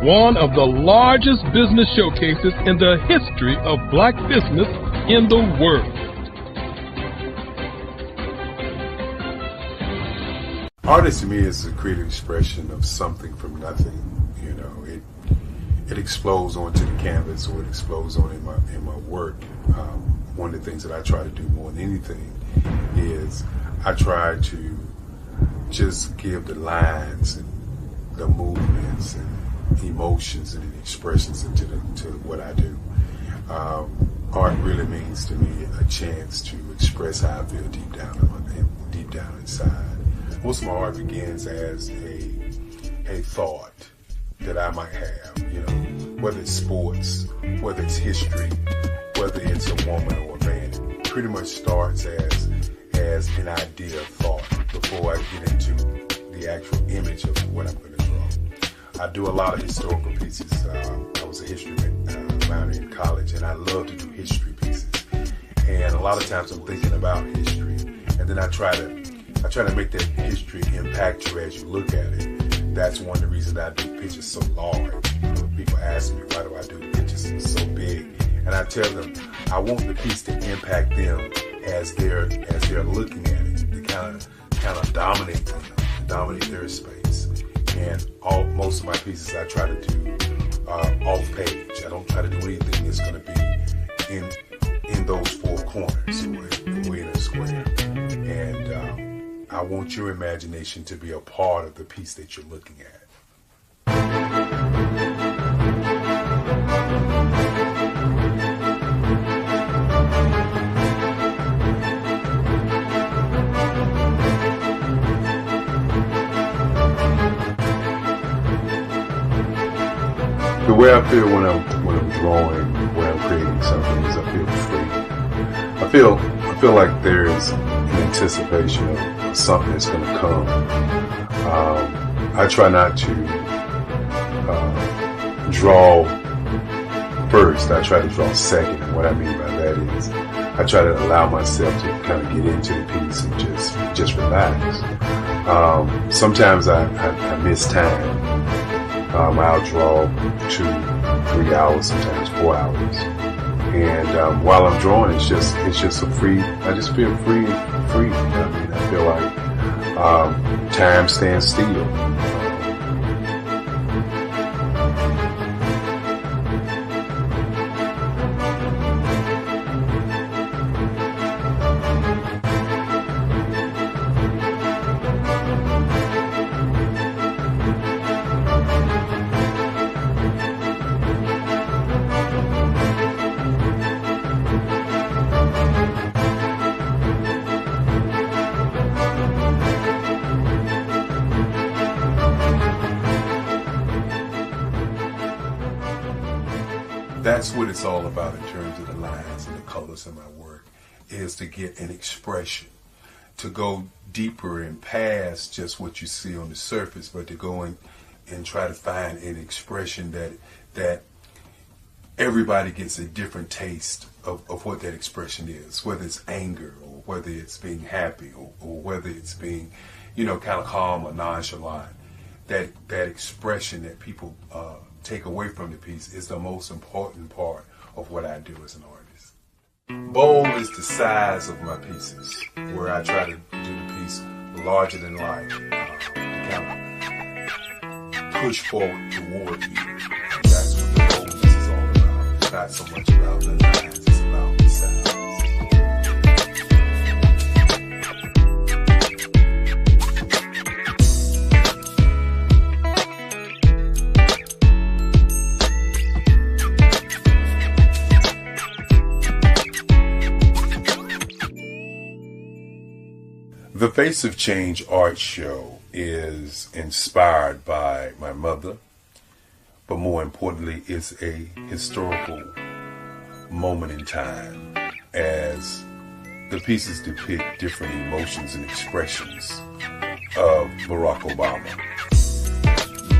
[SPEAKER 3] one of the largest business showcases in the history of Black business in the world.
[SPEAKER 13] Artist to me is a creative expression of something from nothing. You know, it explodes onto the canvas, or it explodes on in my work. One of the things that I try to do more than anything is I try to just give the lines and the movements and emotions and expressions into what I do. Art really means to me a chance to express how I feel deep down inside. most of my art begins as a thought that I might have, you know, whether it's sports, whether it's history, whether it's a woman or a man. It pretty much starts as an idea of thought before I get into the actual image of what I'm going to draw. I do a lot of historical pieces. I was a history minor in college, and I love to do history pieces. And a lot of times I'm thinking about history, and then I try to make that history impact you as you look at it. That's one of the reasons I do pictures so large. People ask me, why do I do the pictures so big? And I tell them, I want the piece to impact them as they're looking at it, to kind of dominate them, dominate their space. And most of my pieces I try to do off page. I don't try to do anything that's going to be in those four corners or in a square. And I want your imagination to be a part of the piece that you're looking at. The way I feel when I'm drawing, when I'm creating something, is I feel free. I feel like there's an anticipation of something that's going to come. I try not to draw first. I try to draw second. And what I mean by that is I try to allow myself to kind of get into the piece and just relax. Sometimes I miss time. I'll draw 2, 3 hours, sometimes 4 hours. And while I'm drawing, it's just a free. I just feel free. I mean, I feel like time stands still. That's what it's all about in terms of the lines and the colors in my work, is to get an expression, to go deeper and past just what you see on the surface, but to go in and try to find an expression that everybody gets a different taste of what that expression is, whether it's anger or whether it's being happy or whether it's being, kind of calm or nonchalant. That expression that people take away from the piece is the most important part of what I do as an artist. Bold is the size of my pieces, where I try to do the piece larger than life, to kind of push forward toward you. And that's what the boldness is all about. It's not so much about the lines, it's about the size. The Face of Change art show is inspired by my mother, but more importantly, it's a historical moment in time as the pieces depict different emotions and expressions of Barack Obama.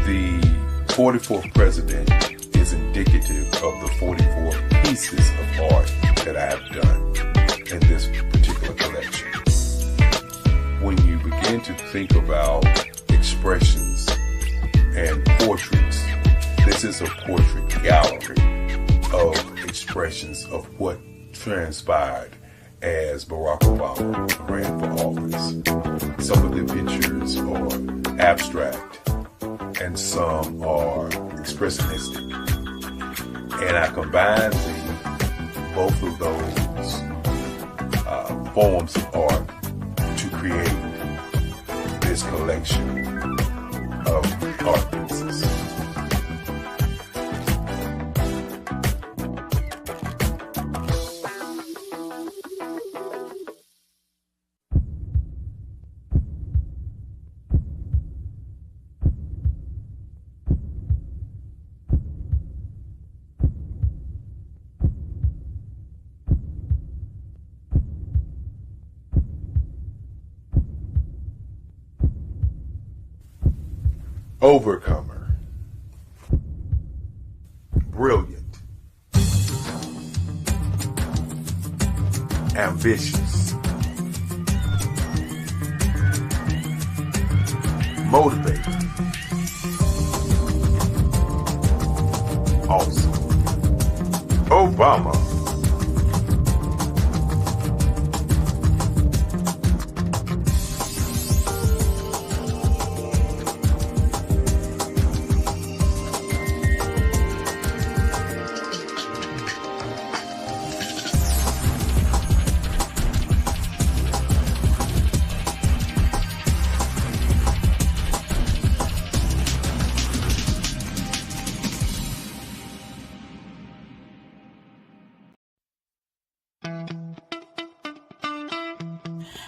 [SPEAKER 13] The 44th president is indicative of the 44 pieces of art that I have done in this particular collection. When you begin to think about expressions and portraits, this is a portrait gallery of expressions of what transpired as Barack Obama ran for office. Some of the pictures are abstract and some are expressionistic. And I combine both of those forms of art to create this collection of art pieces. overcomer, brilliant, ambitious, motivated, awesome, Obama.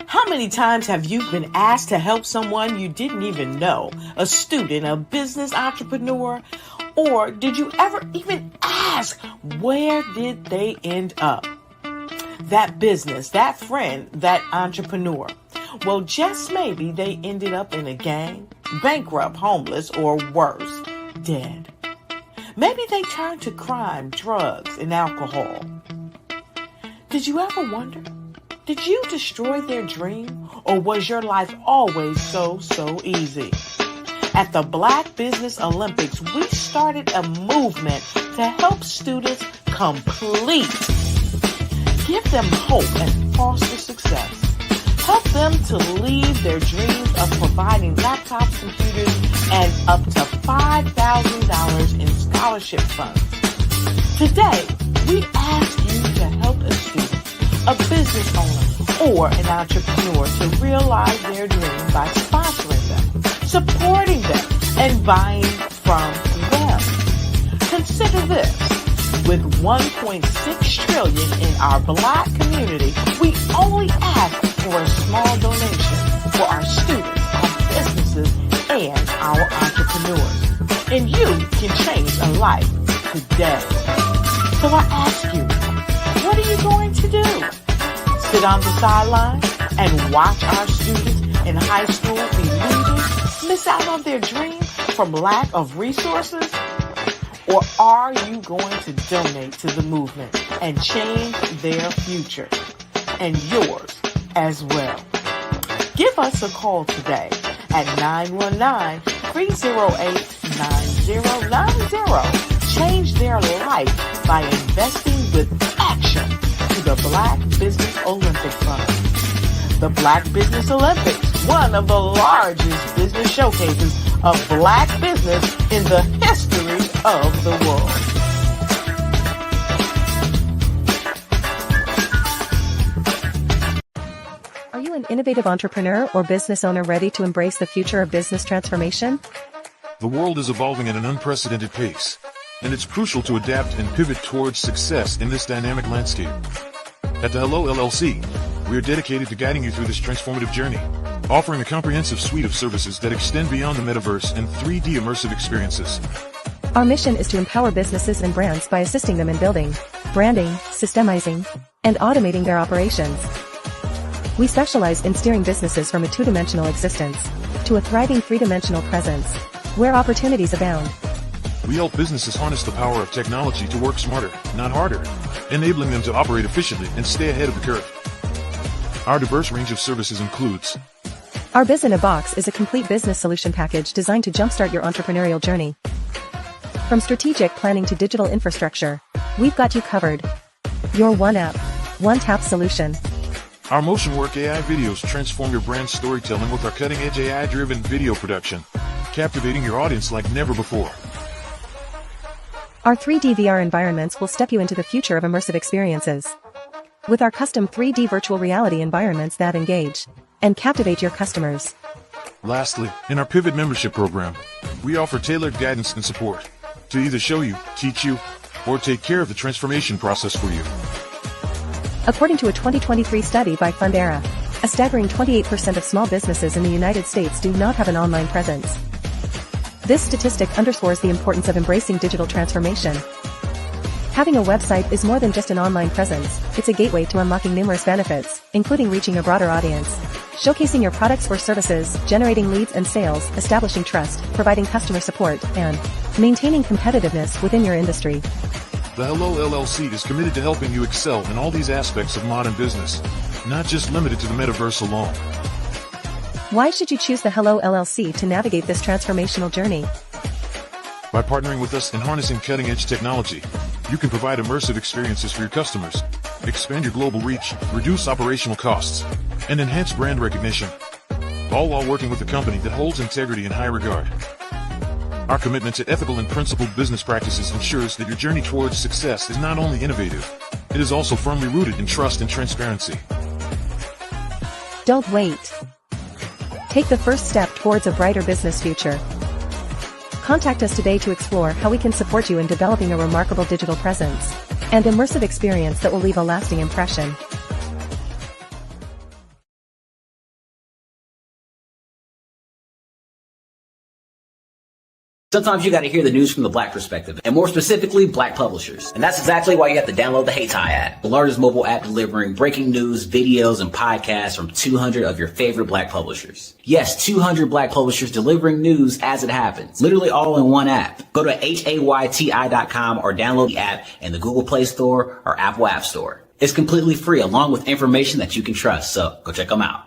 [SPEAKER 16] How many times have you been asked to help someone you didn't even know? A student, a business entrepreneur? Or did you ever even ask, where did they end up? That business, that friend, that entrepreneur. Well, just maybe they ended up in a gang, bankrupt, homeless, or worse, dead. Maybe they turned to crime, drugs, and alcohol. Did you ever wonder? Did you destroy their dream, or was your life always so easy? At the Black Business Olympics, we started a movement to help students complete. Give them hope and foster success. Help them to leave their dreams of providing laptops, computers, and up to $5,000 in scholarship funds. Today, we ask you to help a student, a business owner, or an entrepreneur to realize their dream by sponsoring them, supporting them, and buying from them. Consider this. With $1.6 trillion in our Black community, we only ask for a small donation for our students, our businesses, and our entrepreneurs. And you can change a life today. So I ask you, what are you going to do? Sit on the sideline and watch our students in high school be leaders, miss out on their dream from lack of resources? Or are you going to donate to the movement and change their future and yours as well? Give us a call today at 919-308-9090. Change their life by investing with action to the Black Business Olympic Fund. The Black Business Olympics, one of the largest business showcases of Black business in the history of the world.
[SPEAKER 10] Are you an innovative entrepreneur or business owner ready to embrace the future of business transformation?
[SPEAKER 5] The world is evolving at an unprecedented pace, and it's crucial to adapt and pivot towards success in this dynamic landscape. At the Hello LLC, we are dedicated to guiding you through this transformative journey, offering a comprehensive suite of services that extend beyond the metaverse and 3D immersive experiences.
[SPEAKER 10] Our mission is to empower businesses and brands by assisting them in building, branding, systemizing, and automating their operations. We specialize in steering businesses from a two-dimensional existence to a thriving three-dimensional presence, where opportunities abound.
[SPEAKER 5] We help businesses harness the power of technology to work smarter, not harder, enabling them to operate efficiently and stay ahead of the curve. Our diverse range of services includes
[SPEAKER 10] Our Biz in a Box is a complete business solution package designed to jumpstart your entrepreneurial journey. From strategic planning to digital infrastructure, we've got you covered. Your one app, one tap solution.
[SPEAKER 5] Our Motion Work AI videos transform your brand storytelling with our cutting-edge AI-driven video production, captivating your audience like never before.
[SPEAKER 10] Our 3D VR environments will step you into the future of immersive experiences. With our custom 3D virtual reality environments that engage and captivate your customers.
[SPEAKER 5] Lastly, in our Pivot membership program, we offer tailored guidance and support to either show you, teach you, or take care of the transformation process for you.
[SPEAKER 10] According to a 2023 study by Fundera, a staggering 28% of small businesses in the United States do not have an online presence. This statistic underscores the importance of embracing digital transformation. Having a website is more than just an online presence, it's a gateway to unlocking numerous benefits, including reaching a broader audience, showcasing your products or services, generating leads and sales, establishing trust, providing customer support, and maintaining competitiveness within your industry.
[SPEAKER 5] The Hello LLC is committed to helping you excel in all these aspects of modern business, not just limited to the metaverse alone.
[SPEAKER 10] Why should you choose the Hello LLC to navigate this transformational journey?
[SPEAKER 5] By partnering with us and harnessing cutting-edge technology, you can provide immersive experiences for your customers, expand your global reach, reduce operational costs, and enhance brand recognition, all while working with a company that holds integrity in high regard. Our commitment to ethical and principled business practices ensures that your journey towards success is not only innovative, it is also firmly rooted in trust and transparency.
[SPEAKER 10] Don't wait. Take the first step towards a brighter business future. Contact us today to explore how we can support you in developing a remarkable digital presence and immersive experience that will leave a lasting impression.
[SPEAKER 12] Sometimes you got to hear the news from the Black perspective, and more specifically, Black publishers. And that's exactly why you have to download the HeyTie app, the largest mobile app delivering breaking news, videos, and podcasts from 200 of your favorite Black publishers. Yes, 200 Black publishers delivering news as it happens, literally all in one app. Go to HAYTI.com or download the app in the Google Play Store or Apple App Store. It's completely free, along with information that you can trust, so go check them out.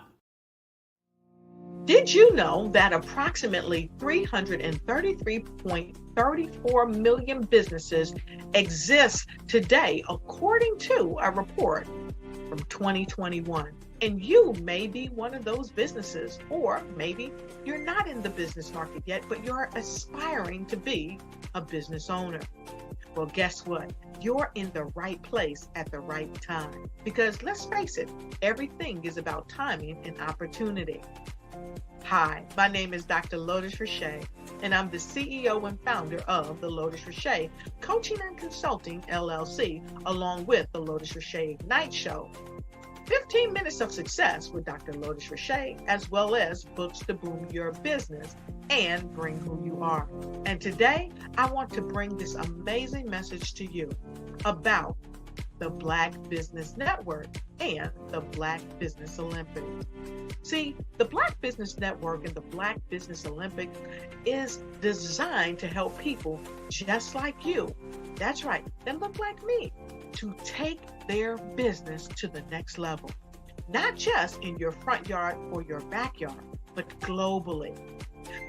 [SPEAKER 22] Did you know that approximately 333.34 million businesses exist today, according to a report from 2021? And you may be one of those businesses, or maybe you're not in the business market yet, but you're aspiring to be a business owner. Well, guess what? You're in the right place at the right time. Because let's face it, everything is about timing and opportunity. Hi, my name is Dr. Lotus Richey, and I'm the CEO and founder of the Lotus Richey Coaching and Consulting LLC, along with the Lotus Richey Ignite Show. 15 minutes of success with Dr. Lotus Richey, as well as books to boom your business and bring who you are. And today, I want to bring this amazing message to you about the Black Business Network and the Black Business Olympics. See, the Black Business Network and the Black Business Olympics is designed to help people just like you, that's right, that look like me, to take their business to the next level. Not just in your front yard or your backyard, but globally.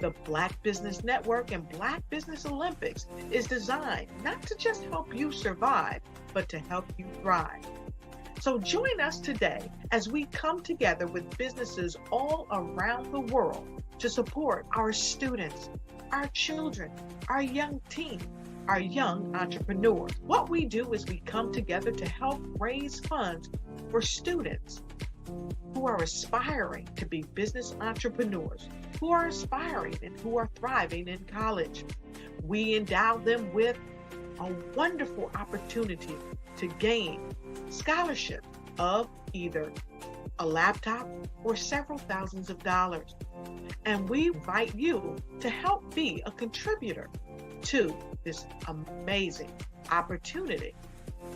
[SPEAKER 22] The Black Business Network and Black Business Olympics is designed not to just help you survive, but to help you thrive. So join us today as we come together with businesses all around the world to support our students, our children, our young teens, our young entrepreneurs. What we do is we come together to help raise funds for students who are aspiring to be business entrepreneurs, who are aspiring and who are thriving in college. We endow them with a wonderful opportunity to gain scholarship of either a laptop or several thousands of dollars. And we invite you to help be a contributor to this amazing opportunity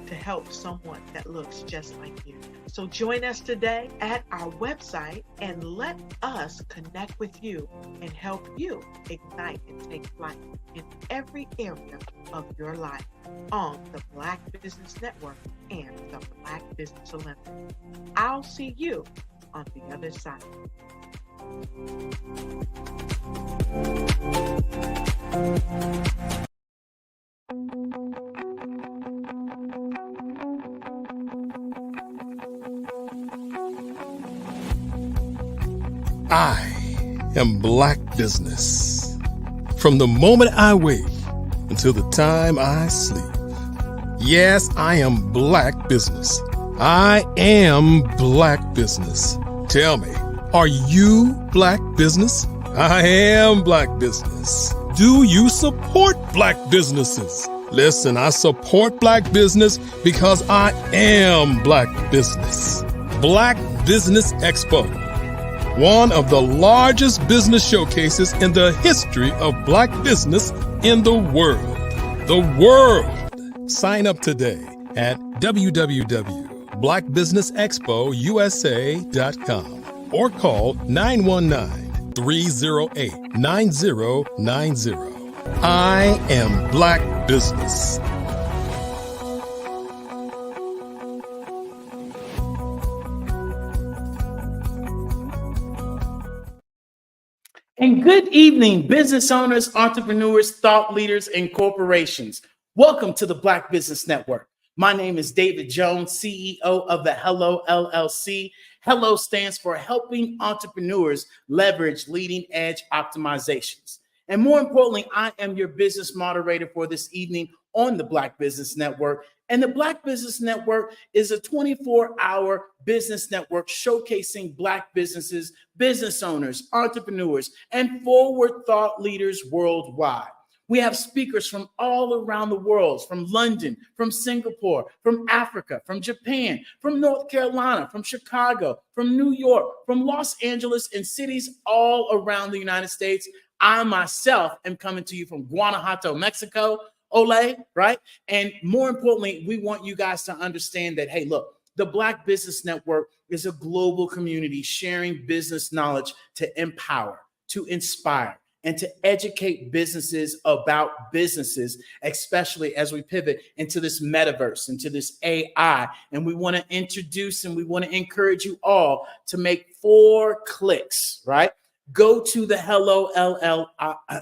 [SPEAKER 22] to help someone that looks just like you. So join us today at our website and let us connect with you and help you ignite and take flight in every area of your life on the Black Business Network and the Black Business Olympics. I'll see you on the other side.
[SPEAKER 3] I am Black Business. From the moment I wake until the time I sleep. Yes, I am Black Business. I am Black Business. Tell me, are you Black Business? I am Black Business. Do you support Black businesses? Listen, I support Black business because I am Black Business. Black Business Expo, one of the largest business showcases in the history of Black business in the world. The world! Sign up today at www.blackbusinessexpousa.com. or call 919-308-9090. I am Black Business.
[SPEAKER 14] And good evening, business owners, entrepreneurs, thought leaders, and corporations. Welcome to the Black Business Network. My name is David Jones, CEO of the Hello LLC. Hello stands for Helping Entrepreneurs Leverage Leading Edge Optimizations. And more importantly, I am your business moderator for this evening on the Black Business Network. And the Black Business Network is a 24-hour business network showcasing Black businesses, business owners, entrepreneurs, and forward thought leaders worldwide. We have speakers from all around the world, from London, from Singapore, from Africa, from Japan, from North Carolina, from Chicago, from New York, from Los Angeles, and cities all around the United States. I myself am coming to you from Guanajuato, Mexico. Ole, right? And more importantly, we want you guys to understand that, hey, look, the Black Business Network is a global community sharing business knowledge to empower, to inspire, and to educate businesses about businesses, especially as we pivot into this metaverse, into this AI. And we want to introduce and we want to encourage you all to make 4 clicks, right? Go to the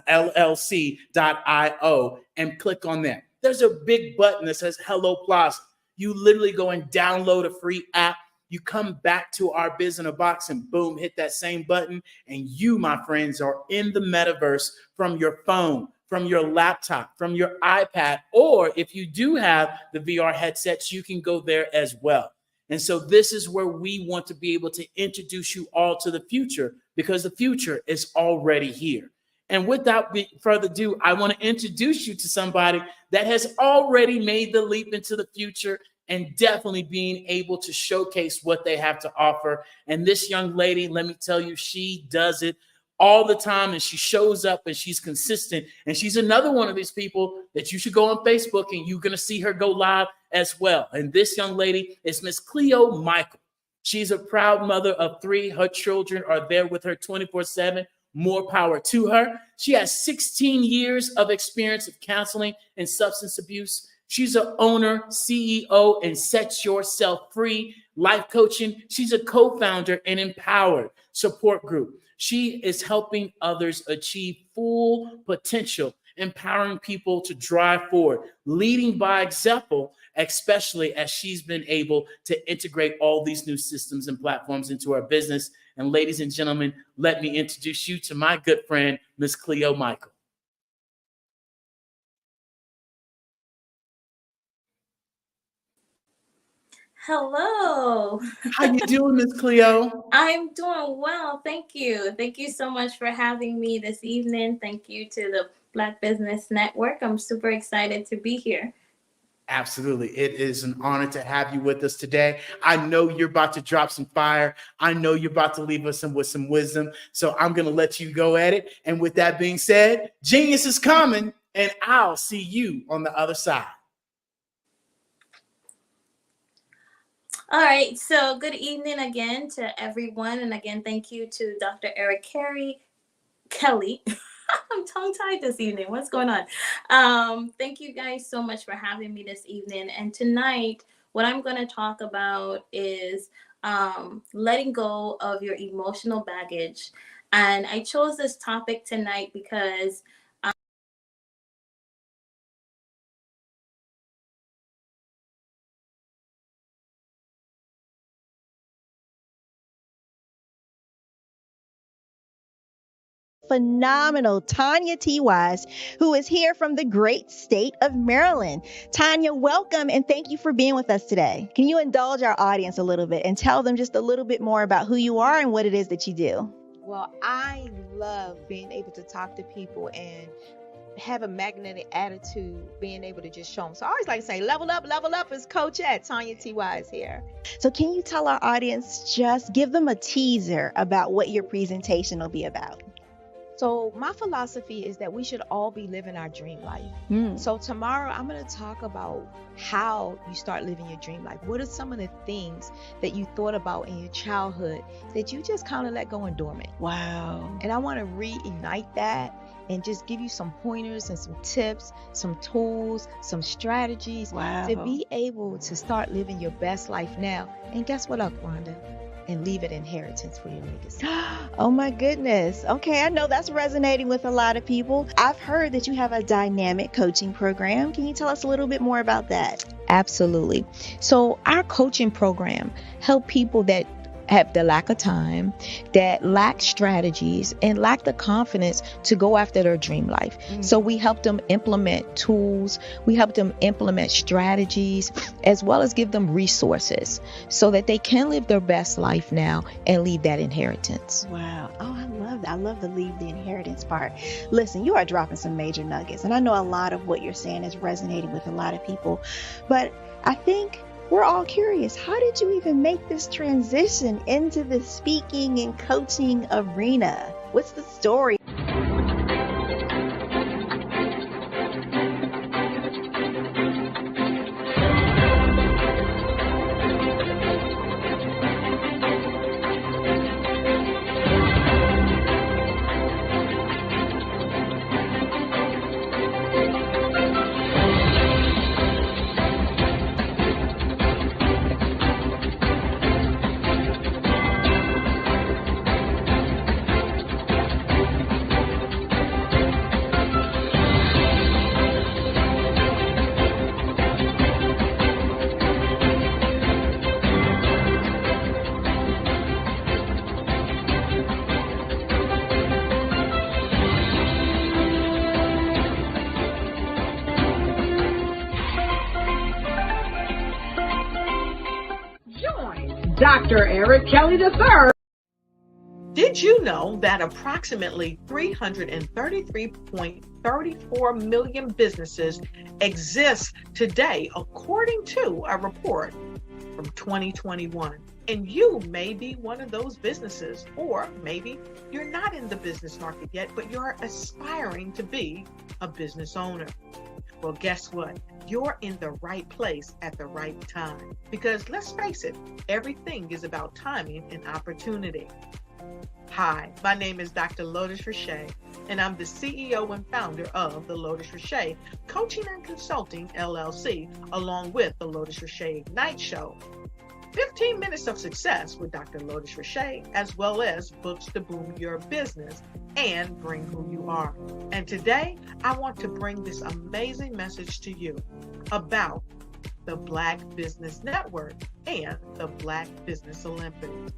[SPEAKER 14] LLC.io and click on that. There's a big button that says Hello Plaza. You literally go and download a free app. You come back to our Biz in a Box and boom, hit that same button. And you, my friends, are in the metaverse from your phone, from your laptop, from your iPad, or if you do have the VR headsets, you can go there as well. And so this is where we want to be able to introduce you all to the future, because the future is already here. And without further ado, I want to introduce you to somebody that has already made the leap into the future and definitely being able to showcase what they have to offer. And this young lady, let me tell you, she does it all the time, and she shows up and she's consistent. And she's another one of these people that you should go on Facebook and you're going to see her go live as well. And this young lady is Miss Cleo Michael. She's a proud mother of 3. Her children are there with her 24/7. More power to her. She has 16 years of experience of counseling and substance abuse. She's an owner, CEO, and Set Yourself Free life coaching. She's a co-founder and Empowered support group. She is helping others achieve full potential, empowering people to drive forward, leading by example, especially as she's been able to integrate all these new systems and platforms into our business. And ladies and gentlemen, let me introduce you to my good friend, Miss Cleo Michael.
[SPEAKER 9] Hello.
[SPEAKER 14] How you doing, Miss Cleo?
[SPEAKER 9] I'm doing well. Thank you. Thank you so much for having me this evening. Thank you to the Black Business Network. I'm super excited to be here.
[SPEAKER 14] Absolutely. It is an honor to have you with us today. I know you're about to drop some fire. I know you're about to leave us with some wisdom. So I'm going to let you go at it. And with that being said, genius is coming, and I'll see you on the other side.
[SPEAKER 9] All right. So good evening again to everyone. And again, thank you to Dr. Eric Kelly. I'm tongue-tied this evening. What's going on? Thank you guys so much for having me this evening. And tonight, what I'm going to talk about is letting go of your emotional baggage. And I chose this topic tonight because
[SPEAKER 11] phenomenal Tanya T. Wise, who is here from the great state of Maryland. Tanya, welcome and thank you for being with us today. Can you indulge our audience a little bit and tell them just a little bit more about who you are and what it is that you do?
[SPEAKER 23] Well, I love being able to talk to people and have a magnetic attitude, being able to just show them. So I always like to say, level up is Coach at Tanya T. Wise here.
[SPEAKER 11] So can you tell our audience, just give them a teaser about what your presentation will be about?
[SPEAKER 23] So my philosophy is that we should all be living our dream life. So tomorrow I'm going to talk about how you start living your dream life. What are some of the things that you thought about in your childhood that you just kind of let go and dormant?
[SPEAKER 11] Wow.
[SPEAKER 23] And I want to reignite that and just give you some pointers and some tips, some tools, some strategies to be able to start living your best life now. And guess what, Wanda? And leave an inheritance for your legacy.
[SPEAKER 11] Oh my goodness. Okay, I know that's resonating with a lot of people. I've heard that you have a dynamic coaching program. Can you tell us a little bit more about that?
[SPEAKER 23] Absolutely. So our coaching program help people that have the lack of time, that lack strategies, and lack the confidence to go after their dream life. So we help them implement tools, we help them implement strategies, as well as give them resources so that they can live their best life now and leave that inheritance.
[SPEAKER 11] Wow. Oh, I love that. I love the leave the inheritance part. Listen, you are dropping some major nuggets, and I know a lot of what you're saying is resonating with a lot of people, but I think we're all curious. How did you even make this transition into the speaking and coaching arena? What's the story?
[SPEAKER 1] Dr. Eric Kelly III.
[SPEAKER 22] Did you know that approximately 333.34 million businesses exist today, according to a report from 2021? And you may be one of those businesses, or maybe you're not in the business market yet, but you're aspiring to be a business owner. Well, guess what? You're in the right place at the right time. Because let's face it, everything is about timing and opportunity. Hi, my name is Dr. Lotus Richey, and I'm the CEO and founder of the Lotus Richey Coaching and Consulting LLC, along with the Lotus Richey Ignite Show. 15 minutes of success with Dr. Lotus Richey, as well as books to boom your business and bring who you are. And today, I want to bring this amazing message to you about the Black Business Network and the Black Business Olympics.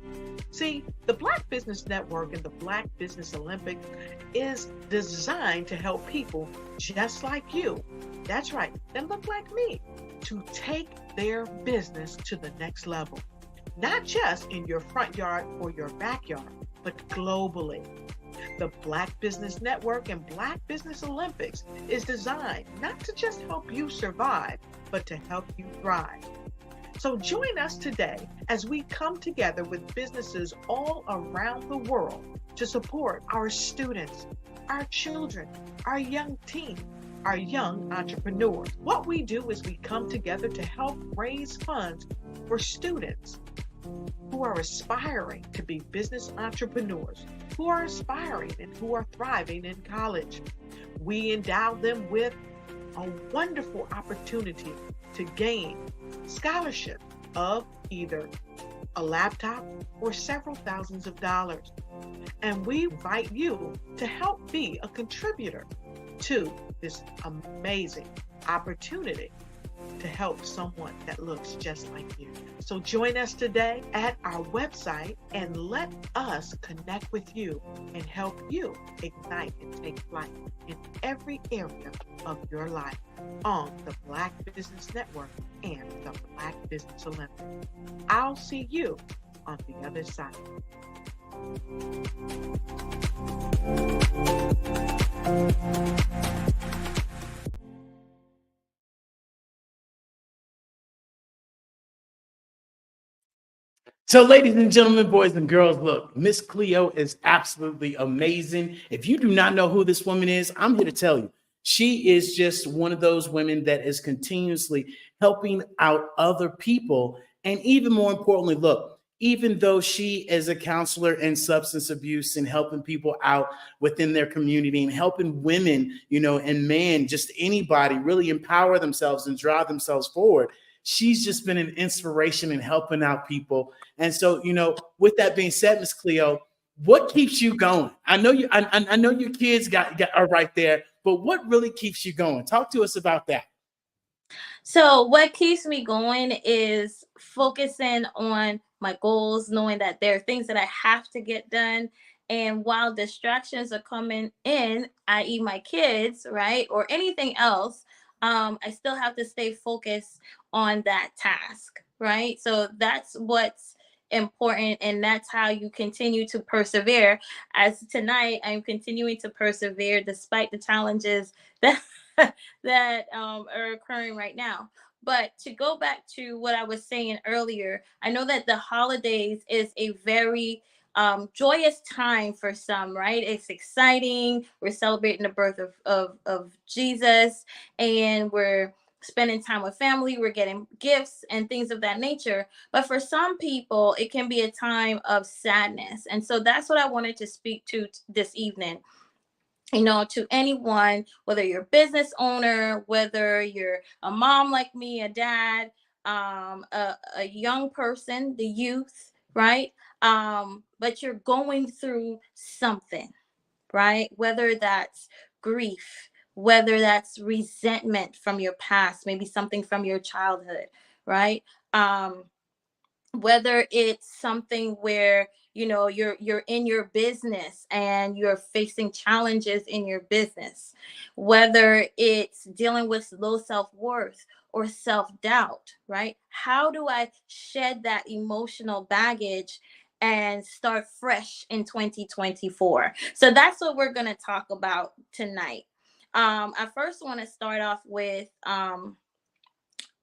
[SPEAKER 22] See, the Black Business Network and the Black Business Olympics is designed to help people just like you, that's right, that look like me, to take their business to the next level. Not just in your front yard or your backyard, but globally. The Black Business Network and Black Business Olympics is designed not to just help you survive, but to help you thrive. So join us today as we come together with businesses all around the world to support our students, our children, our young teens, our young entrepreneurs. What we do is we come together to help raise funds for students who are aspiring to be business entrepreneurs, who are aspiring and who are thriving in college. We endow them with a wonderful opportunity to gain scholarship of either a laptop or several thousands of dollars. And we invite you to help be a contributor to this amazing opportunity to help someone that looks just like you. So join us today at our website and let us connect with you and help you ignite and take flight in every area of your life on the Black Business Network and the Black Business Olympics. I'll see you on the other side.
[SPEAKER 14] So, ladies and gentlemen, boys and girls, look, Miss Cleo is absolutely amazing. If you do not know who this woman is, I'm here to tell you. She is just one of those women that is continuously helping out other people. And even more importantly, look, even though she is a counselor in substance abuse and helping people out within their community and helping women, and men, just anybody really empower themselves and drive themselves forward, she's just been an inspiration in helping out people. And so, with that being said, Miss Cleo, what keeps you going? I know you. I know your kids are right there, but what really keeps you going? Talk to us about that.
[SPEAKER 9] So what keeps me going is focusing on my goals, knowing that there are things that I have to get done. And while distractions are coming in, i.e. my kids, right, or anything else, I still have to stay focused on that task, right? So that's what's important, and that's how you continue to persevere. As tonight, I'm continuing to persevere despite the challenges that that are occurring right now. But to go back to what I was saying earlier, I know that the holidays is a very joyous time for some, right? It's exciting. We're celebrating the birth of Jesus, and we're spending time with family. We're getting gifts and things of that nature. But for some people, it can be a time of sadness. And so that's what I wanted to speak to this evening. To anyone, whether you're a business owner, whether you're a mom like me, a dad, a young person, the youth, right? But you're going through something, right? Whether that's grief, whether that's resentment from your past, maybe something from your childhood, right? Whether it's something where you're in your business and you're facing challenges in your business, whether it's dealing with low self-worth or self-doubt, right? How do I shed that emotional baggage and start fresh in 2024? So that's what we're going to talk about tonight. I first want to start off with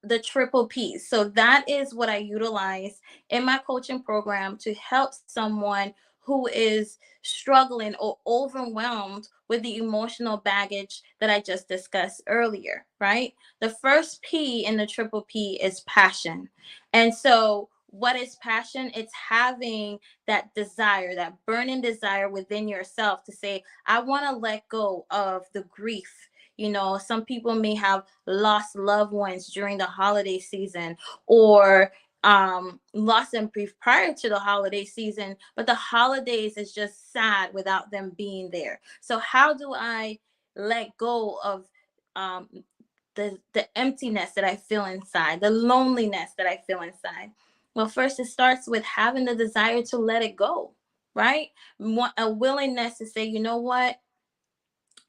[SPEAKER 9] the triple P's. So that is what I utilize in my coaching program to help someone who is struggling or overwhelmed with the emotional baggage that I just discussed earlier, right? The first P in the triple P is passion. And so what is passion? It's having that desire, that burning desire within yourself to say, I want to let go of the grief. Some people may have lost loved ones during the holiday season, or lost them prior to the holiday season, but the holidays is just sad without them being there. So how do I let go of the emptiness that I feel inside, the loneliness that I feel inside? Well, first it starts with having the desire to let it go, right? A willingness to say, you know what?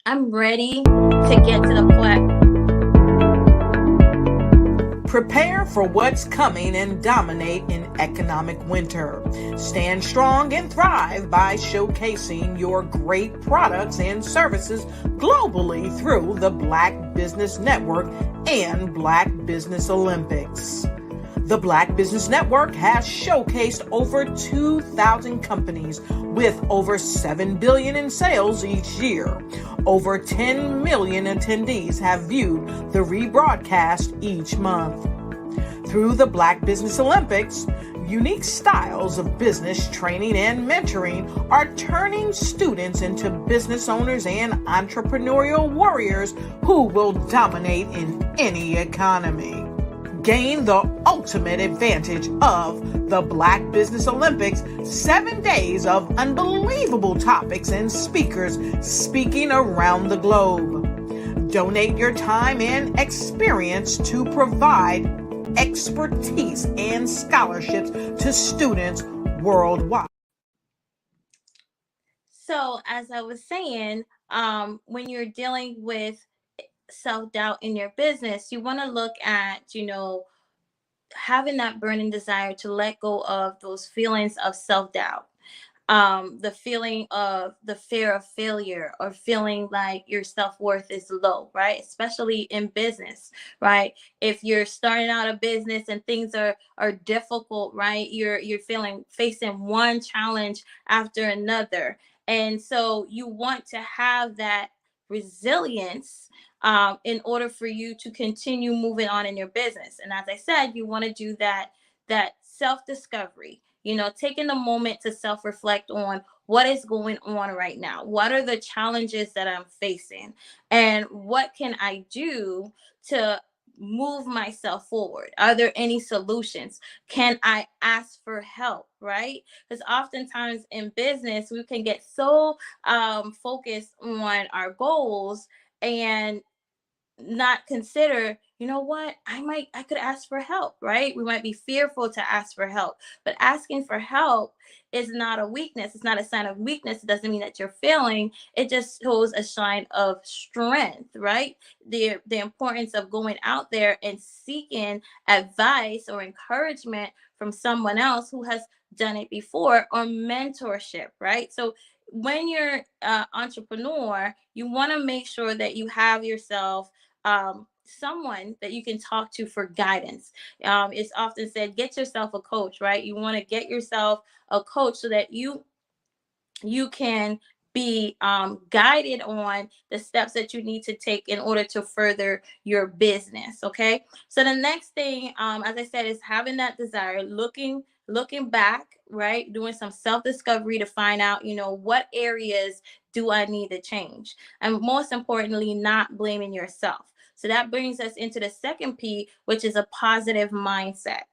[SPEAKER 9] I'm ready to get to the point.
[SPEAKER 16] Prepare for what's coming and dominate in economic winter. Stand strong and thrive by showcasing your great products and services globally through the Black Business Network and Black Business Olympics. The Black Business Network has showcased over 2,000 companies with over $7 billion in sales each year. Over 10 million attendees have viewed the rebroadcast each month. Through the Black Business Olympics, unique styles of business training and mentoring are turning students into business owners and entrepreneurial warriors who will dominate in any economy. Gain the ultimate advantage of the Black Business Olympics, 7 days of unbelievable topics and speakers speaking around the globe. Donate your time and experience to provide expertise and scholarships to students worldwide.
[SPEAKER 9] So as I was saying, when you're dealing with self-doubt in your business, you want to look at, having that burning desire to let go of those feelings of self-doubt. the feeling of the fear of failure, or feeling like your self-worth is low, right? Especially in business, right? If you're starting out a business and things are difficult, right? You're facing one challenge after another. And so you want to have that resilience in order for you to continue moving on in your business. And as I said, you want to do that self-discovery, taking the moment to self-reflect on what is going on right now. What are the challenges that I'm facing? And what can I do to move myself forward? Are there any solutions? Can I ask for help, right? Because oftentimes in business, we can get so focused on our goals and not consider, what, I could ask for help, right? We might be fearful to ask for help, but asking for help is not a weakness. It's not a sign of weakness. It doesn't mean that you're failing. It just shows a sign of strength, right? The importance of going out there and seeking advice or encouragement from someone else who has done it before, or mentorship, right? So when you're an entrepreneur, you want to make sure that you have yourself someone that you can talk to for guidance. It's often said, get yourself a coach, right? You want to get yourself a coach so that you can be guided on the steps that you need to take in order to further your business. Okay. So the next thing, as I said, is having that desire, looking back, right? Doing some self-discovery to find out, what areas do I need to change? And most importantly, not blaming yourself. So that brings us into the second P, which is a positive mindset.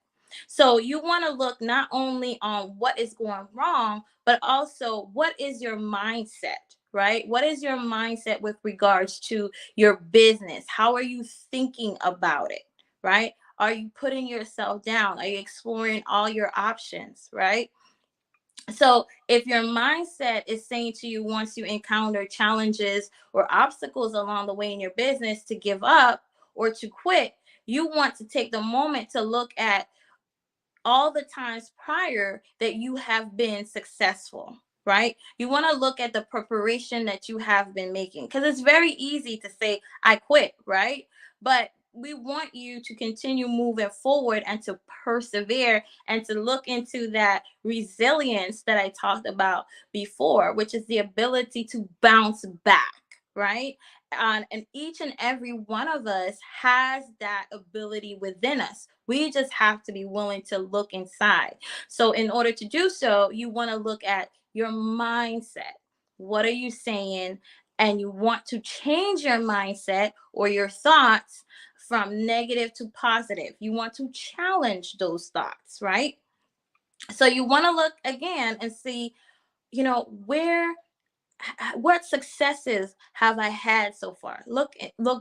[SPEAKER 9] So you want to look not only on what is going wrong, but also what is your mindset, right? What is your mindset with regards to your business? How are you thinking about it, right? Are you putting yourself down? Are you exploring all your options, right? So if your mindset is saying to you, once you encounter challenges or obstacles along the way in your business, to give up or to quit, you want to take the moment to look at all the times prior that you have been successful, right? You want to look at the preparation that you have been making, because it's very easy to say, I quit, right? But we want you to continue moving forward and to persevere and to look into that resilience that I talked about before, which is the ability to bounce back, right? And each and every one of us has that ability within us. We just have to be willing to look inside. So in order to do so, you want to look at your mindset. What are you saying? And you want to change your mindset or your thoughts from negative to positive. You want to challenge those thoughts, right? So you want to look again and see, what successes have I had so far? Look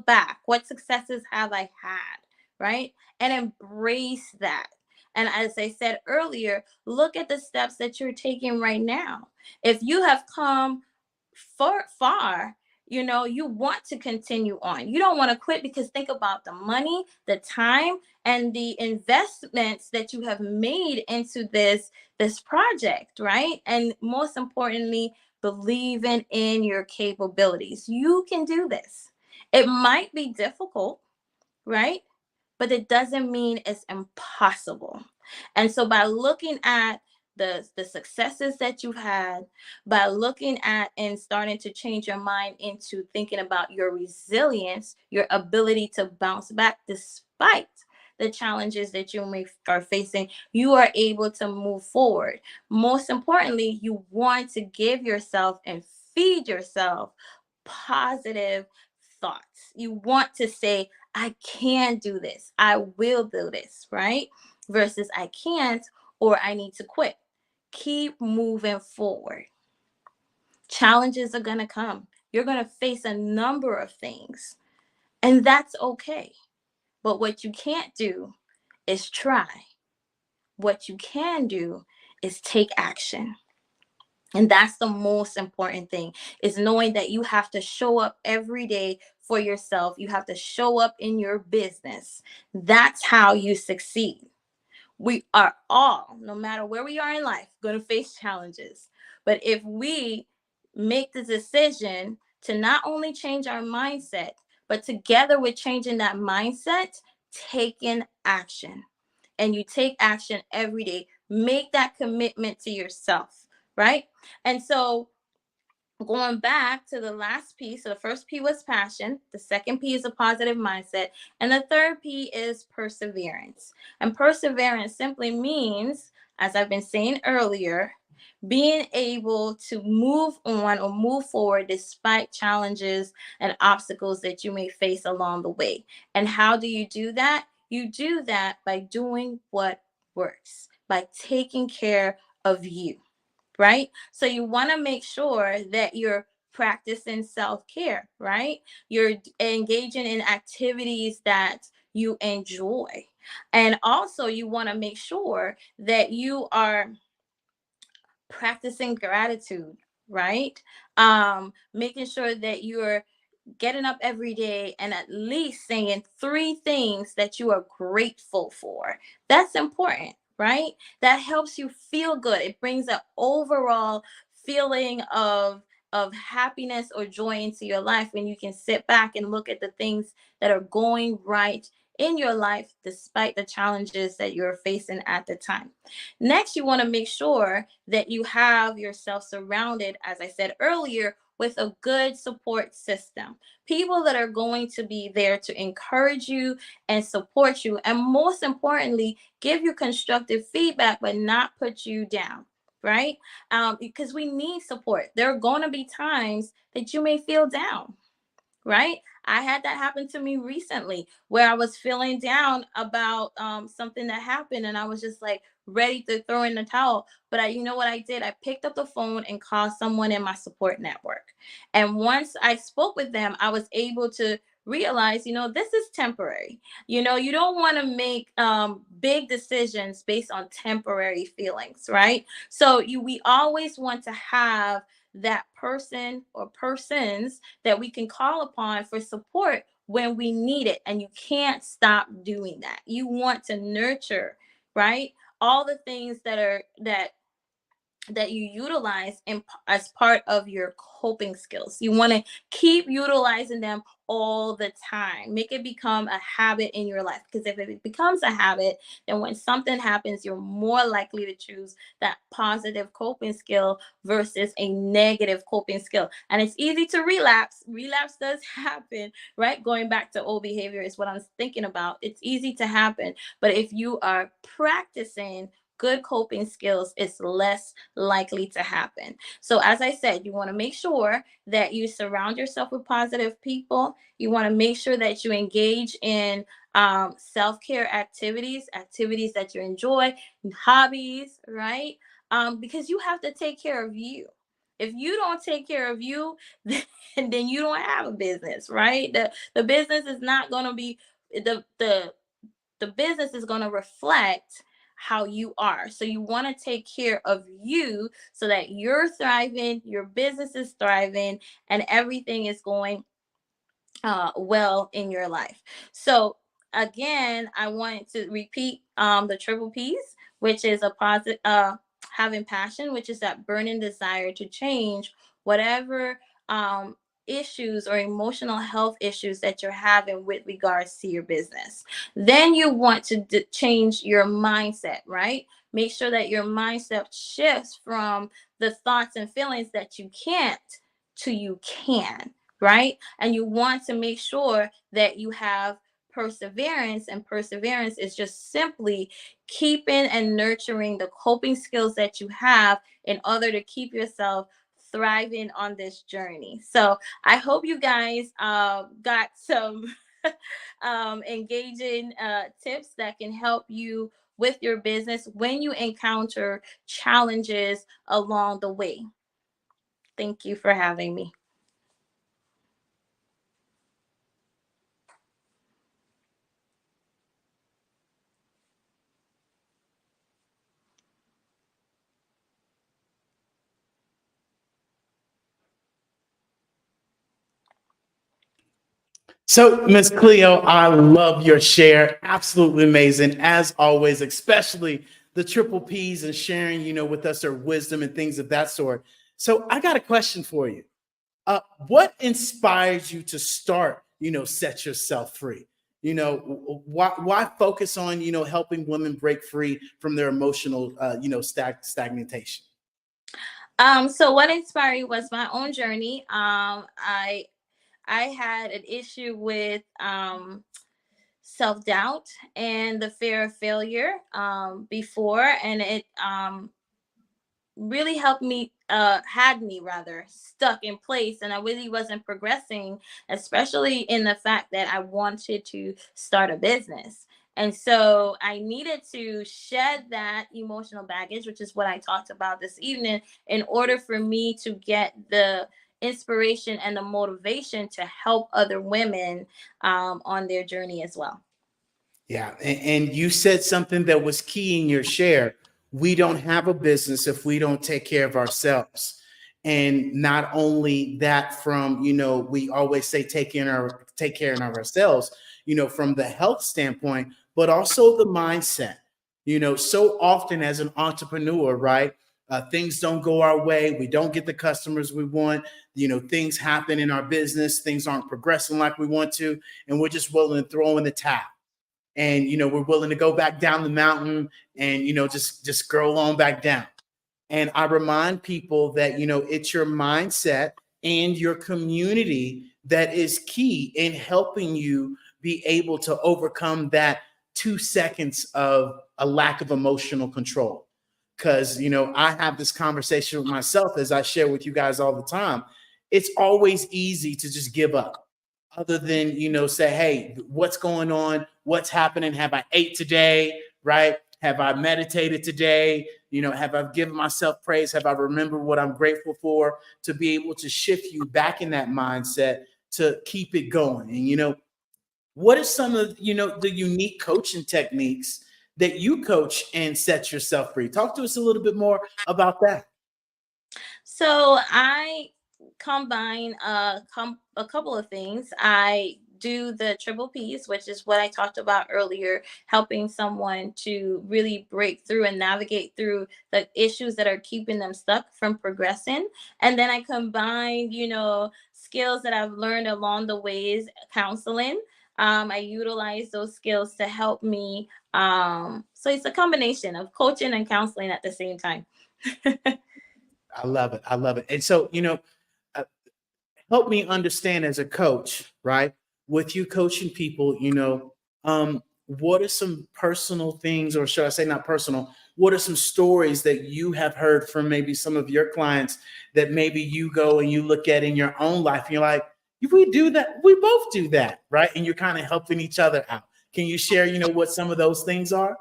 [SPEAKER 9] back. What successes have I had, right? And embrace that. And as I said earlier, look at the steps that you're taking right now. If you have come far, you want to continue on. You don't want to quit, because think about the money, the time, and the investments that you have made into this project, right? And most importantly, believing in your capabilities. You can do this. It might be difficult, right? But it doesn't mean it's impossible. And so by looking at the successes that you've had, by looking at and starting to change your mind into thinking about your resilience, your ability to bounce back despite the challenges that you are facing, you are able to move forward. Most importantly, you want to give yourself and feed yourself positive thoughts. You want to say, I can do this. I will do this, right? Versus I can't, or I need to quit. Keep moving forward. Challenges are going to come. You're going to face a number of things, and that's okay. But what you can't do is try. What you can do is take action. And that's the most important thing, is knowing that you have to show up every day for yourself. You have to show up in your business. That's how you succeed. We are all, no matter where we are in life, going to face challenges. But if we make the decision to not only change our mindset, but together with changing that mindset, taking action. And you take action every day. Make that commitment to yourself, right? And so going back to the last P, so the first P was passion, the second P is a positive mindset, and the third P is perseverance. And perseverance simply means, as I've been saying earlier, being able to move on or move forward despite challenges and obstacles that you may face along the way. And how do you do that? You do that by doing what works, by taking care of you, right? So you want to make sure that you're practicing self-care, right? You're engaging in activities that you enjoy. And also you want to make sure that you are practicing gratitude, right? Making sure that you're getting up every day and at least saying 3 things that you are grateful for. That's important, right? That helps you feel good. It brings an overall feeling of happiness or joy into your life when you can sit back and look at the things that are going right in your life despite the challenges that you're facing at the time. Next, you want to make sure that you have yourself surrounded, as I said earlier, with a good support system. People that are going to be there to encourage you and support you, and most importantly, give you constructive feedback, but not put you down, right? Because we need support. There are going to be times that you may feel down, right? I had that happen to me recently where I was feeling down about something that happened, and I was just like ready to throw in the towel. But you know what I did? I picked up the phone and called someone in my support network. And once I spoke with them, I was able to realize, this is temporary. You don't want to make big decisions based on temporary feelings, right? So we always want to have that person or persons that we can call upon for support when we need it. And you can't stop doing that. You want to nurture, right? All the things that you utilize as part of your coping skills. You want to keep utilizing them all the time. Make it become a habit in your life, because if it becomes a habit, then when something happens, you're more likely to choose that positive coping skill versus a negative coping skill. And it's easy to relapse. Relapse does happen, right? Going back to old behavior is what I'm thinking about. It's easy to happen, but if you are practicing good coping skills, it's less likely to happen. So as I said, you want to make sure that you surround yourself with positive people. You want to make sure that you engage in self-care activities that you enjoy, hobbies, right? Because you have to take care of you. If you don't take care of you, then you don't have a business, right? The business is not going to be the business is going to reflect how you are. So you want to take care of you so that you're thriving, your business is thriving, and everything is going well in your life. So again, I wanted to repeat the triple P's, which is a positive, having passion, which is that burning desire to change whatever issues or emotional health issues that you're having with regards to your business. Then you want to change your mindset, right? Make sure that your mindset shifts from the thoughts and feelings that you can't to you can, right? And you want to make sure that you have perseverance, and perseverance is just simply keeping and nurturing the coping skills that you have in order to keep yourself thriving on this journey. So I hope you guys got some engaging tips that can help you with your business when you encounter challenges along the way. Thank you for having me.
[SPEAKER 14] So, Miss Cleo, I love your share. Absolutely amazing, as always, especially the triple P's and sharing, with us their wisdom and things of that sort. So I got a question for you. What inspires you to start, Set Yourself Free? Why focus on, helping women break free from their emotional, stagnation?
[SPEAKER 9] So what inspired me was my own journey. I had an issue with self-doubt and the fear of failure before, and it really helped me had me rather stuck in place, and I really wasn't progressing, especially in the fact that I wanted to start a business. And so I needed to shed that emotional baggage, which is what I talked about this evening, in order for me to get the inspiration and the motivation to help other women on their journey as well.
[SPEAKER 14] Yeah. And you said something that was key in your share. We don't have a business if we don't take care of ourselves. And not only that, from, we always say take care of ourselves, from the health standpoint, but also the mindset. So often as an entrepreneur, right? Things don't go our way. We don't get the customers we want. Things happen in our business. Things aren't progressing like we want to. And we're just willing to throw in the towel. And, we're willing to go back down the mountain and, just scroll on back down. And I remind people that, it's your mindset and your community that is key in helping you be able to overcome that 2 seconds of a lack of emotional control. Because, I have this conversation with myself, as I share with you guys all the time. It's always easy to just give up. Other than, say, hey, what's going on? What's happening? Have I ate today? Right? Have I meditated today? Have I given myself praise? Have I remembered what I'm grateful for? To be able to shift you back in that mindset to keep it going. And, what are some of, the unique coaching techniques that you coach and Set Yourself Free? Talk to us a little bit more about that.
[SPEAKER 9] So I combine a couple of things. I do the triple P's, which is what I talked about earlier, helping someone to really break through and navigate through the issues that are keeping them stuck from progressing. And then I combine, skills that I've learned along the ways, counseling. I utilize those skills to help me. So it's a combination of coaching and counseling at the same time.
[SPEAKER 14] I love it. I love it. And so, help me understand as a coach, right? With you coaching people, what are some personal things, or should I say not personal, what are some stories that you have heard from maybe some of your clients that maybe you go and you look at in your own life and you're like, if we do that, we both do that, right? And you're kind of helping each other out. Can you share, what some of those things are?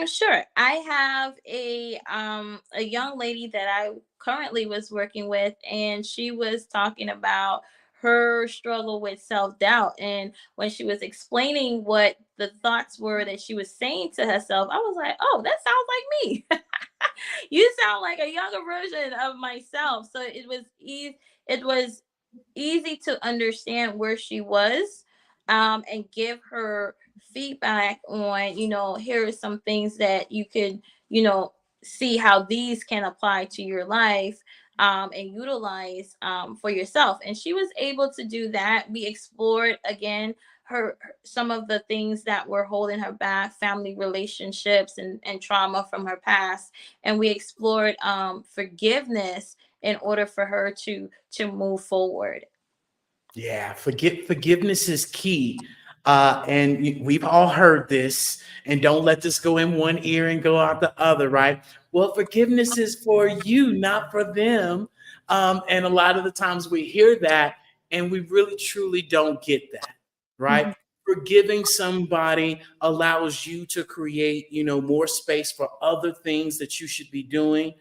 [SPEAKER 9] Sure. I have a young lady that I currently was working with, and she was talking about her struggle with self-doubt. And when she was explaining what the thoughts were that she was saying to herself, I was like, oh, that sounds like me. You sound like a younger version of myself. So it was easy to understand where she was, and give her feedback on, here are some things that you could, see how these can apply to your life, and utilize for yourself. And she was able to do that. We explored again some of the things that were holding her back, family relationships and trauma from her past. And we explored forgiveness in order for her to move forward.
[SPEAKER 14] Yeah, forgiveness is key. And we've all heard this, and don't let this go in one ear and go out the other, right? Well, forgiveness is for you, not for them. And a lot of the times we hear that and we really truly don't get that, right? Mm-hmm. Forgiving somebody allows you to create, more space for other things that you should be doing,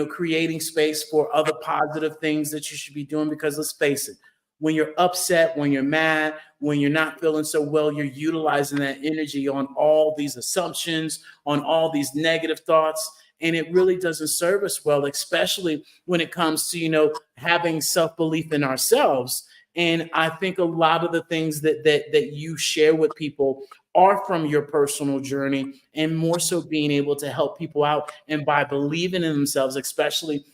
[SPEAKER 14] creating space for other positive things that you should be doing, because let's face it, when you're upset, when you're mad, when you're not feeling so well, you're utilizing that energy on all these assumptions, on all these negative thoughts. And it really doesn't serve us well, especially when it comes to, having self-belief in ourselves. And I think a lot of the things that you share with people are from your personal journey, and more so being able to help people out, and by believing in themselves, especially,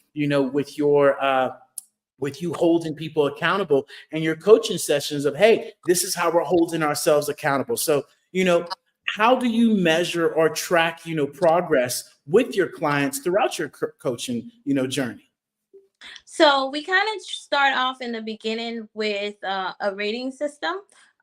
[SPEAKER 14] with you holding people accountable and your coaching sessions of, hey, this is how we're holding ourselves accountable. So, how do you measure or track, progress with your clients throughout your coaching, journey?
[SPEAKER 9] So we kind of start off in the beginning with a rating system.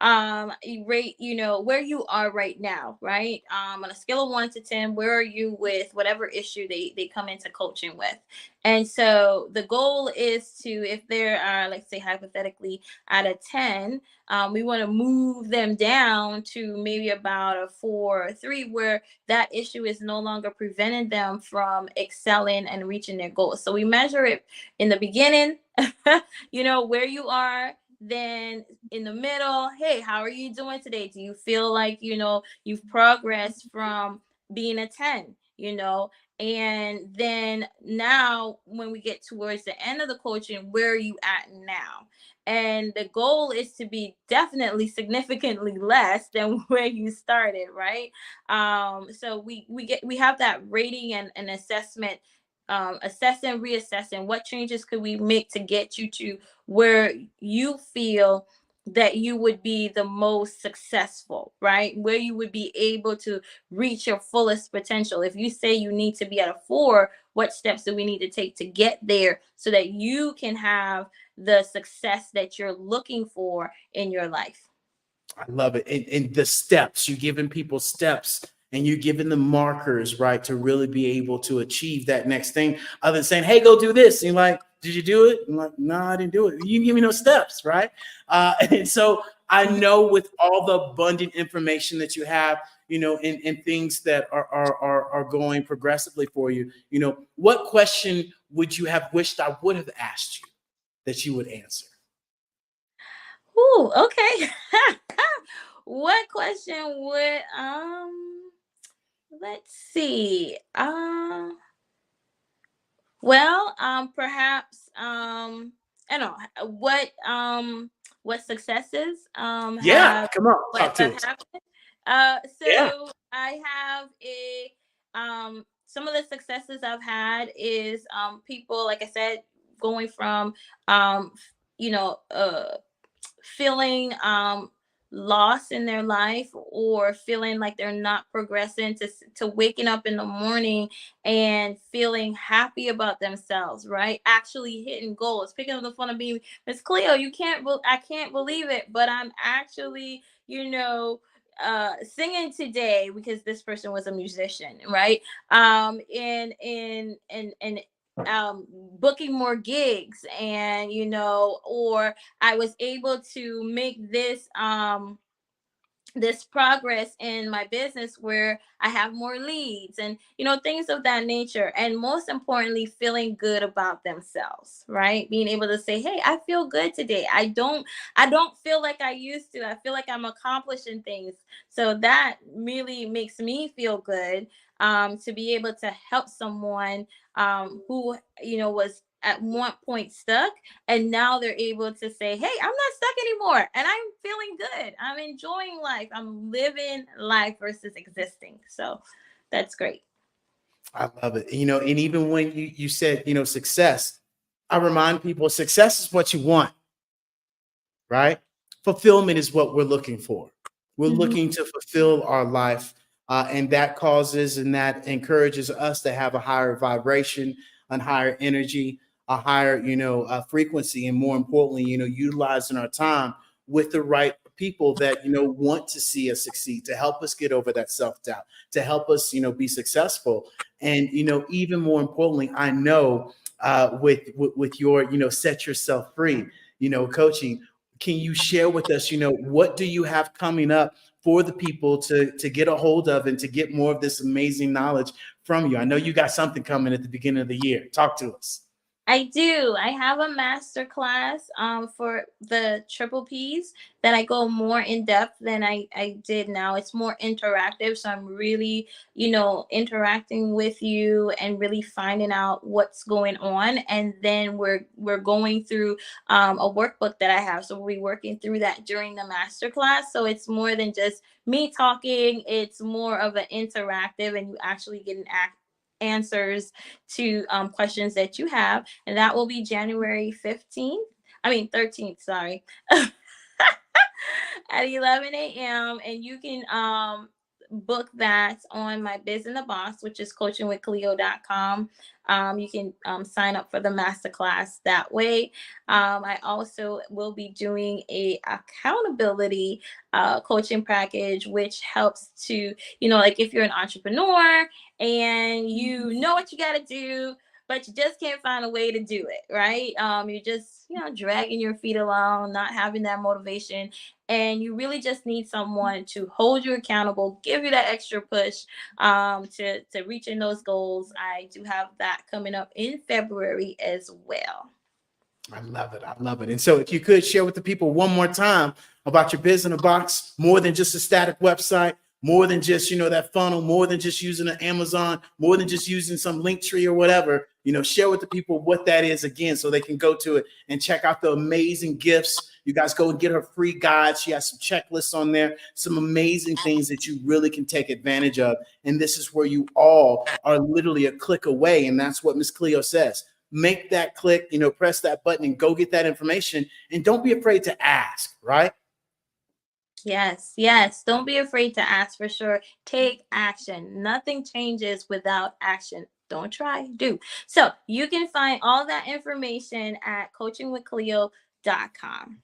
[SPEAKER 9] You rate, where you are right now, right? On a scale of 1 to 10, where are you with whatever issue they come into coaching with? And so the goal is to, if there are, let's say hypothetically, out of 10, we want to move them down to maybe about a 4 or 3, where that issue is no longer preventing them from excelling and reaching their goals. So we measure it in the beginning, where you are. Then in the middle, hey, how are you doing today? Do you feel like, you've progressed from being a 10, and then now when we get towards the end of the coaching, where are you at now? And the goal is to be definitely significantly less than where you started, right? So we have that rating and assessment, assessing, reassessing what changes could we make to get you to where you feel that you would be the most successful, right? Where you would be able to reach your fullest potential. If you say you need to be at a 4, what steps do we need to take to get there so that you can have the success that you're looking for in your life?
[SPEAKER 14] I love it. And the steps, you're giving people steps and you're giving them markers, right, to really be able to achieve that next thing, other than saying, hey, go do this. And you're like, did you do it? I'm like, no, I didn't do it. You didn't give me no steps, right? And so I know with all the abundant information that you have, and things that are going progressively for you, what question would you have wished I would have asked you that you would answer?
[SPEAKER 9] Ooh, okay. What question would let's see. Perhaps I don't know what successes
[SPEAKER 14] Yeah,
[SPEAKER 9] have
[SPEAKER 14] come on, talk to us.
[SPEAKER 9] happened.
[SPEAKER 14] Yeah.
[SPEAKER 9] I have some of the successes I've had is people, like I said, going from you know feeling lost in their life, or feeling like they're not progressing, to waking up in the morning and feeling happy about themselves, right? Actually hitting goals, picking up the phone and being, Miss Cleo, I can't believe it, but I'm actually, singing today, because this person was a musician, right? Booking more gigs, and or I was able to make this progress in my business where I have more leads, and things of that nature. And most importantly, feeling good about themselves, right? Being able to say, hey, I feel good today. I don't feel like I used to. I feel like I'm accomplishing things. So that really makes me feel good, to be able to help someone who was at one point stuck, and now they're able to say, hey, I'm not stuck anymore, and I'm feeling good, I'm enjoying life, I'm living life versus existing. So that's great.
[SPEAKER 14] I love it. And even when you said, success, I remind people success is what you want, right? Fulfillment is what we're looking for. We're looking to fulfill our life, and that causes and that encourages us to have a higher vibration, a higher energy, a higher, frequency, and more importantly, utilizing our time with the right people that want to see us succeed, to help us get over that self-doubt, to help us be successful. And even more importantly, I know with your set yourself free coaching, can you share with us what do you have coming up for the people to get a hold of and to get more of this amazing knowledge from you? I know you got something coming at the beginning of the year. Talk to us.
[SPEAKER 9] I do. I have a master class for the triple Ps that I go more in depth than I did now. It's more interactive. So I'm really, interacting with you and really finding out what's going on. And then we're going through a workbook that I have. So we'll be working through that during the master class. So it's more than just me talking. It's more of an interactive, and you actually get answers to questions that you have, and that will be January 13th, sorry, at 11 a.m. And you can book that on my Biz in the Box, which is coachingwithcleo.com. You can sign up for the masterclass that way. I also will be doing a accountability coaching package, which helps to, like if you're an entrepreneur and you know what you got to do, but you just can't find a way to do it, right? You're just, dragging your feet along, not having that motivation. And you really just need someone to hold you accountable, give you that extra push to reaching those goals. I do have that coming up in February as well.
[SPEAKER 14] I love it. I love it. And so if you could share with the people one more time about your Biz in a Box, more than just a static website, more than just, that funnel, more than just using an Amazon, more than just using some link tree or whatever, share with the people what that is again, so they can go to it and check out the amazing gifts. You guys go and get her free guide. She has some checklists on there, some amazing things that you really can take advantage of. And this is where you all are literally a click away. And that's what Miss Cleo says. Make that click, press that button and go get that information. And don't be afraid to ask, right?
[SPEAKER 9] Yes. Don't be afraid to ask, for sure. Take action. Nothing changes without action. Don't try, do. So you can find all that information at coachingwithcleo.com.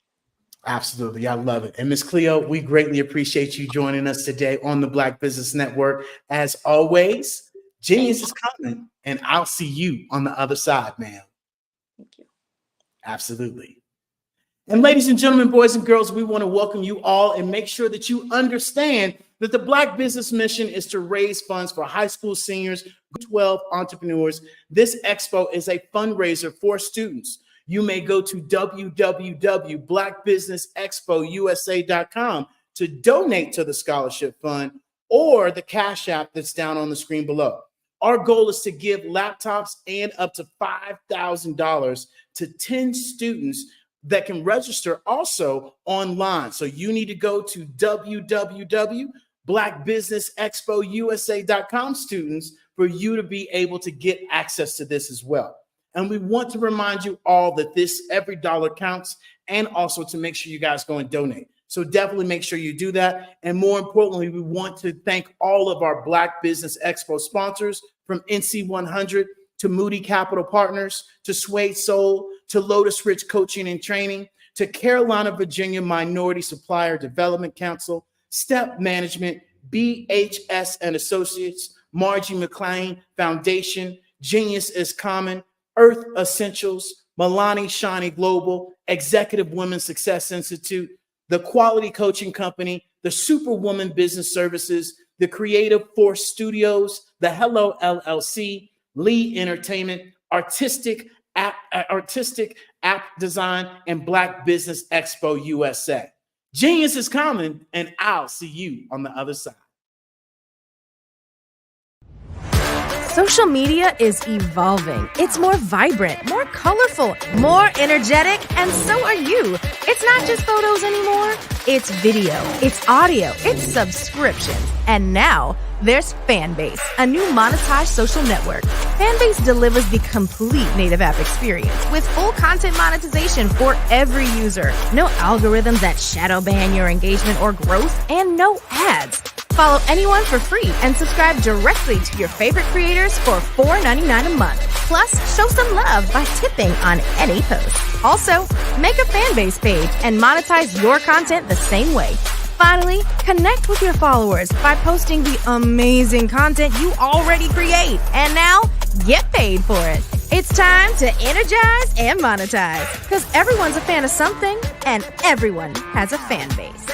[SPEAKER 14] Absolutely. I love it. And Miss Cleo, we greatly appreciate you joining us today on the Black Business Network. As always, genius is coming, and I'll see you on the other side, ma'am.
[SPEAKER 9] Thank you.
[SPEAKER 14] Absolutely. And ladies and gentlemen, boys and girls, we want to welcome you all and make sure that you understand that the Black Business mission is to raise funds for high school seniors, 12 entrepreneurs. This expo is a fundraiser for students. You may go to www.blackbusinessexpousa.com to donate to the scholarship fund, or the Cash App that's down on the screen below. Our goal is to give laptops and up to $5,000 to 10 students that can register also online. So you need to go to www.blackbusinessexpousa.com, students, for you to be able to get access to this as well. And we want to remind you all that every dollar counts, and also to make sure you guys go and donate. So definitely make sure you do that. And more importantly, we want to thank all of our Black Business Expo sponsors, from NC 100 to Moody Capital Partners, to Suede Soul, to Lotus Rich Coaching and Training, to Carolina, Virginia Minority Supplier Development Council, Step Management, BHS and Associates, Margie McLean Foundation, Genius is Common, Earth Essentials, Milani Shani Global, Executive Women Success Institute, the Quality Coaching Company, the Superwoman Business Services, the Creative Force Studios, the Hello LLC, Lee Entertainment, Artistic App Design, and Black Business Expo USA. Genius is coming, and I'll see you on the other side.
[SPEAKER 7] Social media is evolving. It's more vibrant, more colorful, more energetic, and so are you. It's not just photos anymore. It's video, it's audio, it's subscriptions. And now there's Fanbase, a new monetized social network. Fanbase delivers the complete native app experience with full content monetization for every user. No algorithms that shadow ban your engagement or growth, and no ads. Follow anyone for free and subscribe directly to your favorite creators for $4.99 a month. Plus, show some love by tipping on any post. Also, make a Fanbase page and monetize your content the same way. Finally, connect with your followers by posting the amazing content you already create. And now, get paid for it. It's time to energize and monetize, because everyone's a fan of something, and everyone has a fan base.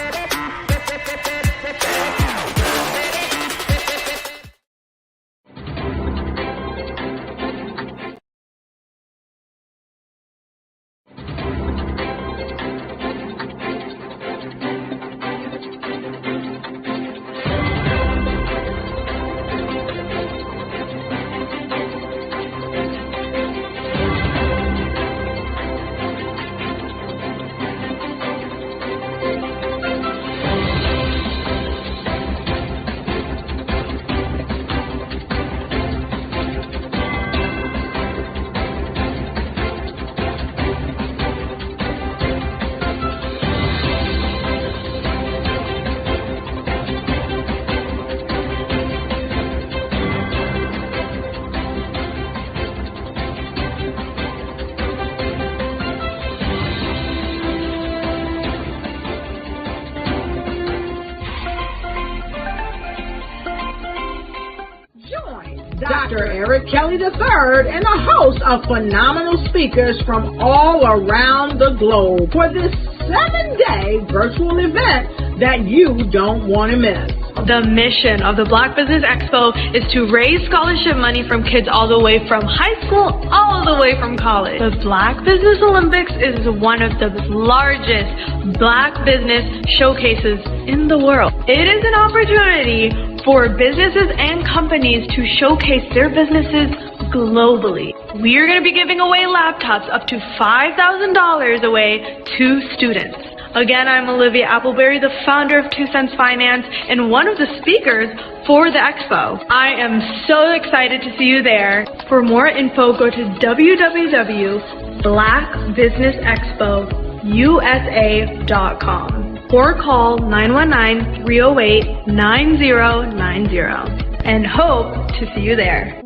[SPEAKER 1] Dr. Eric Kelly III and a host of phenomenal speakers from all around the globe for this 7-day virtual event that you don't want to miss.
[SPEAKER 2] The mission of the Black Business Expo is to raise scholarship money from kids all the way from high school all the way from college. The Black Business Olympics is one of the largest Black business showcases in the world. It is an opportunity for businesses and companies to showcase their businesses globally. We are going to be giving away laptops up to $5,000 away to students. Again, I'm Olivia Appleberry, the founder of 2 Cents Finance and one of the speakers for the expo. I am so excited to see you there. For more info, go to www.blackbusinessexpousa.com or call 919-308-9090 and hope to see you there.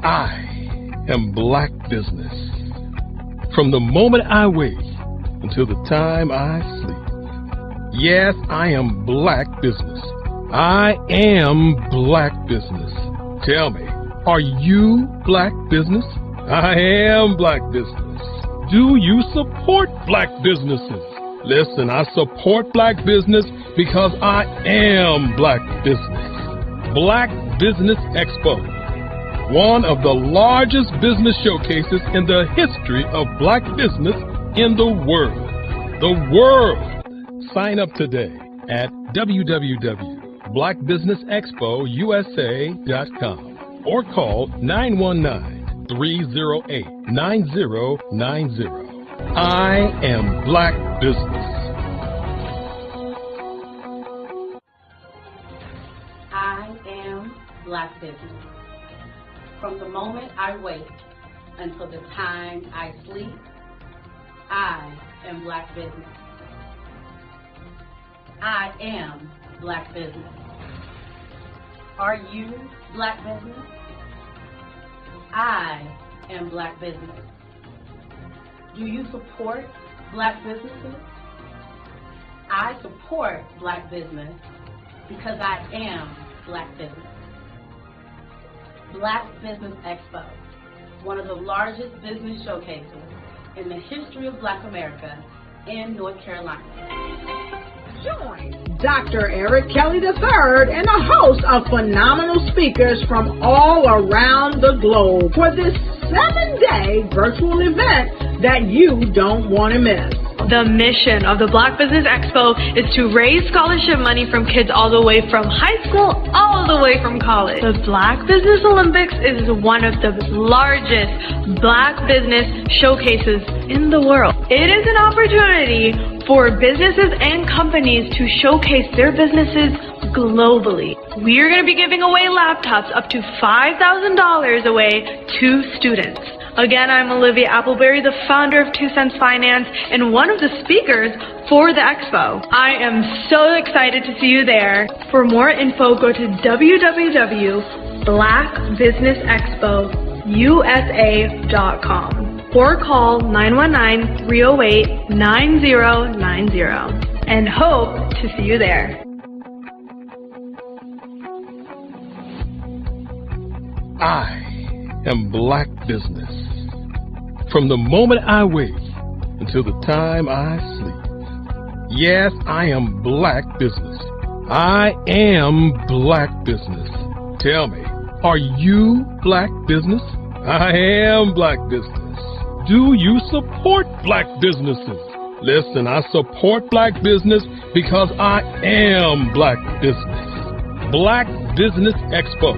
[SPEAKER 3] I am Black Business. From the moment I wake until the time I sleep. Yes, I am Black Business. I am Black Business. Tell me, are you Black Business? I am Black Business. Do you support Black businesses? Listen, I support Black business because I am Black Business. Black Business Expo, one of the largest business showcases in the history of Black business in the world. The world! Sign up today at www.blackbusinessexpousa.com or call 919-308-9090. I am Black Business.
[SPEAKER 4] I am Black Business. From the moment I wake until the time I sleep, I am Black Business. I am Black Business. Are you Black Business? I am Black Business. Do you support Black businesses? I support Black business because I am Black Business. Black Business Expo, one of the largest business showcases in the history of Black America in North Carolina.
[SPEAKER 1] Join Dr. Eric Kelly III and a host of phenomenal speakers from all around the globe for this 7-day virtual event that you don't want to miss.
[SPEAKER 2] The mission of the Black Business Expo is to raise scholarship money from kids all the way from high school all the way from college. The Black Business Olympics is one of the largest Black business showcases in the world. It is an opportunity for businesses and companies to showcase their businesses globally. We are going to be giving away laptops up to $5,000 away to students. Again, I'm Olivia Appleberry, the founder of 2 Cents Finance and one of the speakers for the expo. I am so excited to see you there. For more info, go to www.blackbusinessexpousa.com or call 919-308-9090 and hope to see you there.
[SPEAKER 3] I am Black Business. From the moment I wake until the time I sleep. Yes, I am Black Business. I am Black Business. Tell me, are you Black Business? I am Black Business. Do you support Black businesses? Listen, I support Black business because I am Black Business. Black Business Expo,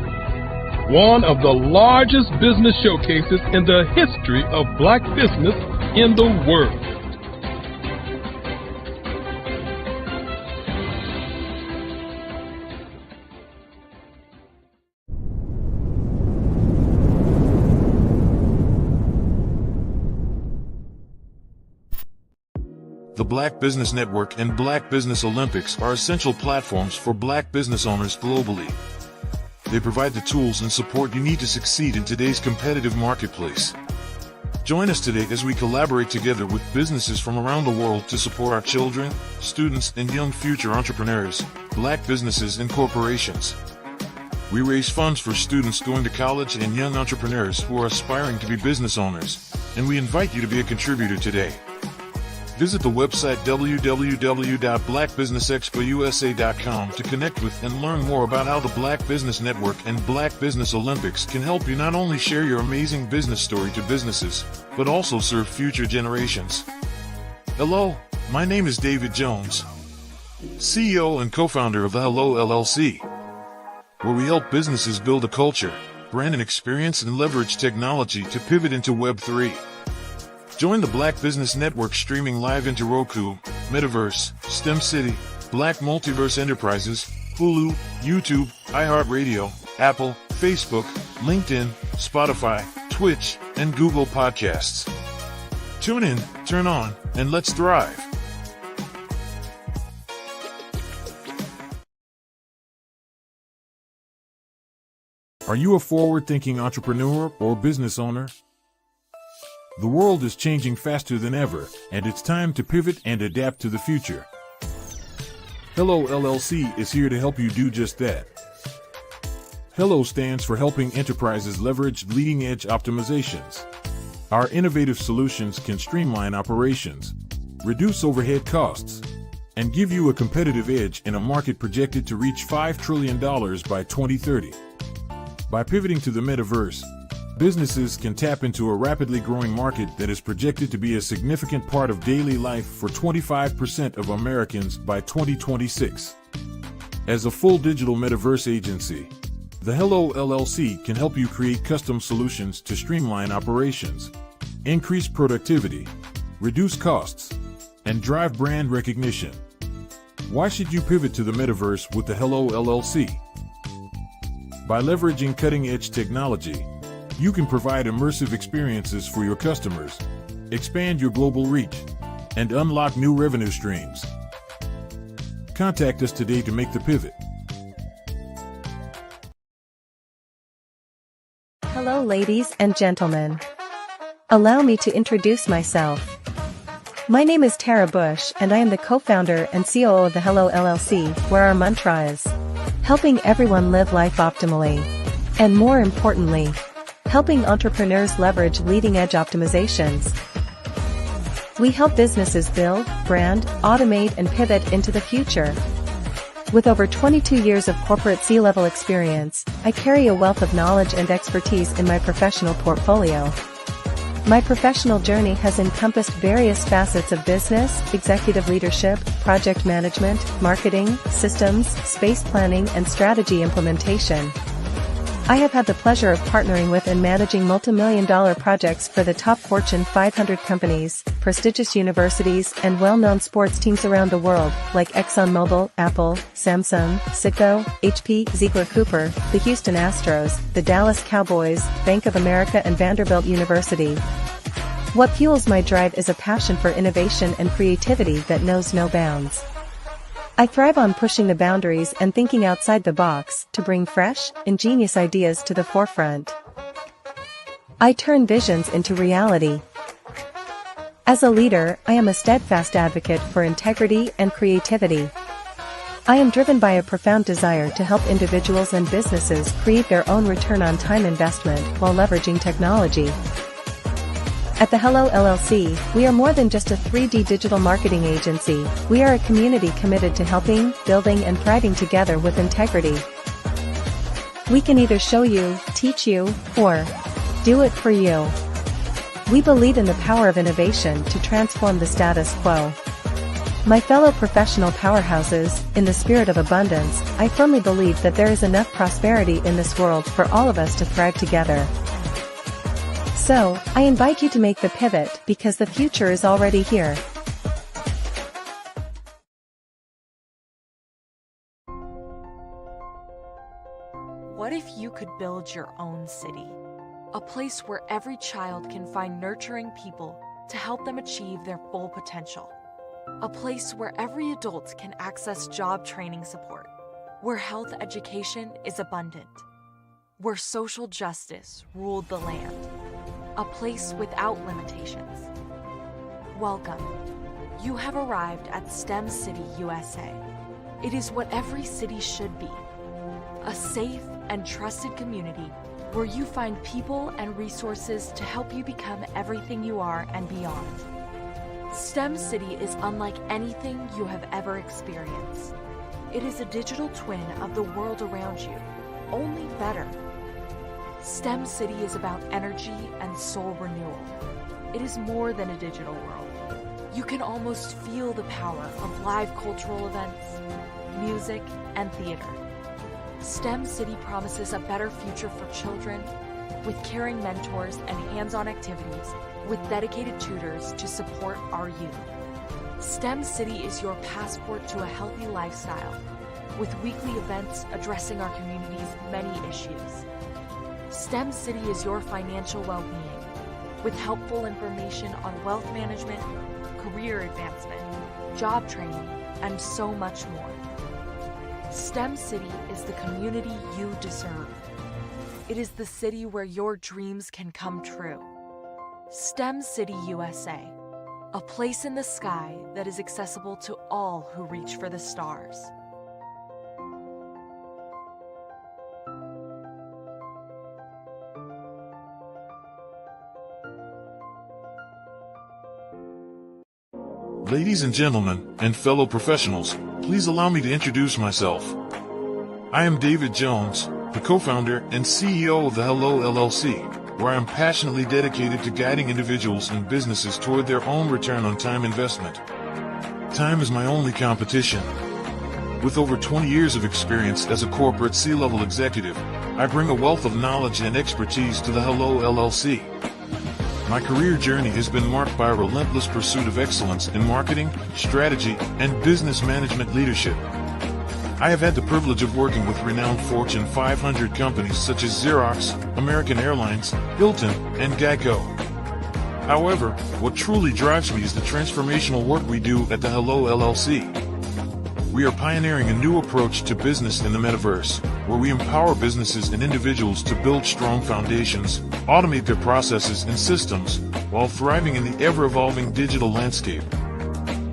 [SPEAKER 3] one of the largest business showcases in the history of Black business in the world.
[SPEAKER 5] The Black Business Network and Black Business Olympics are essential platforms for Black business owners globally. They provide the tools and support you need to succeed in today's competitive marketplace. Join us today as we collaborate together with businesses from around the world to support our children, students, and young future entrepreneurs. Black Businesses and Corporations. We raise funds for students going to college and young entrepreneurs who are aspiring to be business owners, and we invite you to be a contributor today. Visit the website www.blackbusinessexpousa.com to connect with and learn more about how the Black Business Network and Black Business Olympics can help you not only share your amazing business story to businesses, but also serve future generations. Hello, my name is David Jones, CEO and co-founder of the Hello LLC, where we help businesses build a culture, brand an experience, and leverage technology to pivot into Web3. Join the Black Business Network streaming live into Roku, Metaverse, STEM City, Black Multiverse Enterprises, Hulu, YouTube, iHeartRadio, Apple, Facebook, LinkedIn, Spotify, Twitch, and Google Podcasts. Tune in, turn on, and let's thrive.
[SPEAKER 15] Are you a forward-thinking entrepreneur or business owner? The world is changing faster than ever, and it's time to pivot and adapt to the future. Hello LLC is here to help you do just that. Hello stands for helping enterprises leverage leading-edge optimizations. Our innovative solutions can streamline operations, reduce overhead costs, and give you a competitive edge in a market projected to reach $5 trillion by 2030. By pivoting to the metaverse, businesses can tap into a rapidly growing market that is projected to be a significant part of daily life for 25% of Americans by 2026. As a full digital metaverse agency, the Hello LLC can help you create custom solutions to streamline operations, increase productivity, reduce costs, and drive brand recognition. Why should you pivot to the metaverse with the Hello LLC? By leveraging cutting-edge technology, you can provide immersive experiences for your customers, expand your global reach, and unlock new revenue streams. Contact us today to make the pivot.
[SPEAKER 10] Hello, ladies and gentlemen. Allow me to introduce myself. My name is Tara Bush, and I am the co-founder and COO of the Hello LLC, where our mantra is helping everyone live life optimally. And more importantly, helping entrepreneurs leverage leading-edge optimizations. We help businesses build, brand, automate, and pivot into the future. With over 22 years of corporate C-level experience, I carry a wealth of knowledge and expertise in my professional portfolio. My professional journey has encompassed various facets of business, executive leadership, project management, marketing, systems, space planning, and strategy implementation. I have had the pleasure of partnering with and managing multi-million-dollar projects for the top Fortune 500 companies, prestigious universities, and well-known sports teams around the world, like ExxonMobil, Apple, Samsung, Citgo, HP, Ziegler Cooper, the Houston Astros, the Dallas Cowboys, Bank of America, and Vanderbilt University. What fuels my drive is a passion for innovation and creativity that knows no bounds. I thrive on pushing the boundaries and thinking outside the box to bring fresh, ingenious ideas to the forefront. I turn visions into reality. As a leader, I am a steadfast advocate for integrity and creativity. I am driven by a profound desire to help individuals and businesses create their own return on time investment while leveraging technology. At the Hello LLC, we are more than just a 3D digital marketing agency. We are a community committed to helping, building, and thriving together with integrity. We can either show you, teach you, or do it for you. We believe in the power of innovation to transform the status quo. My fellow professional powerhouses, in the spirit of abundance, I firmly believe that there is enough prosperity in this world for all of us to thrive together. So, I invite you to make the pivot because the future is already here.
[SPEAKER 21] What if you could build your own city? A place where every child can find nurturing people to help them achieve their full potential. A place where every adult can access job training support. Where health education is abundant. Where social justice ruled the land. A place without limitations. Welcome. You have arrived at STEM City USA. It is what every city should be. A safe and trusted community where you find people and resources to help you become everything you are and beyond. STEM City is unlike anything you have ever experienced. It is a digital twin of the world around you, only better. STEM City is about energy and soul renewal. It is more than a digital world. You can almost feel the power of live cultural events, music, and theater. STEM City promises a better future for children with caring mentors and hands-on activities with dedicated tutors to support our youth. STEM City is your passport to a healthy lifestyle with weekly events addressing our community's many issues. STEM City is your financial well-being with helpful information on wealth management, career advancement, job training, and so much more. STEM City is the community you deserve. It is the city where your dreams can come true. STEM City USA, a place in the sky that is accessible to all who reach for the stars.
[SPEAKER 5] Ladies and gentlemen, and fellow professionals, please allow me to introduce myself. I am David Jones, the co-founder and CEO of the Hello LLC, where I am passionately dedicated to guiding individuals and businesses toward their own return on time investment. Time is my only competition. With over 20 years of experience as a corporate C-level executive, I bring a wealth of knowledge and expertise to the Hello LLC. My career journey has been marked by a relentless pursuit of excellence in marketing, strategy, and business management leadership. I have had the privilege of working with renowned Fortune 500 companies such as Xerox, American Airlines, Hilton, and Geico. However, what truly drives me is the transformational work we do at the Hello LLC. We are pioneering a new approach to business in the metaverse, where we empower businesses and individuals to build strong foundations, automate their processes and systems, while thriving in the ever-evolving digital landscape.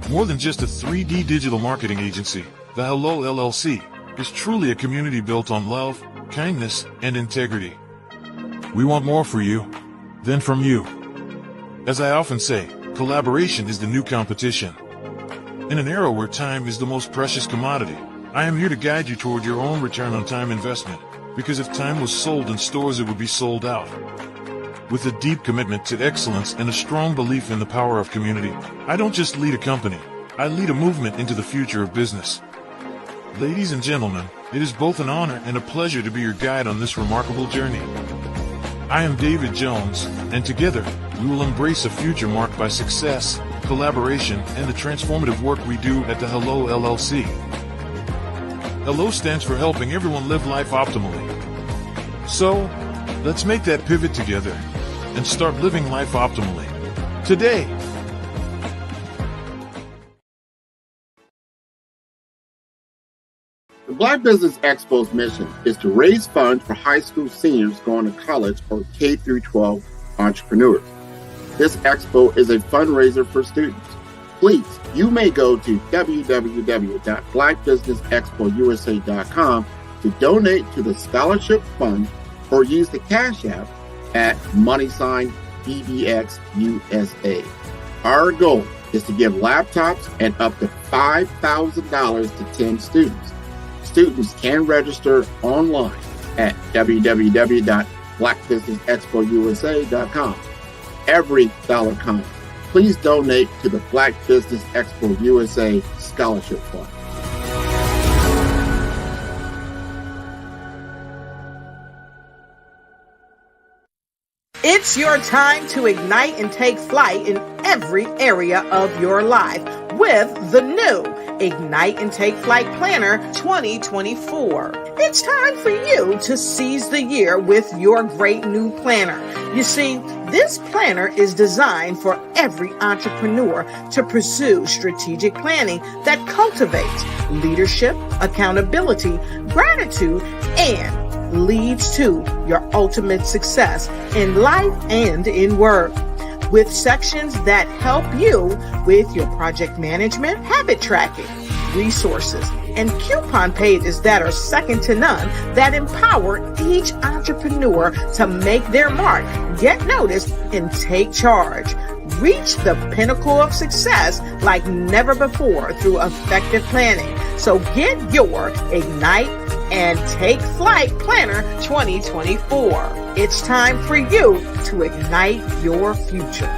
[SPEAKER 5] More than just a 3D digital marketing agency, the Hello LLC is truly a community built on love, kindness, and integrity. We want more for you than from you. As I often say, collaboration is the new competition. In an era where time is the most precious commodity, I am here to guide you toward your own return on time investment, because if time was sold in stores, it would be sold out. With a deep commitment to excellence and a strong belief in the power of community, I don't just lead a company, I lead a movement into the future of business. Ladies and gentlemen, it is both an honor and a pleasure to be your guide on this remarkable journey. I am David Jones, and together, we will embrace a future marked by success, collaboration, and the transformative work we do at the Hello LLC. Hello stands for helping everyone live life optimally. So, let's make that pivot together and start living life optimally today.
[SPEAKER 17] The Black Business Expo's mission is to raise funds for high school seniors going to college or K-12 entrepreneurs. This expo is a fundraiser for students. Please, you may go to www.blackbusinessexpousa.com to donate to the scholarship fund or use the Cash App at $BBXUSA. Our goal is to give laptops and up to $5,000 to 10 students. Students can register online at www.blackbusinessexpousa.com. Every dollar counts. Please donate to the Black Business Expo USA Scholarship Fund.
[SPEAKER 22] It's your time to ignite and take flight in every area of your life with the new Ignite and Take Flight Planner 2024. It's time for you to seize the year with your great new planner. You see, this planner is designed for every entrepreneur to pursue strategic planning that cultivates leadership, accountability, gratitude, and leads to your ultimate success in life and in work. With sections that help you with your project management, habit tracking, resources, and coupon pages that are second to none that empower each entrepreneur to make their mark, get noticed, and take charge. Reach the pinnacle of success like never before through effective planning. So get your Ignite and Take Flight Planner 2024. It's time for you to ignite your future.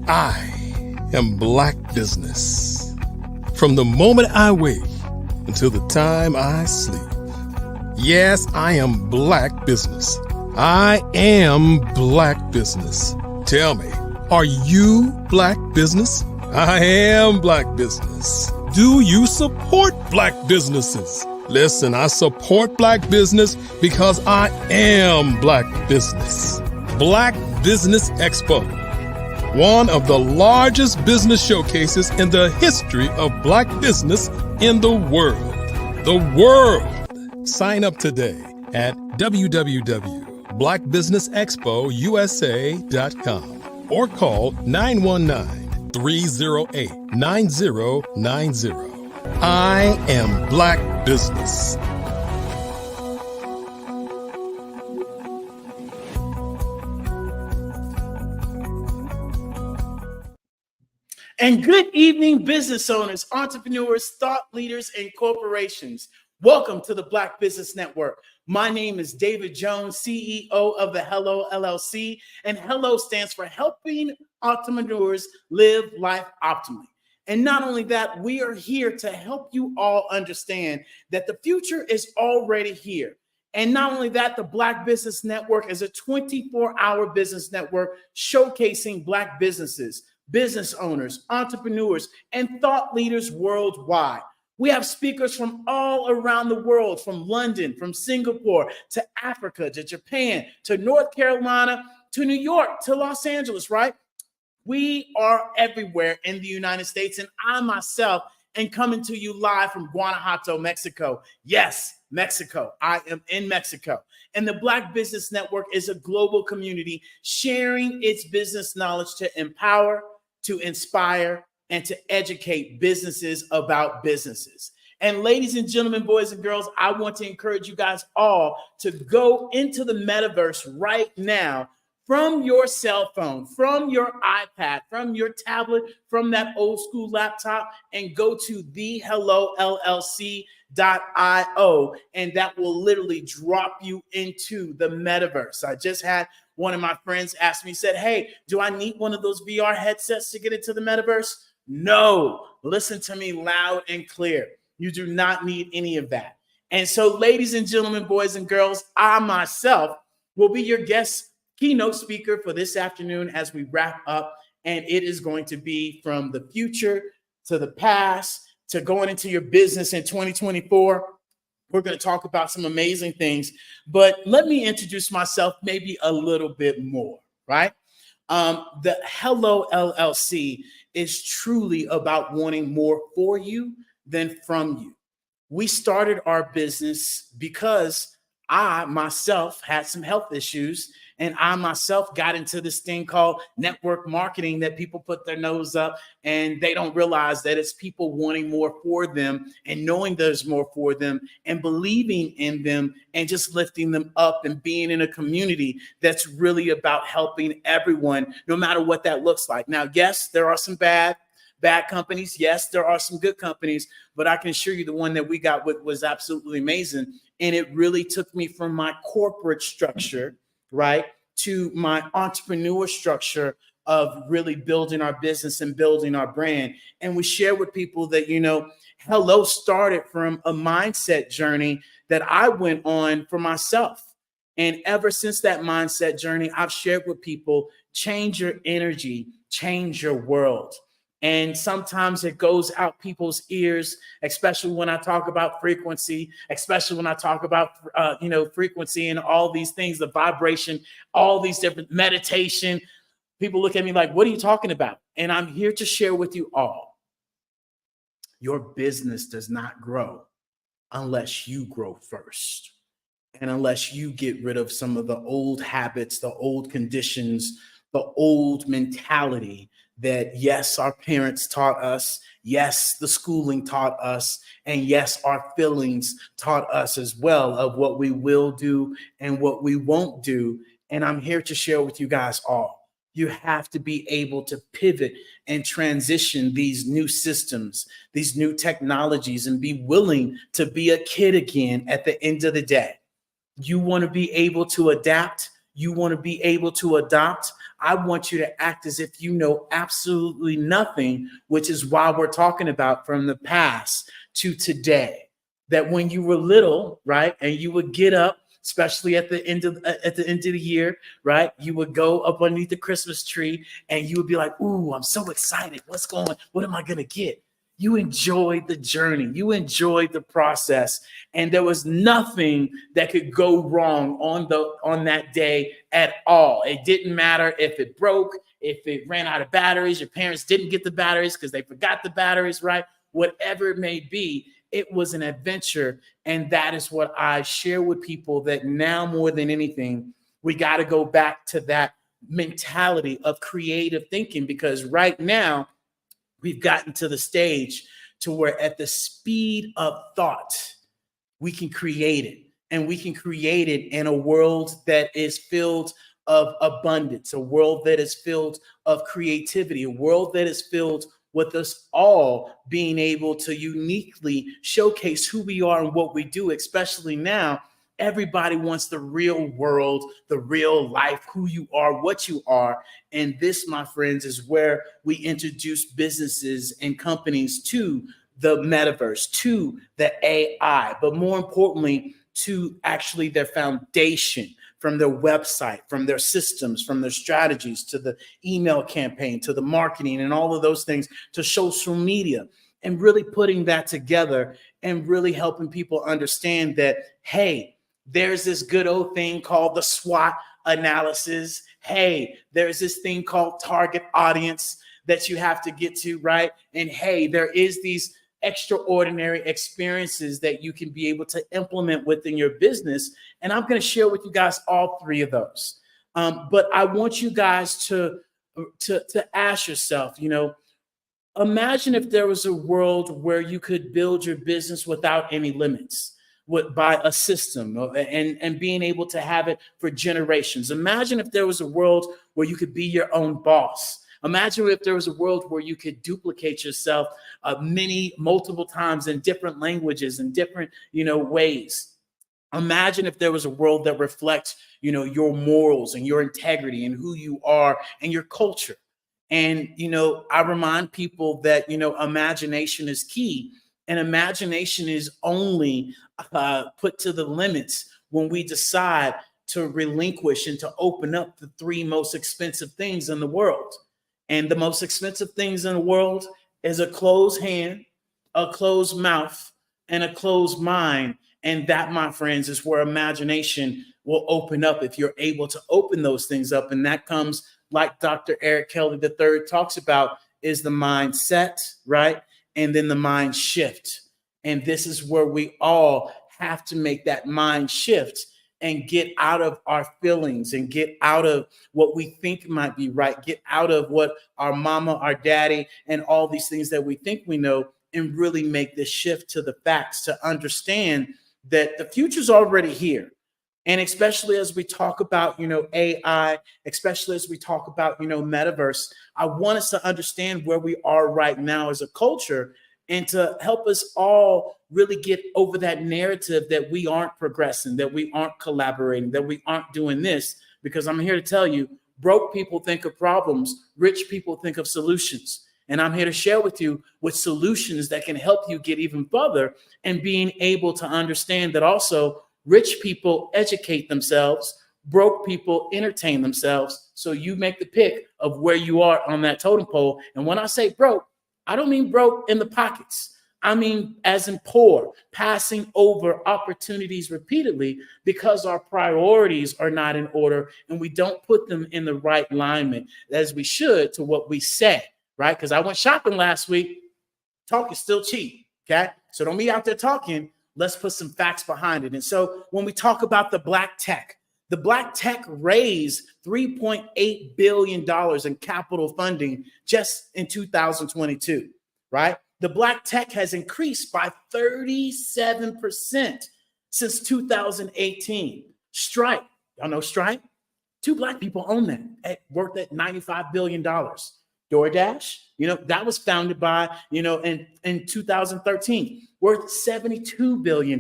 [SPEAKER 3] I am Black Business. From the moment I wake until the time I sleep. Yes, I am Black Business. I am Black Business. Tell me, are you Black Business? I am Black Business. Do you support Black businesses? Listen, I support Black business because I am Black Business. Black Business Expo, one of the largest business showcases in the history of Black business in the world. The world! Sign up today at www.blackbusinessexpousa.com or call 919-308-9090. I am Black Business.
[SPEAKER 14] And good evening, business owners, entrepreneurs, thought leaders, and corporations. Welcome to the Black Business Network. My name is David Jones, CEO of the Hello LLC, and Hello stands for Helping Entrepreneurs Live Life Optimally. And not only that, we are here to help you all understand that the future is already here. And not only that, the Black Business Network is a 24-hour business network showcasing Black businesses, business owners, entrepreneurs, and thought leaders worldwide. We have speakers from all around the world, from London, from Singapore, to Africa, to Japan, to North Carolina, to New York, to Los Angeles, right? We are everywhere in the United States, and I myself am coming to you live from Guanajuato, Mexico. Yes, Mexico. I am in Mexico. And the Black Business Network is a global community sharing its business knowledge to empower, to inspire, and to educate businesses about businesses. And ladies and gentlemen, boys and girls, I want to encourage you guys all to go into the metaverse right now from your cell phone, from your iPad, from your tablet, from that old school laptop, and go to thehellollc.io, and that will literally drop you into the metaverse. I just had one of my friends ask me, said, hey, do I need one of those VR headsets to get into the metaverse? No, listen to me loud and clear. You do not need any of that. And so, ladies and gentlemen, boys and girls, I myself will be your guest keynote speaker for this afternoon as we wrap up. And it is going to be from the future to the past to going into your business in 2024. We're going to talk about some amazing things, but let me introduce myself maybe a little bit more, right? The Hello LLC is truly about wanting more for you than from you. We started our business because I myself had some health issues, and I myself got into this thing called network marketing that people put their nose up and they don't realize that it's people wanting more for them and knowing there's more for them and believing in them and just lifting them up and being in a community that's really about helping everyone, no matter what that looks like. Now, yes, there are some bad companies. Yes, there are some good companies, but I can assure you the one that we got with was absolutely amazing. And it really took me from my corporate structure, right, to my entrepreneur structure of really building our business and building our brand. And we share with people that, you know, Hello started from a mindset journey that I went on for myself. And ever since that mindset journey, I've shared with people, change your energy, change your world. And sometimes it goes out people's ears, especially when I talk about frequency, especially when I talk about, frequency and all these things, the vibration, all these different meditation. People look at me like, what are you talking about? And I'm here to share with you all Your business does not grow unless you grow first. And unless you get rid of some of the old habits, the old conditions, the old mentality that, yes, our parents taught us, yes, the schooling taught us, and yes, our feelings taught us as well of what we will do and what we won't do. And I'm here to share with you guys all. You have to be able to pivot and transition these new systems, these new technologies, and be willing to be a kid again at the end of the day. You want to be able to adapt. You want to be able to adopt. I want you to act as if you know absolutely nothing, which is why we're talking about from the past to today. That when you were little, right, and you would get up, especially at the end of the year, right, you would go up underneath the Christmas tree and you would be like, "Ooh, I'm so excited! What's going on? What am I gonna get?" You enjoyed the journey. You enjoyed the process. And there was nothing that could go wrong on that day at all. It didn't matter if it broke, if it ran out of batteries, your parents didn't get the batteries because they forgot the batteries, right? Whatever it may be, it was an adventure. And that is what I share with people, that now more than anything, we got to go back to that mentality of creative thinking, because right now, we've gotten to the stage to where at the speed of thought, we can create it. And we can create it in a world that is filled of abundance, a world that is filled of creativity, a world that is filled with us all being able to uniquely showcase who we are and what we do, especially now. Everybody wants the real world, the real life, who you are, what you are. And this, my friends, is where we introduce businesses and companies to the metaverse, to the AI, but more importantly, to actually their foundation, from their website, from their systems, from their strategies, to the email campaign, to the marketing and all of those things, to social media, and really putting that together and really helping people understand that, hey, there's this good old thing called the SWOT analysis. Hey, there's this thing called target audience that you have to get to, right? And hey, there is these extraordinary experiences that you can be able to implement within your business. And I'm going to share with you guys all three of those. But I want you guys to ask yourself, imagine if there was a world where you could build your business without any limits, by a system and being able to have it for generations. Imagine if there was a world where you could be your own boss. Imagine if there was a world where you could duplicate yourself multiple times in different languages and different, ways. Imagine if there was a world that reflects, your morals and your integrity and who you are and your culture. And, I remind people that, imagination is key. And imagination is only put to the limits when we decide to relinquish and to open up the three most expensive things in the world. And the most expensive things in the world is a closed hand, a closed mouth, and a closed mind. And that, my friends, is where imagination will open up if you're able to open those things up. And that comes, like Dr. Eric Kelly III talks about, is the mindset, right? And then the mind shift. And this is where we all have to make that mind shift and get out of our feelings and get out of what we think might be right, get out of what our mama, our daddy, and all these things that we think we know, and really make this shift to the facts, to understand that the future's already here. And especially as we talk about, AI, especially as we talk about, metaverse, I want us to understand where we are right now as a culture, and to help us all really get over that narrative that we aren't progressing, that we aren't collaborating, that we aren't doing this. Because I'm here to tell you, broke people think of problems, rich people think of solutions. And I'm here to share with you with solutions that can help you get even further, and being able to understand that also rich people educate themselves, broke people entertain themselves. So you make the pick of where you are on that totem pole. And when I say broke, I don't mean broke in the pockets. I mean, as in poor, passing over opportunities repeatedly because our priorities are not in order and we don't put them in the right alignment as we should to what we say, right? Because I went shopping last week Talk is still cheap. Okay. So don't be out there talking. Let's put some facts behind it. And so when we talk about the Black Tech raised $3.8 billion in capital funding just in 2022, right? The Black Tech has increased by 37% since 2018. Stripe, y'all know Stripe? 2 Black people own that, worth at $95 billion. DoorDash, that was founded by, in 2013, worth $72 billion.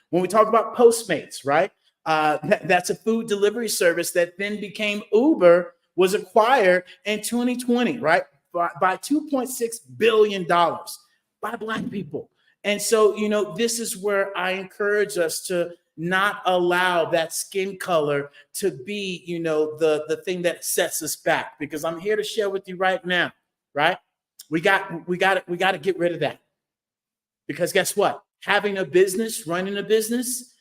[SPEAKER 14] When we talk about Postmates, right? That's a food delivery service that then became Uber, was acquired in 2020, right? By $2.6 billion by Black people. And so, this is where I encourage us to not allow that skin color to be, the thing that sets us back, because I'm here to share with you right now, right? We got to get rid of that, because guess what? Having a business, running a business,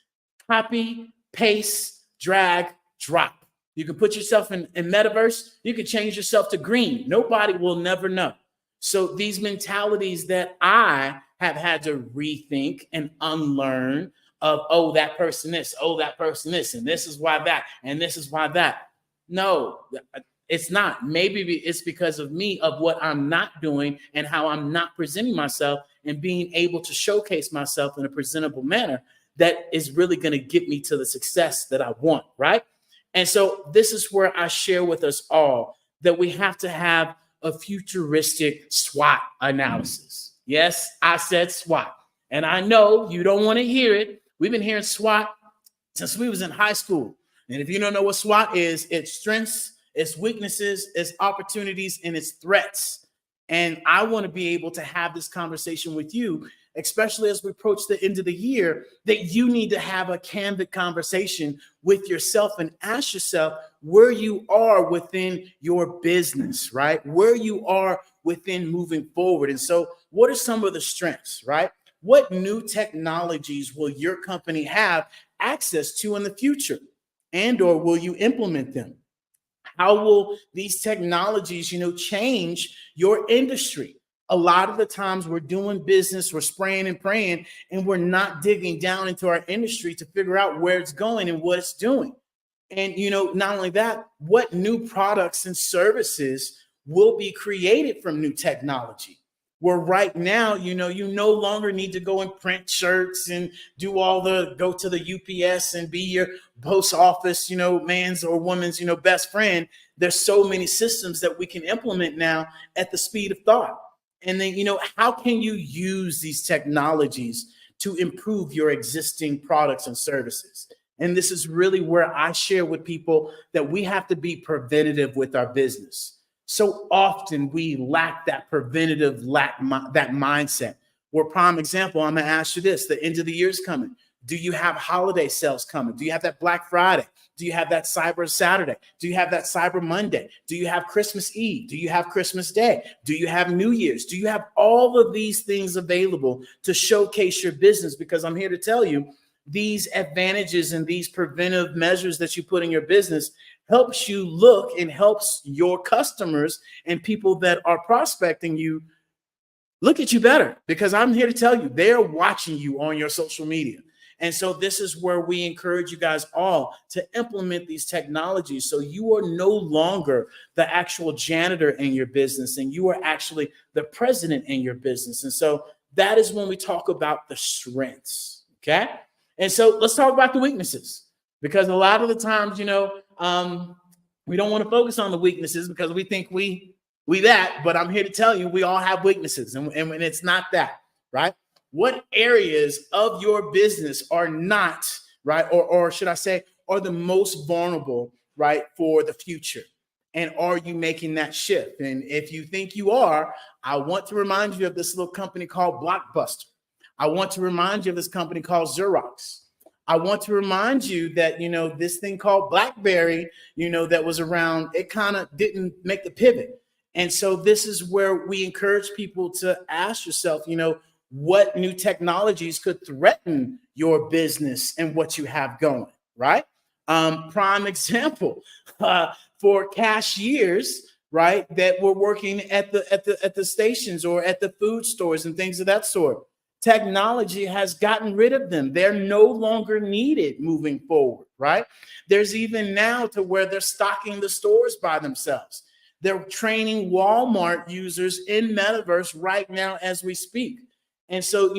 [SPEAKER 14] copy, paste, drag, drop. You can put yourself in metaverse. You can change yourself to green. Nobody will never know. So these mentalities that I have had to rethink and unlearn of, oh, that person this, oh, that person this, and this is why that, and this is why that. No, it's not. Maybe it's because of me, of what I'm not doing and how I'm not presenting myself and being able to showcase myself in a presentable manner that is really going to get me to the success that I want, right? And so this is where I share with us all that we have to have a futuristic SWOT analysis. Yes, I said SWOT. And I know you don't want to hear it. We've been hearing SWOT since we was in high school. And if you don't know what SWOT is, it's strengths, it's weaknesses, it's opportunities, and it's threats. And I want to be able to have this conversation with you, especially as we approach the end of the year, that you need to have a candid conversation with yourself and ask yourself where you are within your business, right? Where you are within moving forward. And so what are some of the strengths, right? What new technologies will your company have access to in the future? And or will you implement them? How will these technologies, change your industry? A lot of the times we're doing business, we're spraying and praying, and we're not digging down into our industry to figure out where it's going and what it's doing. And, not only that, what new products and services will be created from new technology? Where right now, you no longer need to go and print shirts and do go to the UPS and be your post office, man's or woman's, best friend. There's so many systems that we can implement now at the speed of thought. And then, how can you use these technologies to improve your existing products and services? And this is really where I share with people that we have to be preventative with our business. So often we lack that preventative, that mindset. Where prime example, I'm going to ask you this, the end of the year is coming. Do you have holiday sales coming? Do you have that Black Friday? Do you have that Cyber Saturday? Do you have that Cyber Monday? Do you have Christmas Eve? Do you have Christmas Day? Do you have New Year's? Do you have all of these things available to showcase your business? Because I'm here to tell you, these advantages and these preventive measures that you put in your business helps you look and helps your customers and people that are prospecting you look at you better, because I'm here to tell you, they're watching you on your social media. And so this is where we encourage you guys all to implement these technologies. So you are no longer the actual janitor in your business, and you are actually the president in your business. And so that is when we talk about the strengths. Okay. And so let's talk about the weaknesses, because a lot of the times, we don't want to focus on the weaknesses because we think we that, but I'm here to tell you, we all have weaknesses, and it's not that, right? What areas of your business are not, right? Or should I say, are the most vulnerable, right, for the future? And are you making that shift? And if you think you are, I want to remind you of this little company called Blockbuster. I want to remind you of this company called Xerox. I want to remind you that, this thing called BlackBerry, that was around, it kind of didn't make the pivot. And so this is where we encourage people to ask yourself, what new technologies could threaten your business and what you have going, right? Prime example, for cashiers, right, that were working at the stations or at the food stores and things of that sort. Technology has gotten rid of them. They're no longer needed moving forward, right? There's even now to where they're stocking the stores by themselves. They're training Walmart users in Metaverse right now as we speak. And so,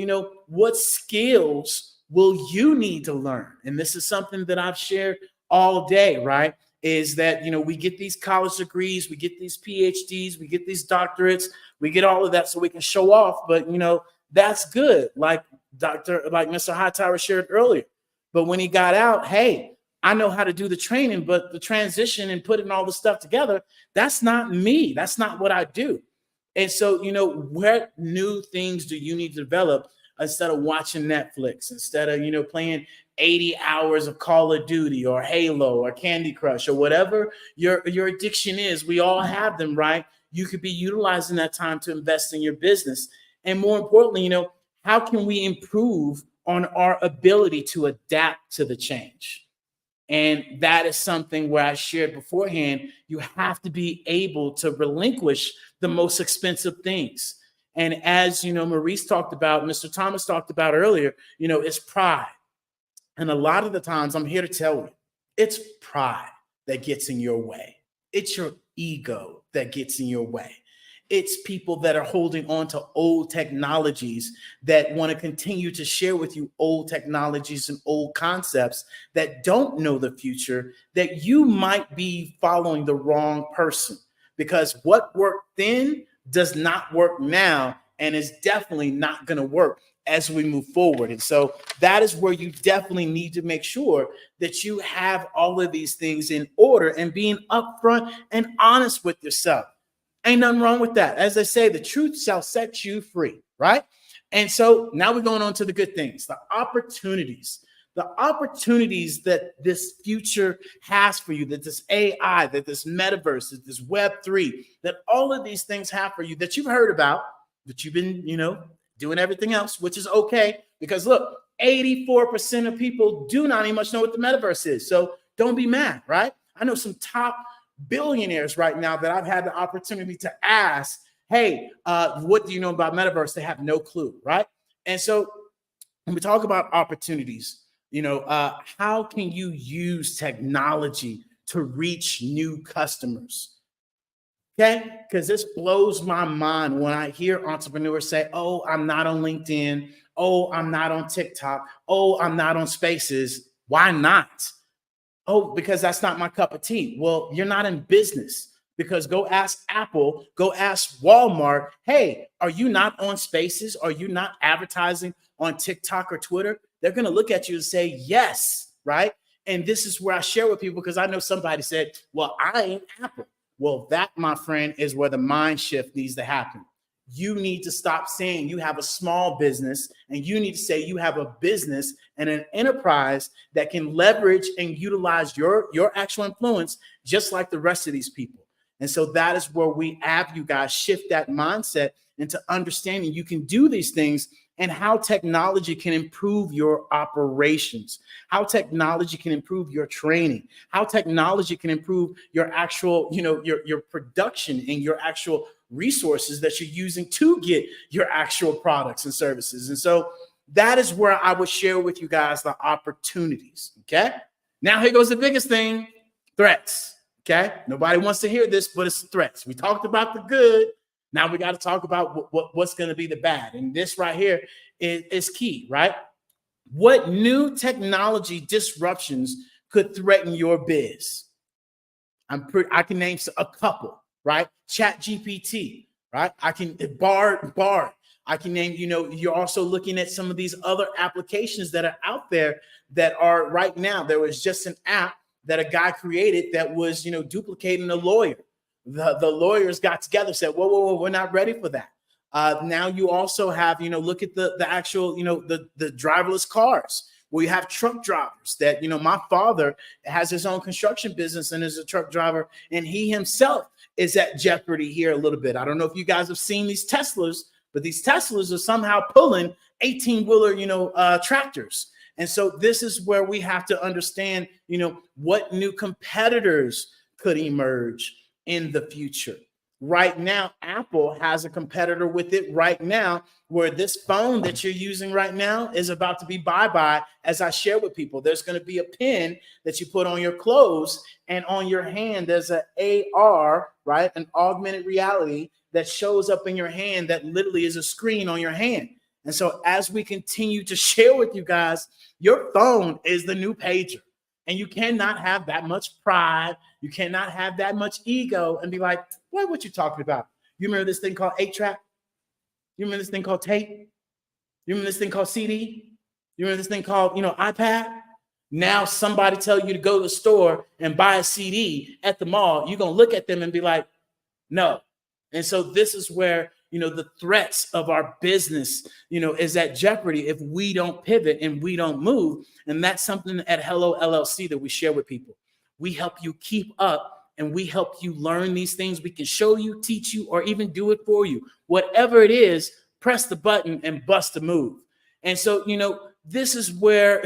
[SPEAKER 14] what skills will you need to learn? And this is something that I've shared all day, right? Is that, we get these college degrees, we get these PhDs, we get these doctorates, we get all of that so we can show off. But, that's good. Like Mr. Hightower shared earlier. But when he got out, hey, I know how to do the training, but the transition and putting all the stuff together, that's not me. That's not what I do. And so, what new things do you need to develop instead of watching Netflix, instead of, playing 80 hours of Call of Duty or Halo or Candy Crush or whatever your addiction is? We all have them, right? You could be utilizing that time to invest in your business. And more importantly, how can we improve on our ability to adapt to the change? And that is something where I shared beforehand, you have to be able to relinquish the most expensive things. And as, Maurice talked about, Mr. Thomas talked about earlier, it's pride. And a lot of the times I'm here to tell you, it's pride that gets in your way. It's your ego that gets in your way. It's people that are holding on to old technologies that want to continue to share with you old technologies and old concepts that don't know the future, that you might be following the wrong person, because what worked then does not work now and is definitely not going to work as we move forward. And so that is where you definitely need to make sure that you have all of these things in order and being upfront and honest with yourself. Ain't nothing wrong with that. As I say, the truth shall set you free, right? And so now we're going on to the good things, the opportunities that this future has for you, that this AI, that this metaverse, that this Web3, that all of these things have for you that you've heard about, that you've been, doing everything else, which is okay. Because look, 84% of people do not even much know what the metaverse is. So don't be mad, right? I know some top billionaires right now that I've had the opportunity to ask, hey, what do you know about metaverse? They have no clue, right? And so when we talk about opportunities, how can you use technology to reach new customers? Okay, because this blows my mind when I hear entrepreneurs say, oh, I'm not on LinkedIn. Oh, I'm not on TikTok. Oh, I'm not on Spaces. Why not? Oh, because that's not my cup of tea. Well, you're not in business, because go ask Apple, go ask Walmart, hey, are you not on Spaces? Are you not advertising on TikTok or Twitter? They're going to look at you and say, yes, right? And this is where I share with people, because I know somebody said, well, I ain't Apple. Well, that, my friend, is where the mind shift needs to happen. You need to stop saying you have a small business, and you need to say you have a business and an enterprise that can leverage and utilize your actual influence, just like the rest of these people. And so that is where we have you guys shift that mindset into understanding you can do these things, and how technology can improve your operations, how technology can improve your training, how technology can improve your actual, your production and your actual resources that you're using to get your actual products and services. And so that is where I would share with you guys the opportunities. Okay. Now here goes the biggest thing, threats. Okay. Nobody wants to hear this, but it's threats. We talked about the good. Now we got to talk about what's going to be the bad. And this right here is key, right? What new technology disruptions could threaten your biz? I can name a couple, right? ChatGPT, right? I can Bard. I can name, you're also looking at some of these other applications that are out there that are right now. There was just an app that a guy created that was, duplicating a lawyer. The lawyers got together, said, whoa, we're not ready for that. Now you also have, look at the actual, the driverless cars, where you have truck drivers that, my father has his own construction business and is a truck driver, and he himself is at jeopardy here a little bit. I don't know if you guys have seen these Teslas, but these Teslas are somehow pulling 18-wheeler, tractors. And so this is where we have to understand, what new competitors could emerge. in the future. Right now, Apple has a competitor with it right now, where this phone that you're using right now is about to be bye-bye. As I share with people, there's going to be a pin that you put on your clothes, and on your hand, there's an AR, right? An augmented reality that shows up in your hand that literally is a screen on your hand. And so as we continue to share with you guys, your phone is the new pager. And you cannot have that much pride. You cannot have that much ego and be like, what you talking about? You remember this thing called 8-track? You remember this thing called tape? You remember this thing called CD? You remember this thing called, iPad? Now somebody tell you to go to the store and buy a CD at the mall. You're going to look at them and be like, no. And so this is where, the threats of our business, is at jeopardy if we don't pivot and we don't move. And that's something at Hello LLC that we share with people. We help you keep up and we help you learn these things. We can show you, teach you, or even do it for you. Whatever it is, press the button and bust a move. And so, this is where,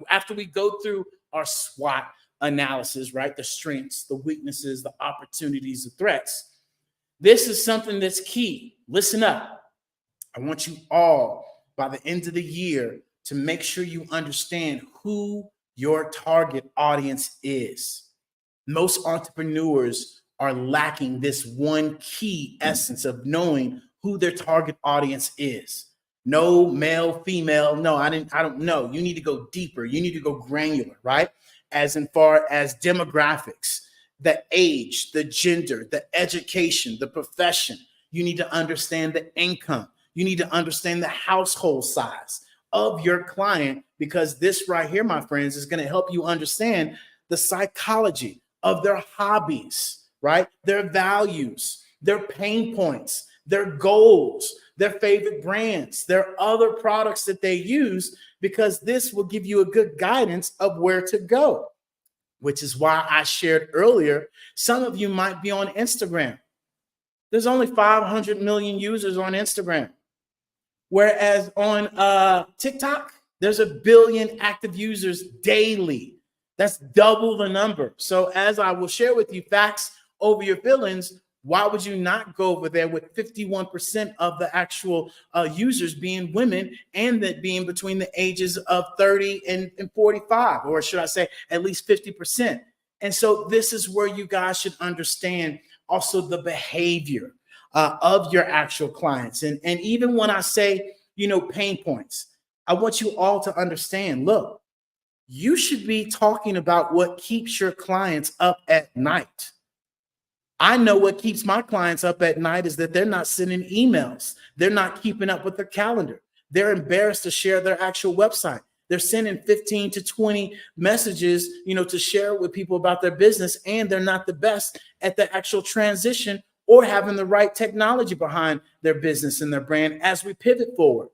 [SPEAKER 14] after we go through our SWOT analysis, right? The strengths, the weaknesses, the opportunities, the threats. This is something that's key. Listen up. I want you all, by the end of the year, to make sure you understand who your target audience is. Most entrepreneurs are lacking this one key essence of knowing who their target audience is. No male, female. No, I don't know. You need to go deeper. You need to go granular, right? As in far as demographics, the age, the gender, the education, the profession. You need to understand the income. You need to understand the household size of your client, because this right here, my friends, is going to help you understand the psychology of their hobbies, right? Their values, their pain points, their goals, their favorite brands, their other products that they use, because this will give you a good guidance of where to go. Which is why I shared earlier, some of you might be on Instagram. There's only 500 million users on Instagram. Whereas on TikTok, there's 1 billion active users daily. That's double the number. So as I will share with you facts over your feelings, why would you not go over there with 51% of the actual users being women, and that being between the ages of 30 and 45, or should I say at least 50%? And so this is where you guys should understand also the behavior of your actual clients. And even when I say, pain points, I want you all to understand, look, you should be talking about what keeps your clients up at night. I know what keeps my clients up at night is that they're not sending emails. They're not keeping up with their calendar. They're embarrassed to share their actual website. They're sending 15 to 20 messages, to share with people about their business, and they're not the best at the actual transition or having the right technology behind their business and their brand as we pivot forward.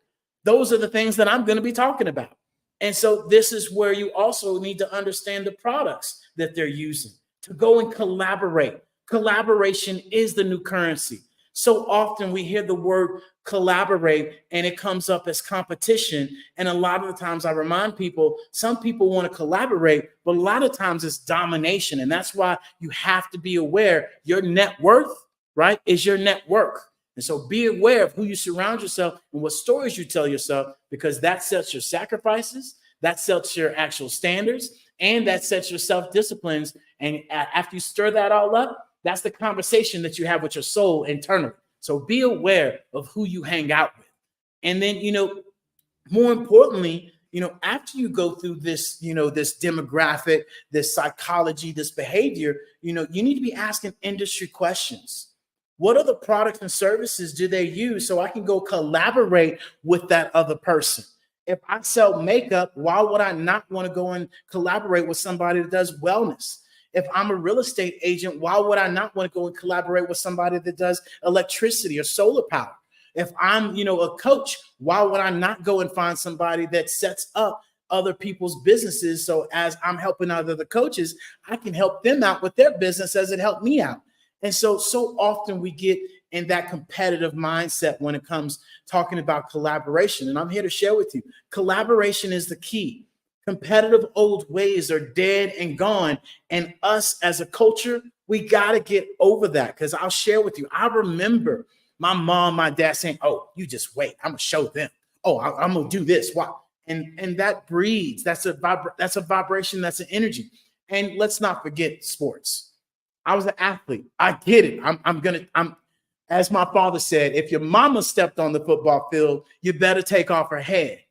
[SPEAKER 14] Those are the things that I'm going to be talking about. And so this is where you also need to understand the products that they're using to go and collaborate. Collaboration is the new currency. So often we hear the word collaborate and it comes up as competition. And a lot of the times I remind people, some people want to collaborate, but a lot of times it's domination. And that's why you have to be aware your net worth, right, is your network. And so be aware of who you surround yourself and what stories you tell yourself, because that sets your sacrifices, that sets your actual standards, and that sets your self-disciplines. And after you stir that all up, that's the conversation that you have with your soul internally. So be aware of who you hang out with. And then, more importantly, after you go through this, this demographic, this psychology, this behavior, you need to be asking industry questions. What other products and services do they use so I can go collaborate with that other person? If I sell makeup, why would I not want to go and collaborate with somebody that does wellness? If I'm a real estate agent, why would I not want to go and collaborate with somebody that does electricity or solar power? If I'm, a coach, why would I not go and find somebody that sets up other people's businesses? So as I'm helping other coaches, I can help them out with their business as it helped me out. And so often we get in that competitive mindset when it comes talking about collaboration. And I'm here to share with you, collaboration is the key. Competitive old ways are dead and gone. And us as a culture, We got to get over that, because I'll share with you. I remember my mom, my dad saying, oh, you just wait. I'm going to show them. Oh, I'm going to do this. Why? And that breeds. That's a vibration. That's an energy. And let's not forget sports. I was an athlete. I get it. I'm as my father said, if your mama stepped on the football field, you better take off her head.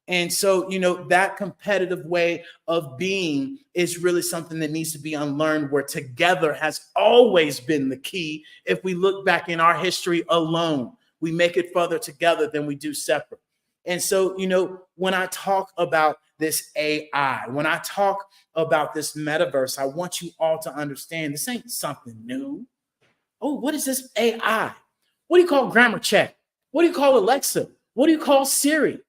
[SPEAKER 14] And so, that competitive way of being is really something that needs to be unlearned, where together has always been the key. If we look back in our history alone, we make it further together than we do separate. And so, when I talk about this AI, when I talk about this metaverse, I want you all to understand this ain't something new. Oh, what is this AI? What do you call grammar check? What do you call Alexa? What do you call Siri?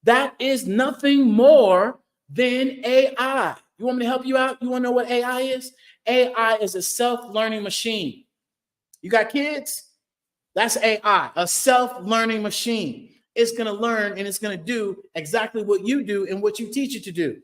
[SPEAKER 14] That is nothing more than AI. You want me to help you out? You want to know what AI is? AI is a self-learning machine. You got kids? That's AI, a self-learning machine. It's going to learn and it's going to do exactly what you do and what you teach it to do.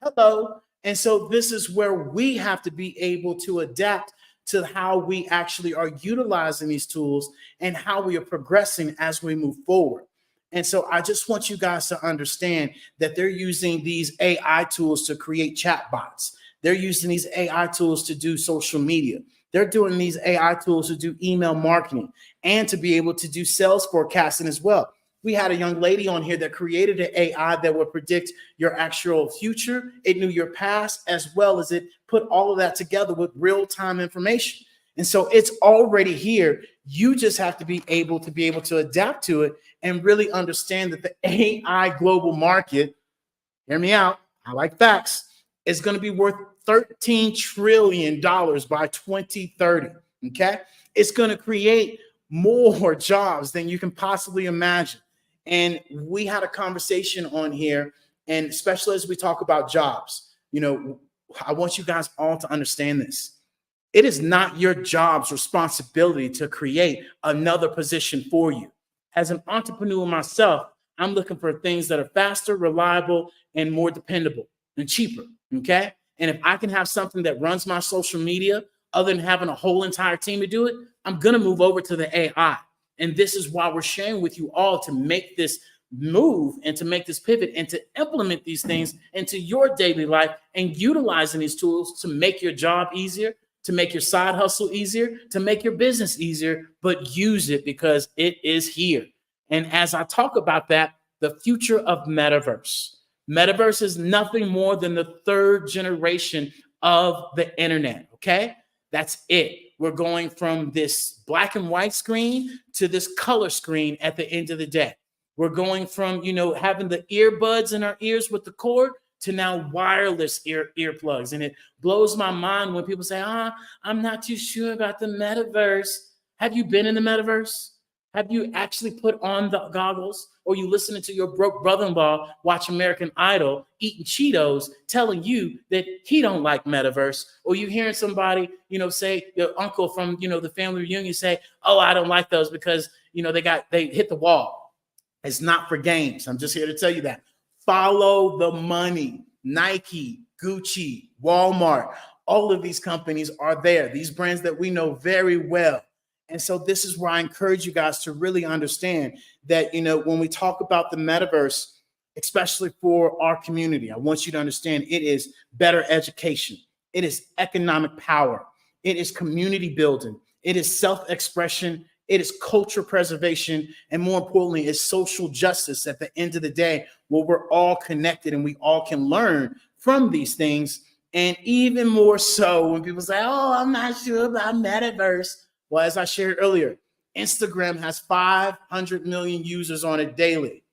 [SPEAKER 14] Hello. And so this is where we have to be able to adapt to how we actually are utilizing these tools and how we are progressing as we move forward. And so I just want you guys to understand that they're using these AI tools to create chatbots. They're using these AI tools to do social media. They're doing these AI tools to do email marketing and to be able to do sales forecasting as well. We had a young lady on here that created an AI that would predict your actual future. It knew your past, as well as it put all of that together with real-time information. And so it's already here. You just have to be able to adapt to it and really understand that the AI global market, hear me out, I like facts, is going to be worth $13 trillion by 2030. Okay. It's going to create more jobs than you can possibly imagine. And we had a conversation on here, and especially as we talk about jobs, I want you guys all to understand this. It is not your job's responsibility to create another position for you. As an entrepreneur myself, I'm looking for things that are faster, reliable, and more dependable and cheaper. Okay. And if I can have something that runs my social media, other than having a whole entire team to do it, I'm going to move over to the AI. And this is why we're sharing with you all to make this move and to make this pivot and to implement these things into your daily life and utilizing these tools to make your job easier, to make your side hustle easier, to make your business easier, but use it because it is here. And as I talk about that, the future of metaverse. Metaverse is nothing more than the third generation of the internet, okay? That's it. We're going from this black and white screen to this color screen at the end of the day. We're going from, having the earbuds in our ears with the cord to now wireless earplugs. And it blows my mind when people say, I'm not too sure about the metaverse. Have you been in the metaverse? Have you actually put on the goggles? Or you listening to your broke brother-in-law watch American Idol eating Cheetos telling you that he don't like metaverse? Or you hearing somebody, say your uncle from, the family reunion say, oh, I don't like those because, they hit the wall. It's not for games. I'm just here to tell you that. Follow the money. Nike, Gucci, Walmart, all of these companies are there. These brands that we know very well. And so this is where I encourage you guys to really understand that, when we talk about the metaverse, especially for our community, I want you to understand it is better education. It is economic power. It is community building. It is self-expression. It is culture preservation. And more importantly, it's social justice at the end of the day, where we're all connected and we all can learn from these things. And even more so when people say, oh, I'm not sure about metaverse. Well, as I shared earlier, Instagram has 500 million users on it daily.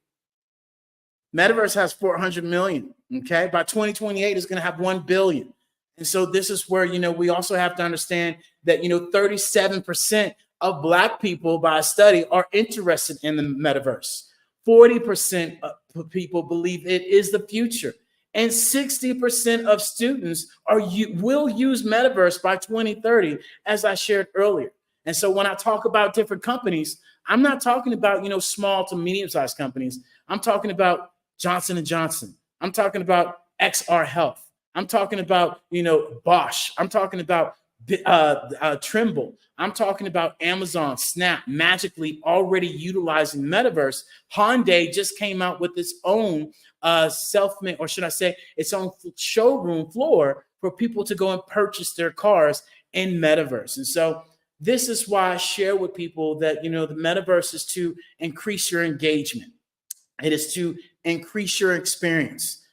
[SPEAKER 14] Metaverse has 400 million. Okay. By 2028, it's going to have 1 billion. And so this is where, we also have to understand that, 37% of Black people by a study are interested in the metaverse. 40% of people believe it is the future. And 60% of students will use metaverse by 2030, as I shared earlier. And so when I talk about different companies, I'm not talking about, small to medium-sized companies. I'm talking about Johnson & Johnson. I'm talking about XR Health. I'm talking about, Bosch. I'm talking about Trimble. I'm talking about Amazon, Snap, Magically already utilizing metaverse. Hyundai just came out with its own self-made, or should I say, its own showroom floor for people to go and purchase their cars in metaverse. And so this is why I share with people that, the metaverse is to increase your engagement. It is to increase your experience,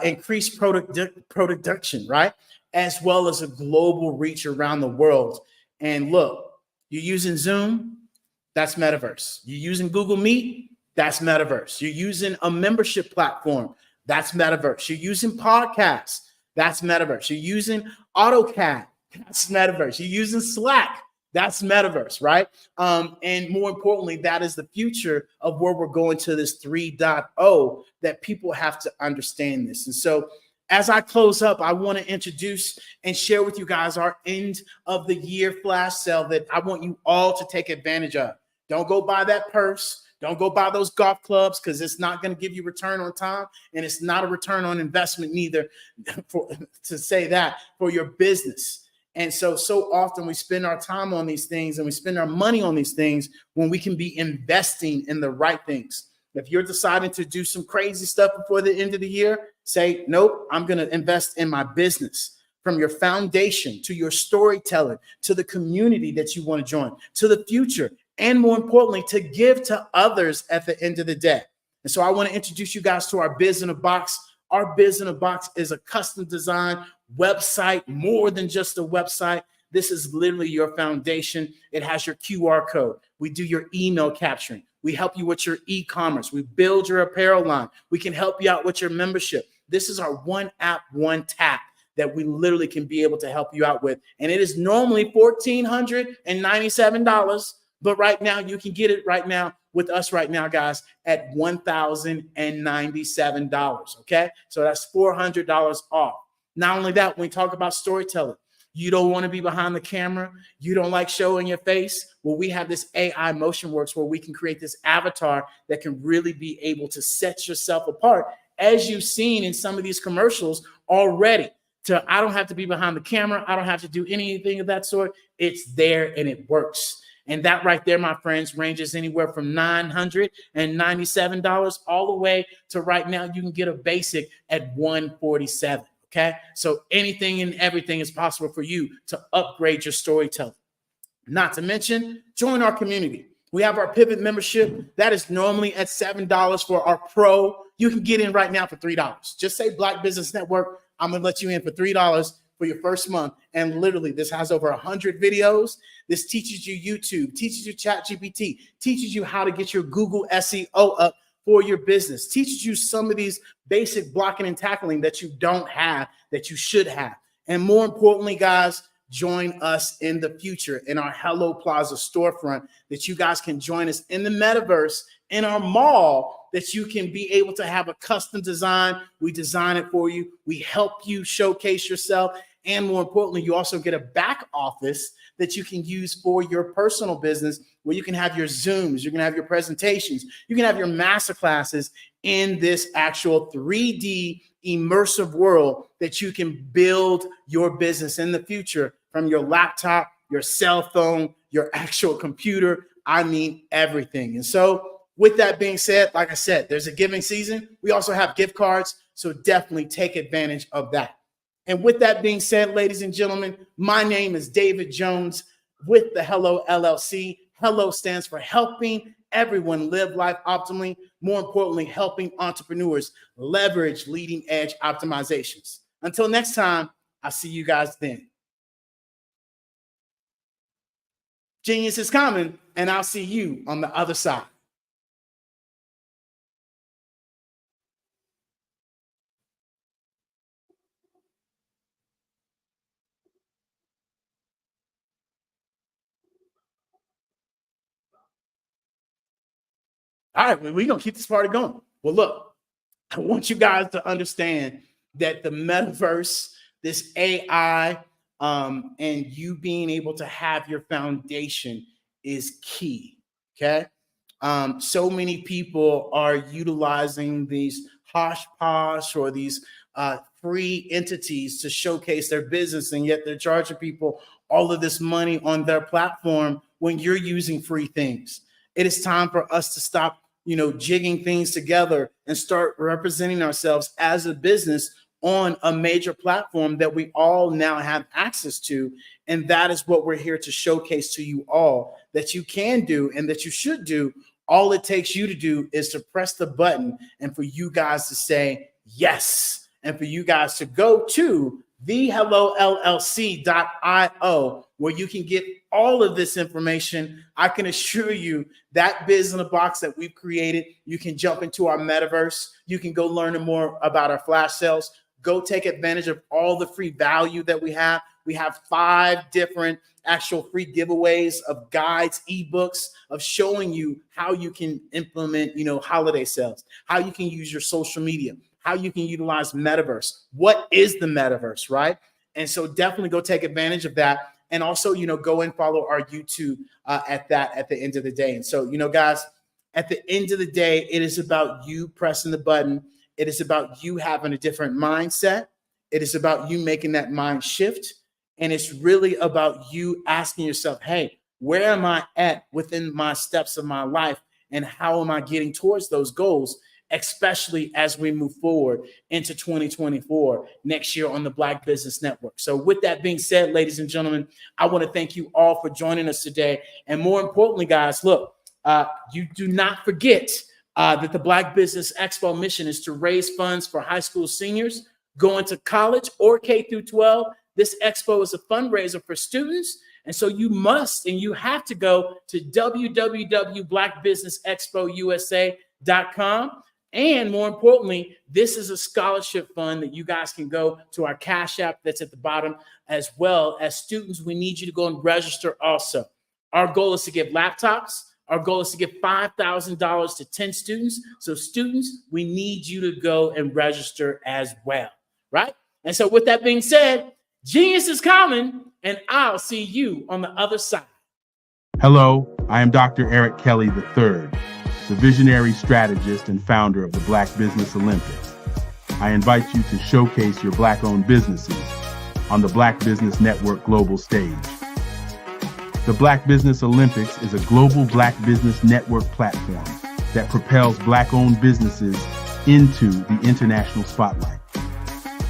[SPEAKER 14] increase production, right? As well as a global reach around the world. And look, you're using Zoom, that's metaverse. You're using Google Meet, that's metaverse. You're using a membership platform, that's metaverse. You're using podcasts, that's metaverse. You're using AutoCAD, that's metaverse. You're using Slack, that's metaverse, right? And more importantly, that is the future of where we're going to this 3.0, that people have to understand this. And so as I close up, I want to introduce and share with you guys our end of the year flash sale that I want you all to take advantage of. Don't go buy that purse. Don't go buy those golf clubs, because it's not going to give you return on time, and it's not a return on investment neither, to say that, for your business. And so often we spend our time on these things and we spend our money on these things when we can be investing in the right things. If you're deciding to do some crazy stuff before the end of the year, say, nope, I'm going to invest in my business. From your foundation to your storytelling, to the community that you want to join, to the future, and more importantly, to give to others at the end of the day. And so I want to introduce you guys to our Biz in a Box. Our Biz in a Box is a custom design website, more than just a website. This is literally your foundation. It has your QR code. We do your email capturing. We help you with your e-commerce. We build your apparel line. We can help you out with your membership. This is our one app, one tap that we literally can be able to help you out with. And it is normally $1,497, but right now you can get it right now with us right now, guys, at $1,097, okay? So that's $400 off. Not only that, when we talk about storytelling, you don't want to be behind the camera. You don't like showing your face. Well, we have this AI MotionWorks where we can create this avatar that can really be able to set yourself apart, as you've seen in some of these commercials already. I don't have to be behind the camera. I don't have to do anything of that sort. It's there and it works. And that right there, my friends, ranges anywhere from $997 all the way to right now you can get a basic at $147. Okay, so anything and everything is possible for you to upgrade your storytelling. Not to mention, join our community. We have our Pivot membership. That is normally at $7 for our Pro. You can get in right now for $3. Just say Black Business Network. I'm going to let you in for $3 for your first month. And literally, this has over 100 videos. This teaches you YouTube, teaches you ChatGPT, teaches you how to get your Google SEO up for your business, teaches you some of these basic blocking and tackling that you don't have, that you should have. And more importantly, guys, join us in the future in our Hello Plaza storefront, that you guys can join us in the metaverse, in our mall, that you can be able to have a custom design. We design it for you. We help you showcase yourself. And more importantly, you also get a back office that you can use for your personal business, where you can have your Zooms, you can have your presentations, you can have your masterclasses in this actual 3D immersive world that you can build your business in the future from your laptop, your cell phone, your actual computer. I mean, everything. And so with that being said, like I said, there's a giving season. We also have gift cards, so definitely take advantage of that. And with that being said, ladies and gentlemen, my name is David Jones with the Hello LLC. Hello stands for helping everyone live life optimally. More importantly, helping entrepreneurs leverage leading edge optimizations. Until next time, I'll see you guys then. Genius is coming, and I'll see you on the other side. All right, we're going to keep this party going. Well, look, I want you guys to understand that the metaverse, this AI, and you being able to have your foundation is key, okay? So many people are utilizing these Hosh Posh or these free entities to showcase their business, and yet they're charging people all of this money on their platform when you're using free things. It is time for us to stop, jigging things together and start representing ourselves as a business on a major platform that we all now have access to. And that is what we're here to showcase to you all, that you can do and that you should do. All it takes you to do is to press the button and for you guys to say yes, and for you guys to go to thehellollc.io, where you can get all of this information. I can assure you that Biz in a Box that we've created, you can jump into our metaverse. You can go learn more about our flash sales. Go take advantage of all the free value that we have. We have 5 different actual free giveaways of guides, ebooks of showing you how you can implement, holiday sales, how you can use your social media, how you can utilize metaverse. What is the metaverse, right? And so definitely go take advantage of that. And also, go and follow our YouTube at the end of the day. And so, guys, at the end of the day, it is about you pressing the button. It is about you having a different mindset. It is about you making that mind shift. And it's really about you asking yourself, hey, where am I at within my steps of my life? And how am I getting towards those goals, especially as we move forward into 2024 next year on the Black Business Network. So with that being said, ladies and gentlemen, I want to thank you all for joining us today. And more importantly, guys, look, you do not forget that the Black Business Expo mission is to raise funds for high school seniors going to college or K through 12. This expo is a fundraiser for students. And so you must and you have to go to www.blackbusinessexpousa.com. And more importantly, this is a scholarship fund that you guys can go to our Cash App that's at the bottom, as well as students. We need you to go and register also. Our goal is to give laptops. Our goal is to give $5,000 to 10 students. So students, we need you to go and register as well, right? And so with that being said, genius is coming, and I'll see you on the other side.
[SPEAKER 6] Hello, I am Dr. Eric Kelly III, the visionary strategist and founder of the Black Business Olympics. I invite you to showcase your Black-owned businesses on the Black Business Network global stage. The Black Business Olympics is a global Black Business Network platform that propels Black-owned businesses into the international spotlight.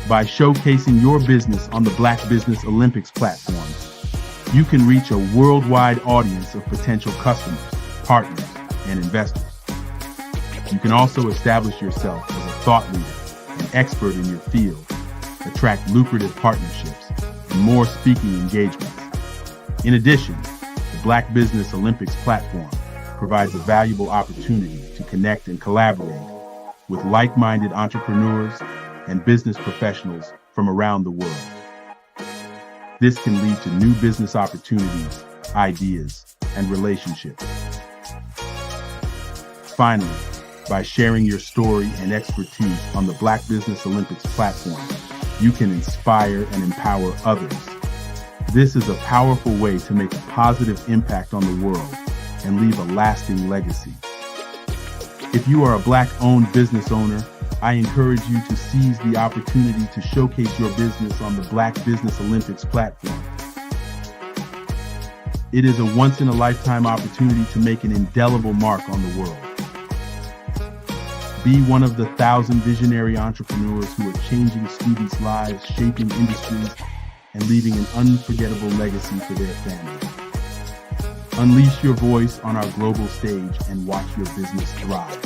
[SPEAKER 6] By showcasing your business on the Black Business Olympics platform, you can reach a worldwide audience of potential customers, partners, and investors. You can also establish yourself as a thought leader and expert in your field, attract lucrative partnerships, and more speaking engagements. In addition, the Black Business Olympics platform provides a valuable opportunity to connect and collaborate with like-minded entrepreneurs and business professionals from around the world. This can lead to new business opportunities, ideas, and relationships. Finally, by sharing your story and expertise on the Black Business Olympics platform, you can inspire and empower others. This is a powerful way to make a positive impact on the world and leave a lasting legacy. If you are a Black-owned business owner, I encourage you to seize the opportunity to showcase your business on the Black Business Olympics platform. It is a once-in-a-lifetime opportunity to make an indelible mark on the world. Be one of the 1,000 visionary entrepreneurs who are changing students' lives, shaping industries, and leaving an unforgettable legacy for their families. Unleash your voice on our global stage and watch your business thrive.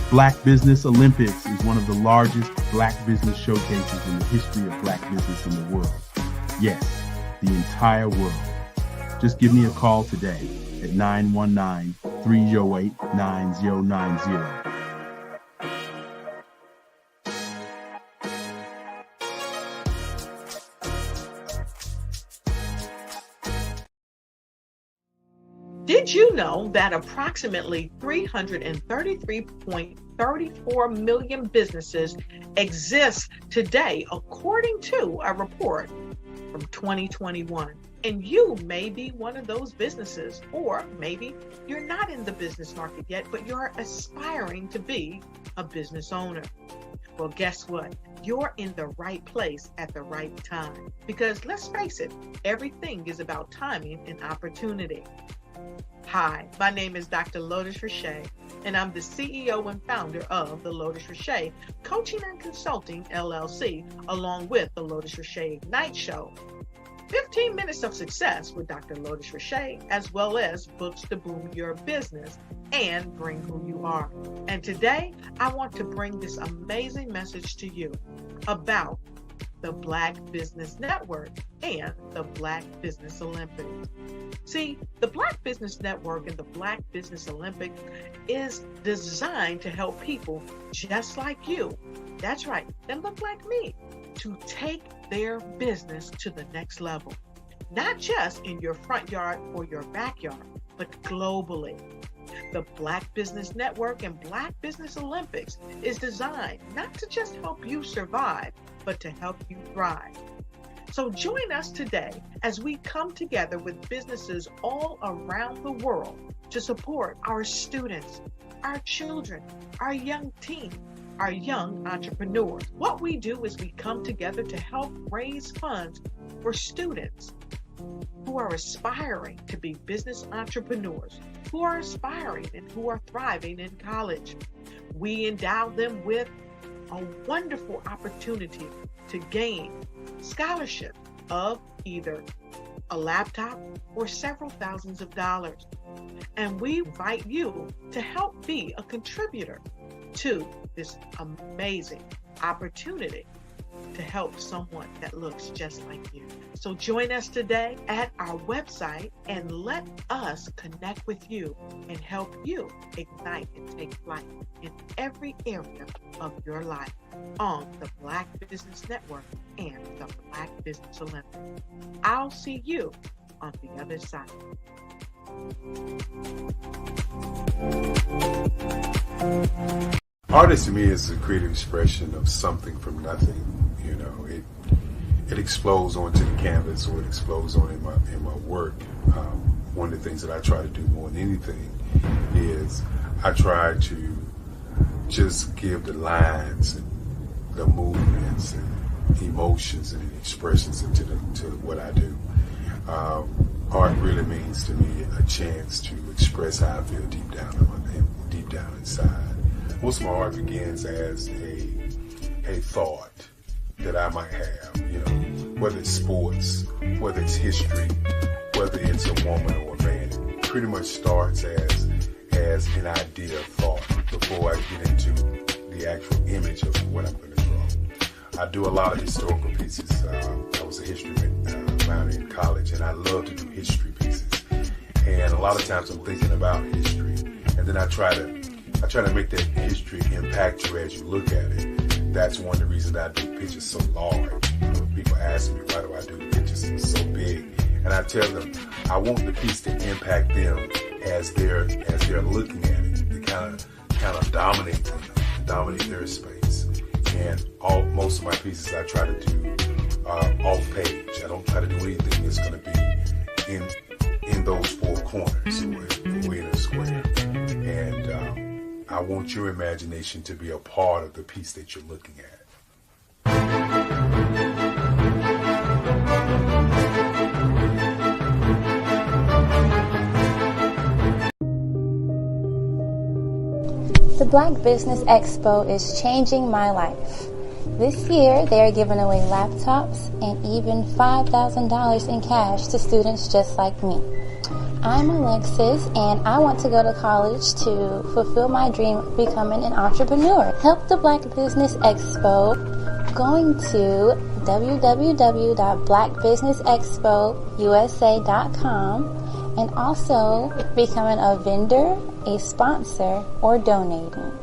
[SPEAKER 6] Black Business Olympics is one of the largest Black business showcases in the history of Black business in the world. Yes, the entire world. Just give me a call today at 919-308-9090.
[SPEAKER 22] Did you know that approximately 333.34 million businesses exist today, according to a report from 2021? And you may be one of those businesses, or maybe you're not in the business market yet, but you're aspiring to be a business owner. Well, guess what? You're in the right place at the right time. Because let's face it, everything is about timing and opportunity. Hi, my name is Dr. Lotus Richey, and I'm the CEO and founder of the Lotus Richey Coaching and Consulting LLC, along with the Lotus Richey Ignite Show. 15 minutes of success with Dr. Lotus Richey, as well as books to boom your business and bring who you are. And today, I want to bring this amazing message to you about the Black Business Network and the Black Business Olympics. See, the Black Business Network and the Black Business Olympics is designed to help people just like you, that's right, that look like me, to take their business to the next level. Not just in your front yard or your backyard, but globally. The Black Business Network and Black Business Olympics is designed not to just help you survive, but to help you thrive. So join us today as we come together with businesses all around the world to support our students, our children, our young teens, our young entrepreneurs. What we do is we come together to help raise funds for students who are aspiring to be business entrepreneurs, who are aspiring and who are thriving in college. We endow them with a wonderful opportunity to gain scholarship of either a laptop or several thousands of dollars. And we invite you to help be a contributor to this amazing opportunity to help someone that looks just like you. So join us today at our website and let us connect with you and help you ignite and take flight in every area of your life on the Black Business Network and the Black Business Olympics. I'll see you on the other side.
[SPEAKER 13] Artist to me is a creative expression of something from nothing. You know, it explodes onto the canvas, or it explodes on in my work. One of the things that I try to do more than anything is I try to just give the lines and the movements and emotions and expressions into to what I do. Art really means to me a chance to express how I feel deep down inside. Most of my art begins as a thought that I might have, you know, whether it's sports, whether it's history, whether it's a woman or a man. It pretty much starts as an idea of thought before I get into the actual image of what I'm going to draw. I do a lot of historical pieces. I was a history minor in college, and I love to do history pieces. And a lot of times I'm thinking about history, and then I try to make that history impact you as you look at it. That's one of the reasons I do pictures so large. People ask me, why do I do pictures so big? And I tell them, I want the piece to impact them as they're looking at it. To kind of dominate them, dominate their space. And most of my pieces I try to do off page. I don't try to do anything that's going to be in those four corners or in a square. And I want your imagination to be a part of the piece that you're looking at.
[SPEAKER 8] The Black Business Expo is changing my life. This year, they are giving away laptops and even $5,000 in cash to students just like me. I'm Alexis, and I want to go to college to fulfill my dream of becoming an entrepreneur. Help the Black Business Expo going to www.blackbusinessexpousa.com and also becoming a vendor, a sponsor, or donating.